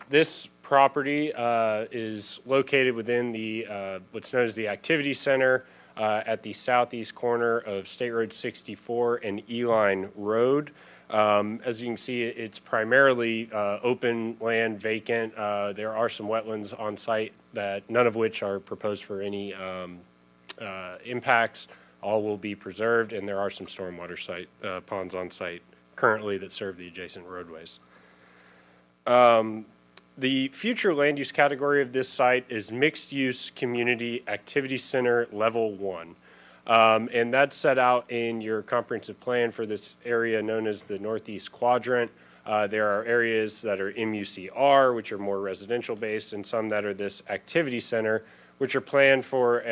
D: This property is located within the what's known as the Activity Center at the southeast corner of State Road 64 and Uline Road. As you can see, it's primarily open land, vacant. There are some wetlands on site that none of which are proposed for any impacts. All will be preserved, and there are some stormwater ponds on site currently that serve the adjacent roadways. The future land use category of this site is Mixed Use Community Activity Center Level 1. And that's set out in your comprehensive plan for this area known as the Northeast Quadrant. There are areas that are MUCR, which are more residential based, and some that are this activity center, which are planned for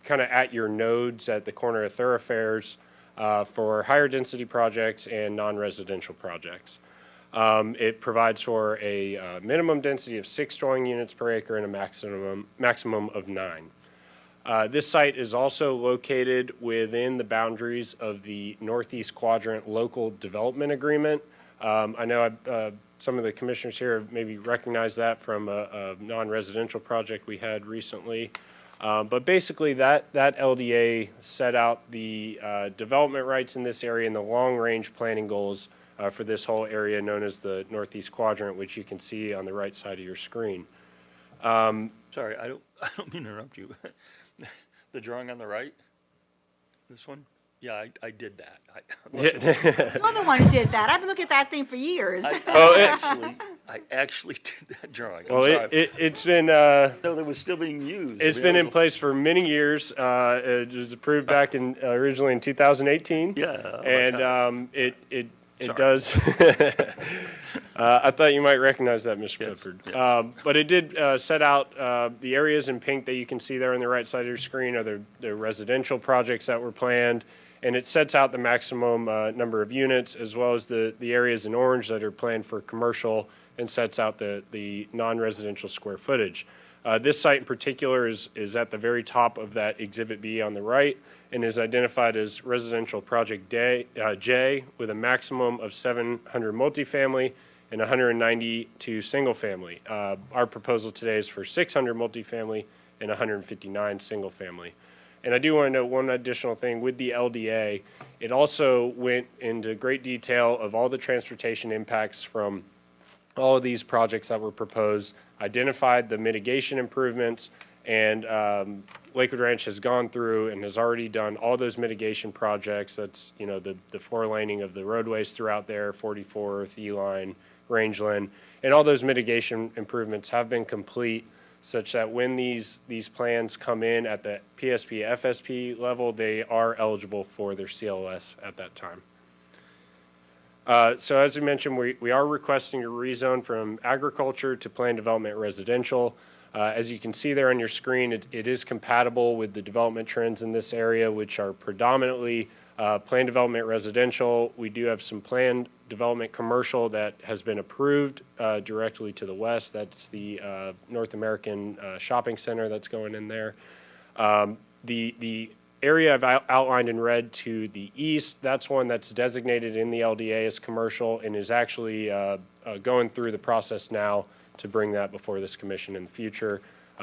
D: kind of at your nodes at the corner of thoroughfares for higher density projects and non-residential projects. It provides for a minimum density of 6 dwelling units per acre and a maximum of 9. This site is also located within the boundaries of the Northeast Quadrant Local Development Agreement. I know some of the commissioners here have maybe recognized that from a non-residential project we had recently. But basically that LDA set out the development rights in this area and the long-range planning goals for this whole area known as the Northeast Quadrant, which you can see on the right side of your screen.
A: Sorry, I don't mean to interrupt you. The drawing on the right? This one? Yeah, I did that.
C: You're the one who did that. I've been looking at that thing for years.
A: I actually did that drawing. I'm
D: Well,
A: sorry.
D: it's been.
A: No, that was still being used.
D: It's been in place for many years. It was approved back in originally in 2018.
A: Yeah. Oh my
D: And
A: God.
D: it does. I thought you might recognize that, Mr. Clifford. But it did set out the areas in pink that you can see there on the right side of your screen are the residential projects that were planned. And it sets out the maximum number of units as well as the areas in orange that are planned for commercial and sets out the non-residential square footage. This site in particular is at the very top of that Exhibit B on the right and is identified as Residential Project J with a maximum of 700 multifamily and 192 single family. Our proposal today is for 600 multifamily and 159 single family. And I do want to note one additional thing with the LDA. It also went into great detail of all the transportation impacts from all of these projects that were proposed, identified the mitigation improvements, and Lakewood Ranch has gone through and has already done all those mitigation projects. That's, you know, the four laning of the roadways throughout there, 44th, E-line, Rangeland, and all those mitigation improvements have been complete such that when these plans come in at the PSP, FSP level, they are eligible for their CLS at that time. So as we mentioned, we are requesting a rezone from agriculture to planned development residential. As you can see there on your screen, it is compatible with the development trends in this area, which are predominantly planned development residential. We do have some planned development commercial that has been approved directly to the west. That's the North American Shopping Center that's going in there. The area I've outlined in red to the east, that's one that's designated in the LDA as commercial and is actually going through the process now to bring that before this commission in the future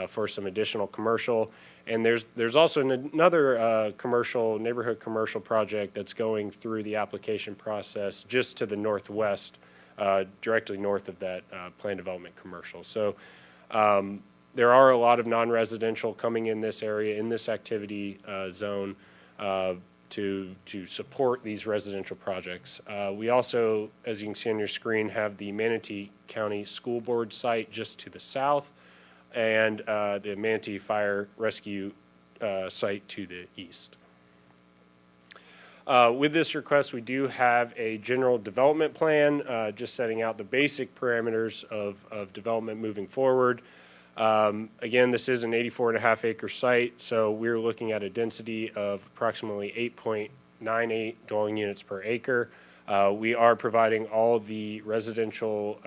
D: for some additional commercial. And there's also another commercial, neighborhood commercial project that's going through the application process just to the northwest, directly north of that planned development commercial. So there are a lot of non-residential coming in this area, in this activity zone, to support these residential projects. We also, as you can see on your screen, have the Manatee County School Board site just to the south, and the Manatee Fire Rescue site to the east. With this request, we do have a general development plan, just setting out the basic parameters of development moving forward. Again, this is an 84.5 acre site, so we're looking at a density of approximately 8.98 dwelling units per acre. We are providing all the residential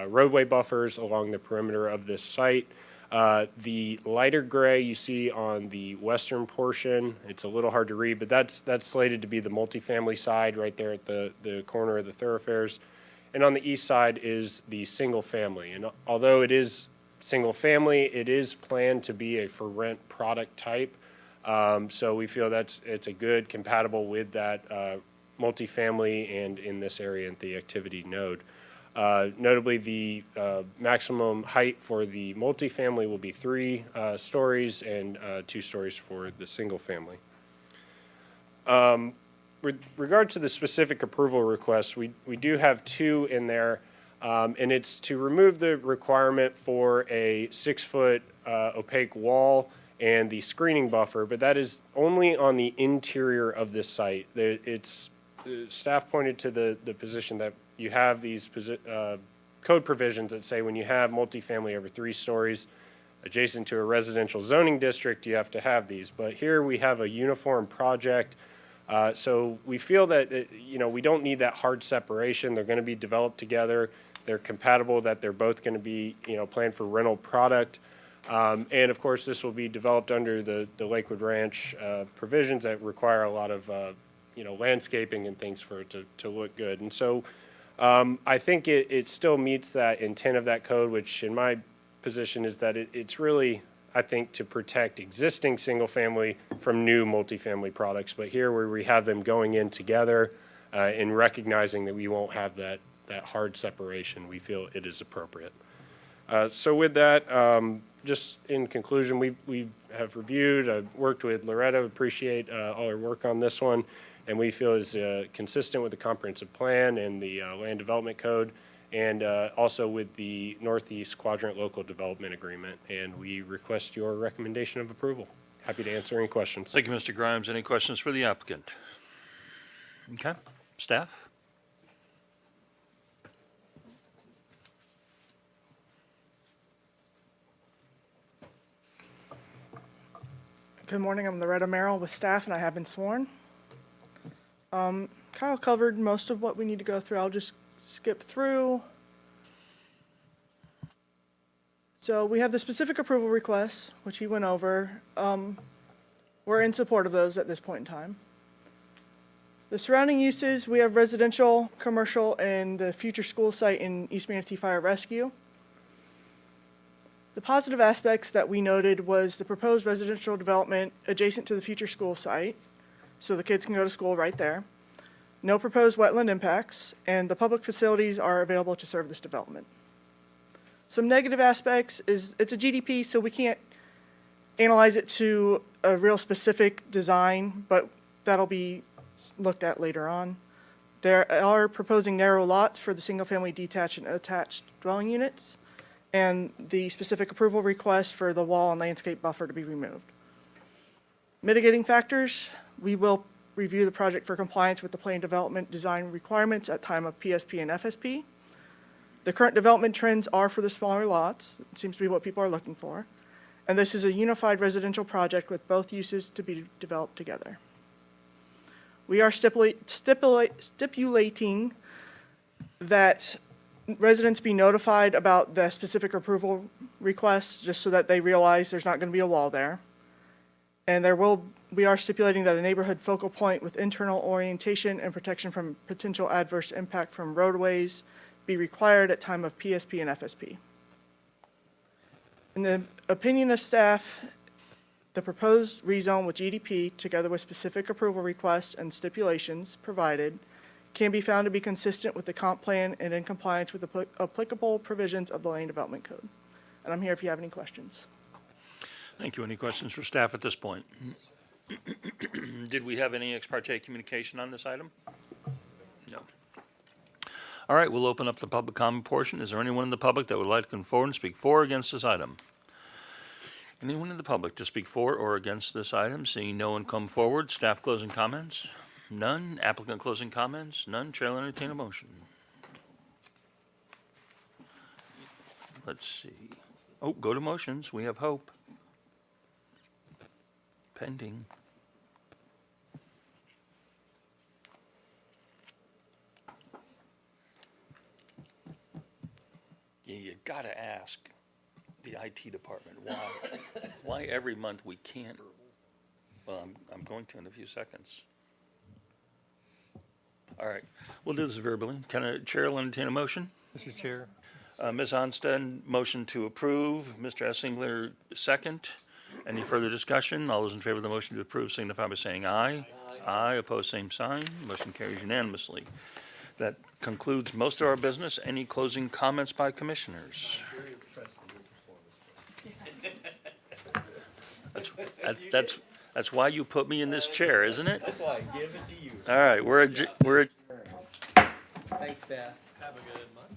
D: roadway buffers along the perimeter of this site. The lighter gray you see on the western portion, it's a little hard to read, but that's slated to be the multifamily side right there at the corner of the thoroughfares. And on the east side is the single family. And although it is single family, it is planned to be a for rent product type. So we feel it's a good compatible with that multifamily and in this area at the activity node. Notably, the maximum height for the multifamily will be 3 stories and 2 stories for the single family. With regard to the specific approval requests, we do have 2 in there, and it's to remove the requirement for a 6-foot opaque wall and the screening buffer, but that is only on the interior of this site. Staff pointed to the position that you have these code provisions that say when you have multifamily over 3 stories adjacent to a residential zoning district, you have to have these. But here we have a uniform project, so we feel that we don't need that hard separation. They're going to be developed together. They're compatible, that they're both going to be planned for rental product. And of course, this will be developed under the Lakewood Ranch provisions that require a lot of landscaping and things for it to look good. And so I think it still meets that intent of that code, which in my position is that it's really, I think, to protect existing single family from new multifamily products. But here where we have them going in together and recognizing that we won't have that hard separation, we feel it is appropriate. So with that, just in conclusion, we have reviewed, worked with Loretta, appreciate all her work on this one, and we feel is consistent with the comprehensive plan and the land development code, and also with the Northeast Quadrant Local Development Agreement, and we request your recommendation of approval. Happy to answer any questions.
A: Thank you, Mr. Grimes. Any questions for the applicant? Okay. Staff?
K: Good morning, I'm Loretta Merrill with staff, and I have been sworn. Kyle covered most of what we need to go through. I'll just skip through. So we have the specific approval requests, which he went over. We're in support of those at this point in time. The surrounding uses, we have residential, commercial, and the future school site in East Manatee Fire Rescue. The positive aspects that we noted was the proposed residential development adjacent to the future school site, so the kids can go to school right there. No proposed wetland impacts, and the public facilities are available to serve this development. Some negative aspects is it's a GDP, so we can't analyze it to a real specific design, but that'll be looked at later on. There are proposing narrow lots for the single-family detached and attached dwelling units, and the specific approval request for the wall and landscape buffer to be removed. Mitigating factors, we will review the project for compliance with the plan development design requirements at time of PSP and FSP. The current development trends are for the smaller lots. It seems to be what people are looking for. And this is a unified residential project with both uses to be developed together. We are stipulating that residents be notified about the specific approval requests, just so that they realize there's not going to be a wall there. And we are stipulating that a neighborhood focal point with internal orientation and protection from potential adverse impact from roadways be required at time of PSP and FSP. In the opinion of staff, the proposed rezone with GDP, together with specific approval requests and stipulations provided, can be found to be consistent with the comp plan and in compliance with the applicable provisions of the Land Development Code. And I'm here if you have any questions.
A: Thank you. Any questions for staff at this point? Did we have any ex parte communication on this item? No. All right, we'll open up the public comment portion. Is there anyone in the public that would like to come forward and speak for or against this item? Anyone in the public to speak for or against this item? Seeing no one come forward, staff closing comments? None. Applicant closing comments? None. Chair will entertain a motion. Let's see. Oh, go to motions. We have hope. Pending. You gotta ask the IT department why every month we can't. Well, I'm going to in a few seconds. All right, we'll do this verbally. Chair will entertain a motion?
J: Mr. Chair.
A: Ms. Onstead, motion to approve. Mr. Essingler, second. Any further discussion? All those in favor of the motion to approve signify by saying aye. Aye. Opposed, same sign. Motion carries unanimously. That concludes most of our business. Any closing comments by commissioners? That's why you put me in this chair, isn't it?
M: That's why I give it to you.
A: All right, we're
M: Thanks, Dad.
J: Have a good month.